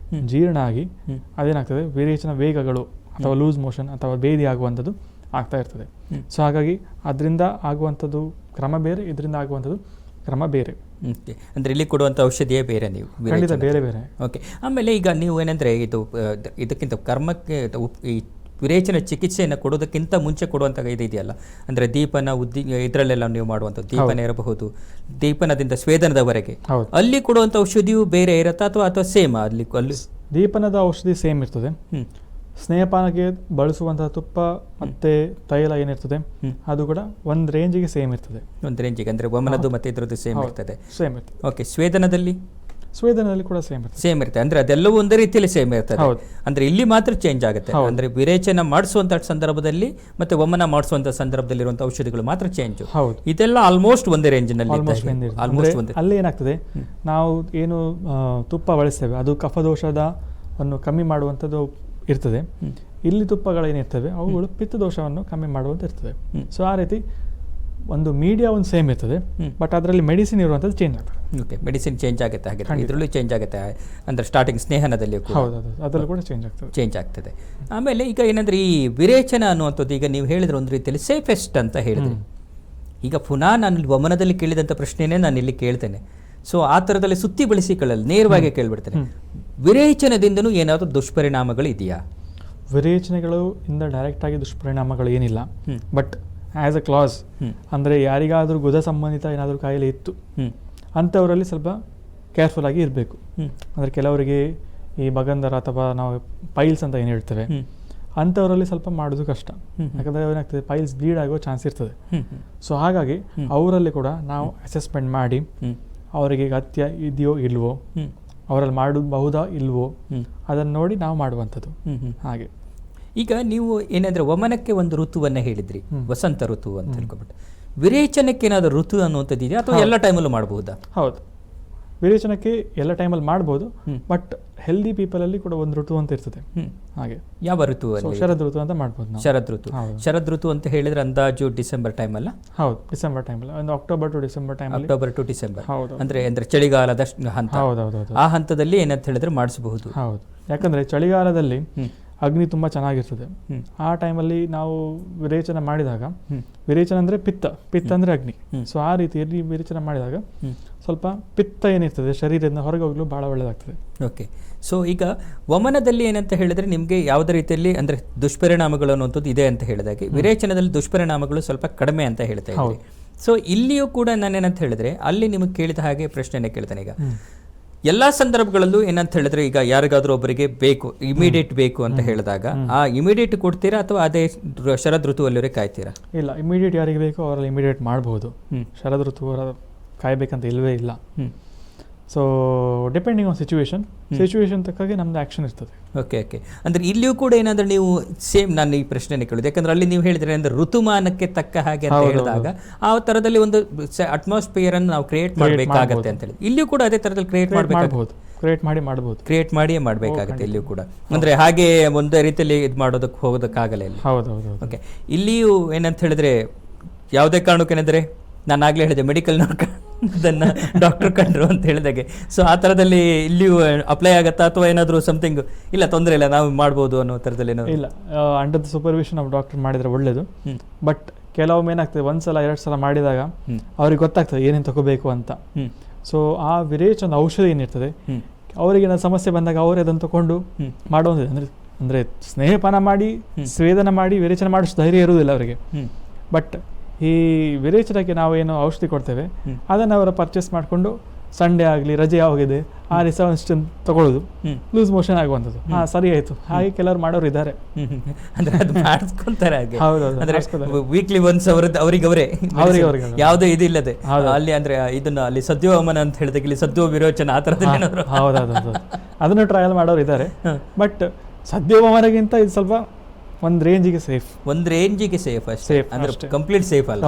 ಜೀರ್ಣ ಆಗಿ ಅದೇನಾಗ್ತದೆ, ವಿರೇಚನ ವೇಗಗಳು ಅಥವಾ ಲೂಸ್ ಮೋಷನ್ ಅಥವಾ ಭೇದಿ ಆಗುವಂಥದ್ದು ಆಗ್ತಾ ಇರ್ತದೆ. ಸೊ ಹಾಗಾಗಿ ಅದರಿಂದ ಆಗುವಂಥದ್ದು ಕ್ರಮ ಬೇರೆ, ಇದರಿಂದ ಆಗುವಂಥದ್ದು ಕ್ರಮ ಬೇರೆ. ಓಕೆ, ಅಂದರೆ ಇಲ್ಲಿ ಕೊಡುವಂಥ ಔಷಧಿಯೇ ಬೇರೆ, ನೀವು ಖಂಡಿತ ಬೇರೆ ಬೇರೆ. ಓಕೆ, ಆಮೇಲೆ ಈಗ ನೀವು ಏನಂದರೆ ಇದಕ್ಕಿಂತ ಕರ್ಮಕ್ಕೆ ಈ ವಿರೇಚನ ಚಿಕಿತ್ಸೆಯನ್ನು ಕೊಡೋದಕ್ಕಿಂತ ಮುಂಚೆ ಕೊಡುವಂಥ ಇದೆಯಲ್ಲ, ಅಂದರೆ ದೀಪನ ಇದರಲ್ಲೆಲ್ಲ ನೀವು ಮಾಡುವಂಥದ್ದು, ದೀಪನ ಇರಬಹುದು, ದೀಪನದಿಂದ ಸ್ವೇದನದವರೆಗೆ ಅಲ್ಲಿ ಕೊಡುವಂಥ ಔಷಧಿಯು ಬೇರೆ ಇರುತ್ತಾ ಅಥವಾ ಸೇಮ್? ಅಲ್ಲಿ ದೀಪನದ ಔಷಧಿ ಸೇಮ್ ಇರ್ತದೆ. ಸ್ನೇಹಪಾನಕ್ಕೆ ಬಳಸುವಂತಹ ತುಪ್ಪ ಮತ್ತೆ ತೈಲ ಏನಿರ್ತದೆ ಅದು ಕೂಡ ಒಂದು ರೇಂಜಿಗೆ ಸೇಮ್ ಇರ್ತದೆ. ಒಂದು ರೇಂಜಿಗೆ ಅಂದರೆ ವಮನದ್ದು ಮತ್ತೆ ಇದರದ್ದು ಸೇಮ್ ಇರ್ತದೆ. ಸೇಮ್ ಇರ್ತದೆ. ಓಕೆ, ಸ್ವೇದನದಲ್ಲಿ ಕೂಡ ಸೇಮ್ ಇರುತ್ತೆ. ಅಂದ್ರೆ ಅದೆಲ್ಲವೂ ಒಂದೇ ರೀತಿಯಲ್ಲಿ ಸೇಮ್ ಇರ್ತದೆ. ಅಂದ್ರೆ ಇಲ್ಲಿ ಮಾತ್ರ ಚೇಂಜ್ ಆಗುತ್ತೆ. ಅಂದ್ರೆ ವಿರೇಚನ ಮಾಡಿಸುವಂತ ಸಂದರ್ಭದಲ್ಲಿ ಮತ್ತೆ ವಮನ ಮಾಡಿಸುವಂತ ಸಂದರ್ಭದಲ್ಲಿ ಇರುವಂತಹ ಔಷಧಿಗಳು ಮಾತ್ರ ಚೇಂಜ್. ಇದೆಲ್ಲ ಆಲ್ಮೋಸ್ಟ್ ಒಂದೇ ರೇಂಜ್ ನಲ್ಲಿ. ಅಲ್ಲಿ ಏನಾಗ್ತದೆ, ನಾವು ಏನು ತುಪ್ಪ ಬಳಸ್ತೇವೆ ಅದು ಕಫದೋಷವನ್ನು ಕಮ್ಮಿ ಮಾಡುವಂಥದ್ದು ಇರ್ತದೆ. ಇಲ್ಲಿ ತುಪ್ಪಗಳೇನಿರ್ತವೆ ಅವುಗಳು ಪಿತ್ತದೋಷವನ್ನು ಕಮ್ಮಿ ಮಾಡುವಂತ ಇರ್ತದೆ. ಸೊ ಆ ರೀತಿ ಒಂದು ಮೀಡಿಯಾ ಒಂದು ಸೇಮ್ ಇರ್ತದೆ, ಬಟ್ ಅದರಲ್ಲಿ ಮೆಡಿಸಿನ್ ಇರುವಂಥದ್ದು ಚೇಂಜ್ ಆಗ್ತದೆ. ಓಕೆ, ಮೆಡಿಸಿನ್ ಚೇಂಜ್ ಆಗುತ್ತೆ, ಹಾಗೆ ಇದರಲ್ಲೂ ಚೇಂಜ್ ಆಗುತ್ತೆ. ಅಂದರೆ ಸ್ಟಾರ್ಟಿಂಗ್ ಸ್ನೇಹನದಲ್ಲಿ ಅದರಲ್ಲೂ ಕೂಡ ಚೇಂಜ್ ಆಗ್ತದೆ. ಆಮೇಲೆ ಈಗ ಏನಂದ್ರೆ ಈ ವಿರೇಚನ ಅನ್ನುವಂಥದ್ದು ಈಗ ನೀವು ಹೇಳಿದ್ರೆ ಒಂದು ರೀತಿಯಲ್ಲಿ ಸೇಫೆಸ್ಟ್ ಅಂತ ಹೇಳಿದ್ರಿ. ಈಗ ಪುನಃ ನಾನು ವಮನದಲ್ಲಿ ಕೇಳಿದಂಥ ಪ್ರಶ್ನೆನೇ ನಾನು ಇಲ್ಲಿ ಕೇಳ್ತೇನೆ. ಸೊ ಆ ಥರದಲ್ಲಿ ಸುತ್ತಿ ಬಳಸಿಕೊಳ್ಳಲು ನೇರವಾಗಿ ಕೇಳ್ಬಿಡ್ತೇನೆ, ವಿರೇಚನದಿಂದನೂ ಏನಾದರೂ ದುಷ್ಪರಿಣಾಮಗಳು ಇದೆಯಾ? ವಿರೇಚನೆಗಳು ಇಂದ ಡೈರೆಕ್ಟ್ ಆಗಿ ದುಷ್ಪರಿಣಾಮಗಳು ಏನಿಲ್ಲ, ಬಟ್ ಆ್ಯಸ್ ಅ ಕ್ಲಾಸ್ ಅಂದರೆ ಯಾರಿಗಾದರೂ ಗುದ ಸಂಬಂಧಿತ ಏನಾದರೂ ಕಾಯಿಲೆ ಇತ್ತು ಅಂಥವರಲ್ಲಿ ಸ್ವಲ್ಪ ಕೇರ್ಫುಲ್ ಆಗಿ ಇರಬೇಕು. ಅಂದರೆ ಕೆಲವರಿಗೆ ಈ ಬಗಂಧರ ಅಥವಾ ನಾವು ಪೈಲ್ಸ್ ಅಂತ ಏನು ಹೇಳ್ತೇವೆ ಅಂಥವರಲ್ಲಿ ಸ್ವಲ್ಪ ಮಾಡೋದು ಕಷ್ಟ. ಯಾಕಂದರೆ ಏನಾಗ್ತದೆ, ಪೈಲ್ಸ್ ಬ್ಲೀಡ್ ಆಗೋ ಚಾನ್ಸ್ ಇರ್ತದೆ. ಸೊ ಹಾಗಾಗಿ ಅವರಲ್ಲಿ ಕೂಡ ನಾವು ಅಸೆಸ್ಮೆಂಟ್ ಮಾಡಿ ಅವರಿಗೆ ಅಗತ್ಯ ಇದೆಯೋ ಇಲ್ವೋ, ಅವರಲ್ಲಿ ಮಾಡಬಹುದಾ ಇಲ್ವೋ ಅದನ್ನು ನೋಡಿ ನಾವು ಮಾಡುವಂಥದ್ದು. ಹಾಗೆ ಈಗ ನೀವು ಏನಾದರೂ ವಮನಕ್ಕೆ ಒಂದು ಋತುವನ್ನು ಹೇಳಿದ್ರಿ, ವಸಂತ ಋತು ಅಂತ ಹೇಳ್ಕೊಬಿಟ್ಟು, ವಿರೇಚನಕ್ಕೆ ಏನಾದರೂ ಋತು ಅನ್ನುವಂಥದ್ದು ಇದೆಯಾ ಅಥವಾ ಎಲ್ಲ ಟೈಮಲ್ಲೂ ಮಾಡಬಹುದಾ? ಹೌದು, ವಿರೇಚನಕ್ಕೆ ಎಲ್ಲ ಟೈಮಲ್ಲಿ ಮಾಡ್ಬೋದು, ಬಟ್ ಹೆಲ್ದಿ ಪೀಪಲ್ ಅಲ್ಲಿ ಕೂಡ ಒಂದು ಋತು ಅಂತ ಇರ್ತದೆ. ಹಾಗೆ ಯಾವ ಋತು? ಶರದ್ ಋತು ಅಂತ ಮಾಡ್ಬೋದು. ಶರದ್ ಋತು ಅಂತ ಹೇಳಿದ್ರೆ ಅಂದಾಜು ಡಿಸೆಂಬರ್ ಟೈಮ್ ಅಲ್ಲ? ಹೌದು, ಡಿಸೆಂಬರ್ ಟೈಮಲ್ಲಿ, ಒಂದು October to December time. October to December ಅಂದ್ರೆ ಚಳಿಗಾಲದ ಹಂತ. ಆ ಹಂತದಲ್ಲಿ ಏನಂತ ಹೇಳಿದ್ರೆ ಮಾಡಿಸಬಹುದು. ಹೌದು, ಯಾಕಂದ್ರೆ ಚಳಿಗಾಲದಲ್ಲಿ ಅಗ್ನಿ ತುಂಬ ಚೆನ್ನಾಗಿರ್ತದೆ. ಆ ಟೈಮಲ್ಲಿ ನಾವು ವಿರೇಚನ ಮಾಡಿದಾಗ, ವಿರೇಚನ ಅಂದರೆ ಪಿತ್ತ ಅಂದರೆ ಅಗ್ನಿ. ಸೊ ಆ ರೀತಿಯಲ್ಲಿ ವಿರೇಚನ ಮಾಡಿದಾಗ ಸ್ವಲ್ಪ ಪಿತ್ತ ಏನಿರ್ತದೆ ಶರೀರದಿಂದ ಹೊರಗೆ ಹೋಗಲು ಭಾಳ ಒಳ್ಳೆಯದಾಗ್ತದೆ. ಓಕೆ, ಸೊ ಈಗ ವಮನದಲ್ಲಿ ಏನಂತ ಹೇಳಿದ್ರೆ ನಿಮಗೆ ಯಾವುದೇ ರೀತಿಯಲ್ಲಿ ಅಂದರೆ ದುಷ್ಪರಿಣಾಮಗಳು ಅನ್ನುವಂಥದ್ದು ಇದೆ ಅಂತ ಹೇಳಿದಾಗೆ, ವಿರೇಚನದಲ್ಲಿ ದುಷ್ಪರಿಣಾಮಗಳು ಸ್ವಲ್ಪ ಕಡಿಮೆ ಅಂತ ಹೇಳ್ತಾ ಇದ್ದೀವಿ. ಸೊ ಇಲ್ಲಿಯೂ ಕೂಡ ನಾನೇನಂತ ಹೇಳಿದ್ರೆ ಅಲ್ಲಿ ನಿಮಗೆ ಕೇಳಿದ ಹಾಗೆ ಪ್ರಶ್ನೆನೇ ಕೇಳ್ತಾನೆ. ಈಗ ಎಲ್ಲಾ ಸಂದರ್ಭಗಳಲ್ಲೂ ಏನಂತ ಹೇಳಿದ್ರೆ ಈಗ ಯಾರಿಗಾದ್ರೂ ಒಬ್ಬರಿಗೆ ಬೇಕು ಇಮಿಡಿಯೇಟ್ ಬೇಕು ಅಂತ ಹೇಳಿದಾಗ ಆ ಇಮಿಡಿಯೇಟ್ ಕೊಡ್ತೀರಾ ಅಥವಾ ಅದೇ ಶರದ್ ಋತುವಲ್ಲಿವರೆಗೆ ಕಾಯ್ತೀರಾ? ಇಲ್ಲ, ಇಮಿಡಿಯೇಟ್ ಯಾರಿಗೆ ಬೇಕೋ ಅವರಲ್ಲಿ ಇಮಿಡಿಯೇಟ್ ಮಾಡ್ಬೋದು. ಶರದ್ ಋತು ಕಾಯ್ಬೇಕಂತ ಇಲ್ಲವೇ ಇಲ್ಲ. ಸೊ ಡಿಪೆಂಡಿಂಗ್ ಆನ್ ಸಿಚುವೇಶನ್ ತಕ್ಕಾಗೆ ನಮ್ದು ಆ್ಯಕ್ಷನ್ ಇರ್ತದೆ. Okay okay. ಅಂದರೆ ಇಲ್ಲಿಯೂ ಕೂಡ ಏನಾದರೂ ನೀವು ಸೇಮ್ ನಾನು ಈ ಪ್ರಶ್ನೆನೇ ಕೇಳೋದು, ಯಾಕಂದ್ರೆ ಅಲ್ಲಿ ನೀವು ಹೇಳಿದ್ರೆ ಅಂದರೆ ಋತುಮಾನಕ್ಕೆ ತಕ್ಕ ಹಾಗೆ ಅಂತ ಹೇಳಿದಾಗ ಆ ಥರದಲ್ಲಿ ಒಂದು ಅಟ್ಮಾಸ್ಫಿಯರ್ ಅನ್ನು ನಾವು ಕ್ರಿಯೇಟ್ ಮಾಡಬೇಕಾಗತ್ತೆ ಅಂತ ಹೇಳಿ ಇಲ್ಲಿಯೂ ಕೂಡ ಅದೇ ಥರದಲ್ಲಿ ಕ್ರಿಯೇಟ್ ಮಾಡಬಹುದು. ಕ್ರಿಯೇಟ್ ಮಾಡಿಯೇ ಮಾಡಬೇಕಾಗುತ್ತೆ ಇಲ್ಲಿಯೂ ಕೂಡ. ಅಂದರೆ ಹಾಗೆ ಒಂದೇ ರೀತಿಯಲ್ಲಿ ಇದು ಮಾಡೋದಕ್ಕೆ ಹೋಗೋದಕ್ಕಾಗಲ್ಲ ಇಲ್ಲಿ. ಹೌದು. ಓಕೆ. ಇಲ್ಲಿಯೂ ಏನಂತ ಹೇಳಿದ್ರೆ ಯಾವುದೇ ಕಾರಣಕ್ಕೇನೆಂದರೆ ನಾನು ಆಗಲೇ ಹೇಳಿದೆ ಮೆಡಿಕಲ್ ಅದನ್ನು ಡಾಕ್ಟರ್ ಕಂಡ್ರು ಅಂತ ಹೇಳಿದಾಗೆ, ಸೊ ಆ ಥರದಲ್ಲಿ ಇಲ್ಲಿಯೂ ಅಪ್ಲೈ ಆಗುತ್ತಾ ಅಥವಾ ಏನಾದರೂ ಸಮಥಿಂಗ್ ಇಲ್ಲ ತೊಂದರೆ ಇಲ್ಲ ನಾವು ಮಾಡ್ಬೋದು ಅನ್ನೋ ಥರದಲ್ಲಿ ಏನೋ? ಇಲ್ಲ, under the supervision of doctor ಮಾಡಿದರೆ ಒಳ್ಳೆಯದು. ಬಟ್ ಕೆಲವೊಮ್ಮೆ ಏನಾಗ್ತದೆ, 1 ಸಲ 2 ಸಲ ಮಾಡಿದಾಗ ಅವ್ರಿಗೆ ಗೊತ್ತಾಗ್ತದೆ ಏನೇನು ತಗೋಬೇಕು ಅಂತ. ಸೊ ಆ ವಿರೇಚನ ಔಷಧಿ ಏನಿರ್ತದೆ ಅವರಿಗೆ ಸಮಸ್ಯೆ ಬಂದಾಗ ಅವರೇ ಅದನ್ನು ತಗೊಂಡು ಮಾಡುವಂಥದ್ದು. ಅಂದರೆ ಸ್ನೇಹಪಾನ ಮಾಡಿ ಸ್ವೇದನ ಮಾಡಿ ವಿರೇಚನ ಮಾಡಿಸೋ ಧೈರ್ಯ ಇರುವುದಿಲ್ಲ ಅವರಿಗೆ. ಬಟ್ ಈ ವಿರೇಚನಕ್ಕೆ ನಾವು ಏನು ಔಷಧಿ ಕೊಡ್ತೇವೆ ಅದನ್ನು ಅವರು ಪರ್ಚೇಸ್ ಮಾಡಿಕೊಂಡು ಸಂಡೇ ಆಗಲಿ ರಜೆ ಯಾವಾಗಿದೆ ಆ ದಿವಸ ಒಂದಿಷ್ಟು ತಗೊಳ್ಳೋದು, ಲೂಸ್ ಮೋಷನ್ ಆಗುವಂಥದ್ದು. ಸರಿ ಆಯಿತು. ಹಾಗೆ ಕೆಲವರು ಮಾಡೋರು ಇದ್ದಾರೆ. ಅಂದ್ರೆ ಅದು ಮಾಡಿಸ್ಕೊಂತಾರೆ ಹಾಗೆ. ಹೌದು, ವೀಕ್ಲಿ ಒನ್ಸ್ ಅವರಿಗೆ ಯಾವುದೇ ಇದಿಲ್ಲದೆ ಅಲ್ಲಿ ಅಂದ್ರೆ ಇದನ್ನ ಅಲ್ಲಿ ಸದ್ಯೋವಮನ ಅಂತ ಹೇಳಿದಾಗ ಇಲ್ಲಿ ಸದ್ಯೋ ವಿರೋಚನ ಆ ಥರದಲ್ಲಿ ಹೌದು ಅದನ್ನು ಟ್ರಯಲ್ ಮಾಡೋರು ಇದ್ದಾರೆ. ಬಟ್ ಸದ್ಯೋವಮನಗಿಂತ ಇದು ಸ್ವಲ್ಪ ಒಂದು ರೇಂಜಿಗೆ ಸೇಫ್ ಅಷ್ಟೇ, ಅಂದ್ರೆ ಕಂಪ್ಲೀಟ್ ಸೇಫ್ ಅಲ್ಲ.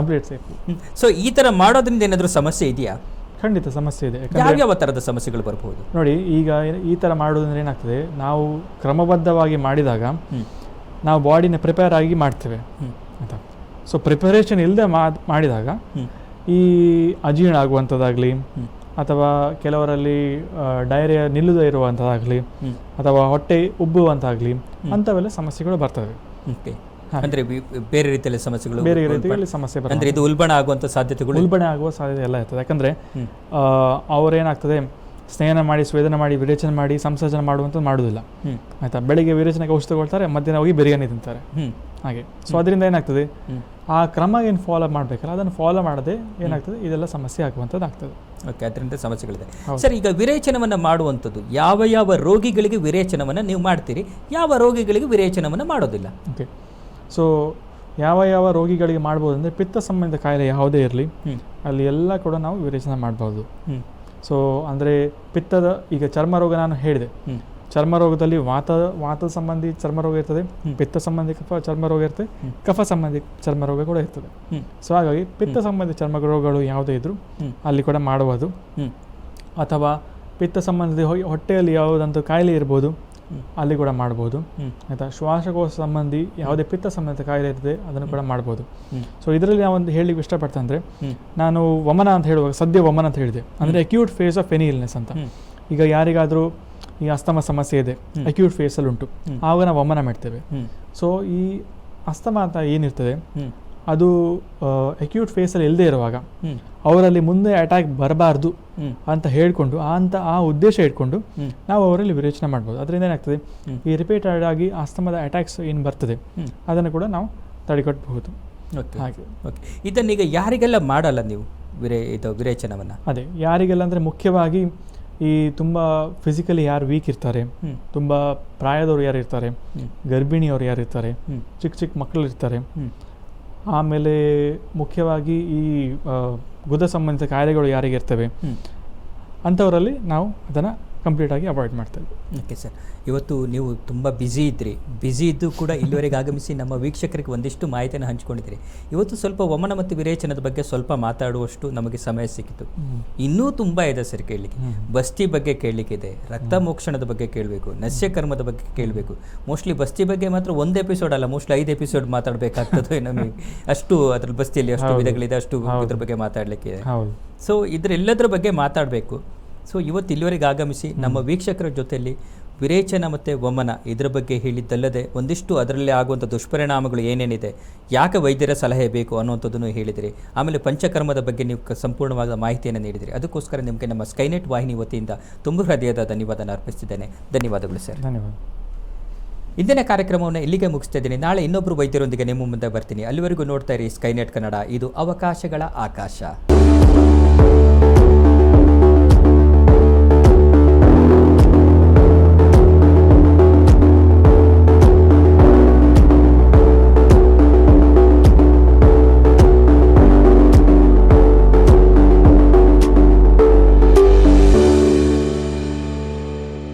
ಸೊ ಈ ತರ ಮಾಡೋದ್ರಿಂದ ಏನಾದರೂ ಸಮಸ್ಯೆ ಇದೆಯಾ? ಖಂಡಿತ ಸಮಸ್ಯೆ ಇದೆ. ಯಾವ ಥರದ ಸಮಸ್ಯೆಗಳು ಬರಬಹುದು? ನೋಡಿ, ಈಗ ಈ ಥರ ಮಾಡೋದ್ರಿಂದ ಏನಾಗ್ತದೆ, ನಾವು ಕ್ರಮಬದ್ಧವಾಗಿ ಮಾಡಿದಾಗ ನಾವು ಬಾಡಿನ ಪ್ರಿಪೇರ್ ಆಗಿ ಮಾಡ್ತೇವೆ ಆಯಿತಾ. ಸೊ ಪ್ರಿಪರೇಷನ್ ಇಲ್ಲದೆ ಮಾಡಿದಾಗ ಈ ಅಜೀರ್ಣ ಆಗುವಂಥದ್ದಾಗಲಿ ಅಥವಾ ಕೆಲವರಲ್ಲಿ ಡಯರಿಯಾ ನಿಲ್ಲದೇ ಇರುವಂಥದ್ದಾಗಲಿ ಅಥವಾ ಹೊಟ್ಟೆ ಉಬ್ಬುವಂತಾಗಲಿ ಅಂಥವೆಲ್ಲ ಸಮಸ್ಯೆಗಳು ಬರ್ತವೆ. ಅಂದ್ರೆ ಬೇರೆ ರೀತಿಯಲ್ಲಿ ಸಮಸ್ಯೆಗಳು, ಬೇರೆ ರೀತಿಯಲ್ಲಿ ಸಮಸ್ಯೆ ಬರ್ತದೆ. ಅಂದ್ರೆ ಇದು ಉಲ್ಬಣ ಆಗುವಂಥ ಸಾಧ್ಯತೆಗಳು, ಉಲ್ಬಣ ಆಗುವ ಸಾಧ್ಯತೆ ಎಲ್ಲ ಇರ್ತದೆ. ಯಾಕಂದರೆ ಅವರೇನಾಗ್ತದೆ, ಸ್ನೇಹನ ಮಾಡಿ ಸ್ವೇದನ ಮಾಡಿ ವಿರೇಚನೆ ಮಾಡಿ ಸಂಸರ್ಜನೆ ಮಾಡುವಂಥದ್ದು ಮಾಡೋದಿಲ್ಲ ಆಯಿತಾ. ಬೆಳಿಗ್ಗೆ ವಿರೇಚನೆಗೆ ಔಷಧ ತಗೊಳ್ತಾರೆ, ಮಧ್ಯಾಹ್ನ ಹೋಗಿ ಬಿರಿಯಾನಿ ತಿಂತಾರೆ ಹಾಗೆ. ಸೊ ಅದರಿಂದ ಏನಾಗ್ತದೆ, ಆ ಕ್ರಮ ಏನು ಫಾಲೋ ಮಾಡಬೇಕಲ್ಲ ಅದನ್ನು ಫಾಲೋ ಮಾಡದೆ ಏನಾಗ್ತದೆ, ಇದೆಲ್ಲ ಸಮಸ್ಯೆ ಆಗುವಂಥದ್ದು ಆಗ್ತದೆ. ಓಕೆ, ಅದರಿಂದ ಸಮಸ್ಯೆಗಳಿದೆ. ಸರ್, ಈಗ ವಿರೇಚನವನ್ನು ಮಾಡುವಂಥದ್ದು ಯಾವ ರೋಗಿಗಳಿಗೆ ವಿರೇಚನವನ್ನು ನೀವು ಮಾಡ್ತೀರಿ, ಯಾವ ರೋಗಿಗಳಿಗೆ ವಿರೇಚನವನ್ನು ಮಾಡೋದಿಲ್ಲ? ಓಕೆ, ಸೊ ಯಾವ ರೋಗಿಗಳಿಗೆ ಮಾಡ್ಬೋದು ಅಂದರೆ ಪಿತ್ತ ಸಂಬಂಧಿತ ಕಾಯಿಲೆ ಯಾವುದೇ ಇರಲಿ ಅಲ್ಲಿ ಎಲ್ಲ ಕೂಡ ನಾವು ವಿರೇಚನ ಮಾಡ್ಬೋದು. ಸೊ ಅಂದರೆ ಪಿತ್ತದ, ಈಗ ಚರ್ಮ ರೋಗ ನಾನು ಹೇಳಿದೆ, ಚರ್ಮ ರೋಗದಲ್ಲಿ ವಾತ ಸಂಬಂಧಿ ಚರ್ಮ ರೋಗ ಇರ್ತದೆ, ಪಿತ್ತ ಸಂಬಂಧಿ ಚರ್ಮ ರೋಗ ಇರ್ತದೆ, ಕಫ ಸಂಬಂಧಿ ಚರ್ಮ ರೋಗ ಕೂಡ ಇರ್ತದೆ. ಸೊ ಹಾಗಾಗಿ ಪಿತ್ತ ಸಂಬಂಧಿ ಚರ್ಮ ರೋಗಗಳು ಯಾವುದೇ ಇದ್ರೂ ಅಲ್ಲಿ ಕೂಡ ಮಾಡುವುದು. ಅಥವಾ ಪಿತ್ತ ಸಂಬಂಧಿ ಹೊಟ್ಟೆಯಲ್ಲಿ ಯಾವುದಂತೂ ಕಾಯಿಲೆ ಇರ್ಬೋದು ಅಲ್ಲಿ ಕೂಡ ಮಾಡ್ಬೋದು ಆಯಿತಾ. ಶ್ವಾಸಕೋಶ ಸಂಬಂಧಿ ಯಾವುದೇ ಪಿತ್ತ ಸಂಬಂಧಿತ ಕಾಯಿಲೆ ಇರ್ತದೆ ಅದನ್ನು ಕೂಡ ಮಾಡ್ಬೋದು. ಸೊ ಇದರಲ್ಲಿ ನಾವೊಂದು ಹೇಳಲಿಕ್ಕೆ ಇಷ್ಟಪಡ್ತೇನೆ ಅಂದರೆ, ನಾನು ವಮನ ಅಂತ ಹೇಳುವಾಗ ಸದ್ಯ ವಮನ ಅಂತ ಹೇಳಿದೆ, ಅಂದರೆ acute phase of any illness ಅಂತ. ಈಗ ಯಾರಿಗಾದರೂ ಈ ಅಸ್ತಮ ಸಮಸ್ಯೆ ಇದೆ, ಅಕ್ಯೂಟ್ ಫೇಸಲ್ಲಿ ಉಂಟು, ಆವಾಗ ನಾವು ವಮನ ಮಾಡ್ತೇವೆ. ಸೊ ಈ ಅಸ್ತಮ ಅಂತ ಏನಿರ್ತದೆ ಅದು ಅಕ್ಯೂಟ್ ಫೇಸಲ್ಲಿ ಇಲ್ಲದೆ ಇರುವಾಗ ಅವರಲ್ಲಿ ಮುಂದೆ ಅಟ್ಯಾಕ್ ಬರಬಾರ್ದು ಅಂತ ಹೇಳ್ಕೊಂಡು ಆ ಉದ್ದೇಶ ಇಟ್ಕೊಂಡು ನಾವು ಅವರಲ್ಲಿ ವಿರೇಚನೆ ಮಾಡ್ಬೋದು. ಅದರಿಂದ ಏನಾಗ್ತದೆ, ಈ ರಿಪೀಟೆಡ್ ಆಗಿ ಅಸ್ತಮದ ಅಟ್ಯಾಕ್ಸ್ ಏನು ಬರ್ತದೆ ಅದನ್ನು ಕೂಡ ನಾವು ತಡೆಗಟ್ಟಬಹುದು. ಹಾಗೆ ಇದನ್ನೀಗ ಯಾರಿಗೆಲ್ಲ ಮಾಡಲ್ಲ ನೀವು ವಿರೇಚನವನ್ನು? ಅದೇ ಯಾರಿಗೆಲ್ಲ ಅಂದರೆ ಮುಖ್ಯವಾಗಿ ಈ ತುಂಬ ಫಿಸಿಕಲಿ ಯಾರು ವೀಕ್ ಇರ್ತಾರೆ, ತುಂಬ ಪ್ರಾಯದವ್ರು ಯಾರು ಇರ್ತಾರೆ, ಗರ್ಭಿಣಿಯವರು ಯಾರು ಇರ್ತಾರೆ, ಚಿಕ್ಕ ಮಕ್ಕಳು ಇರ್ತಾರೆ, ಆಮೇಲೆ ಮುಖ್ಯವಾಗಿ ಈ ಗುದ ಸಂಬಂಧಿತ ಕಾಯಿಲೆಗಳು ಯಾರಿಗೆ ಇರ್ತವೆ ಅಂಥವರಲ್ಲಿ ನಾವು ಅದನ್ನು ಕಂಪ್ಲೀಟಾಗಿ ಅವಾಯ್ಡ್ ಮಾಡ್ತೇವೆ. ಓಕೆ ಸರ್, ಇವತ್ತು ನೀವು ತುಂಬ ಬ್ಯುಸಿ ಇದ್ದು ಕೂಡ ಇಲ್ಲಿವರೆಗೆ ಆಗಮಿಸಿ ನಮ್ಮ ವೀಕ್ಷಕರಿಗೆ ಒಂದಿಷ್ಟು ಮಾಹಿತಿಯನ್ನು ಹಂಚಿಕೊಂಡಿದ್ದೀರಿ. ಇವತ್ತು ಸ್ವಲ್ಪ ವಮನ ಮತ್ತು ವಿರೇಚನದ ಬಗ್ಗೆ ಸ್ವಲ್ಪ ಮಾತಾಡುವಷ್ಟು ನಮಗೆ ಸಮಯ ಸಿಕ್ಕಿತು. ಇನ್ನೂ ತುಂಬ ಇದೆ ಸರ್ ಕೇಳಲಿಕ್ಕೆ. ಬಸ್ತಿ ಬಗ್ಗೆ ಕೇಳಲಿಕ್ಕಿದೆ, ರಕ್ತ ಮೋಕ್ಷಣದ ಬಗ್ಗೆ ಕೇಳಬೇಕು, ನಸ್ಯಕರ್ಮದ ಬಗ್ಗೆ ಕೇಳಬೇಕು. ಮೋಸ್ಟ್ಲಿ ಬಸ್ತಿ ಬಗ್ಗೆ ಮಾತ್ರ ಒಂದು ಎಪಿಸೋಡ್ ಅಲ್ಲ, ಮೋಸ್ಟ್ಲಿ 5 ಎಪಿಸೋಡ್ ಮಾತಾಡಬೇಕಾಗ್ತದೆ ನಮಗೆ. ಅಷ್ಟು ಅದ್ರ ಬಸ್ತಿಯಲ್ಲಿ ಅಷ್ಟು ವಿಧಗಳಿದೆ, ಅಷ್ಟು ಇದ್ರ ಬಗ್ಗೆ ಮಾತಾಡಲಿಕ್ಕಿದೆ. ಸೊ ಇದರೆಲ್ಲದರ ಬಗ್ಗೆ ಮಾತಾಡಬೇಕು. ಸೊ ಇವತ್ತು ಇಲ್ಲಿವರೆಗೆ ಆಗಮಿಸಿ ನಮ್ಮ ವೀಕ್ಷಕರ ಜೊತೆಯಲ್ಲಿ ವಿರೇಚನ ಮತ್ತು ವಮನ ಇದರ ಬಗ್ಗೆ ಹೇಳಿದ್ದಲ್ಲದೆ ಒಂದಿಷ್ಟು ಅದರಲ್ಲಿ ಆಗುವಂಥ ದುಷ್ಪರಿಣಾಮಗಳು ಏನೇನಿದೆ, ಯಾಕೆ ವೈದ್ಯರ ಸಲಹೆ ಬೇಕು ಅನ್ನುವಂಥದ್ದನ್ನು ಹೇಳಿದಿರಿ. ಆಮೇಲೆ ಪಂಚಕರ್ಮದ ಬಗ್ಗೆ ನೀವು ಸಂಪೂರ್ಣವಾದ ಮಾಹಿತಿಯನ್ನು ನೀಡಿದಿರಿ. ಅದಕ್ಕೋಸ್ಕರ ನಿಮಗೆ ನಮ್ಮ ಸ್ಕೈನೆಟ್ ವಾಹಿನಿ ವತಿಯಿಂದ ತುಂಬ ಹೃದಯದ ಧನ್ಯವಾದ ಅರ್ಪಿಸ್ತಿದ್ದೇನೆ. ಧನ್ಯವಾದಗಳು ಸರ್. ಧನ್ಯವಾದ. ಇಂದಿನ ಕಾರ್ಯಕ್ರಮವನ್ನು ಇಲ್ಲಿಗೆ ಮುಗಿಸ್ತಾ ಇದ್ದೀನಿ. ನಾಳೆ ಇನ್ನೊಬ್ಬರು ವೈದ್ಯರೊಂದಿಗೆ ನಿಮ್ಮ ಮುಂದೆ ಬರ್ತೀನಿ. ಅಲ್ಲಿವರೆಗೂ ನೋಡ್ತಾ ಇರಿ ಸ್ಕೈನೆಟ್ ಕನ್ನಡ. ಇದು ಅವಕಾಶಗಳ ಆಕಾಶ.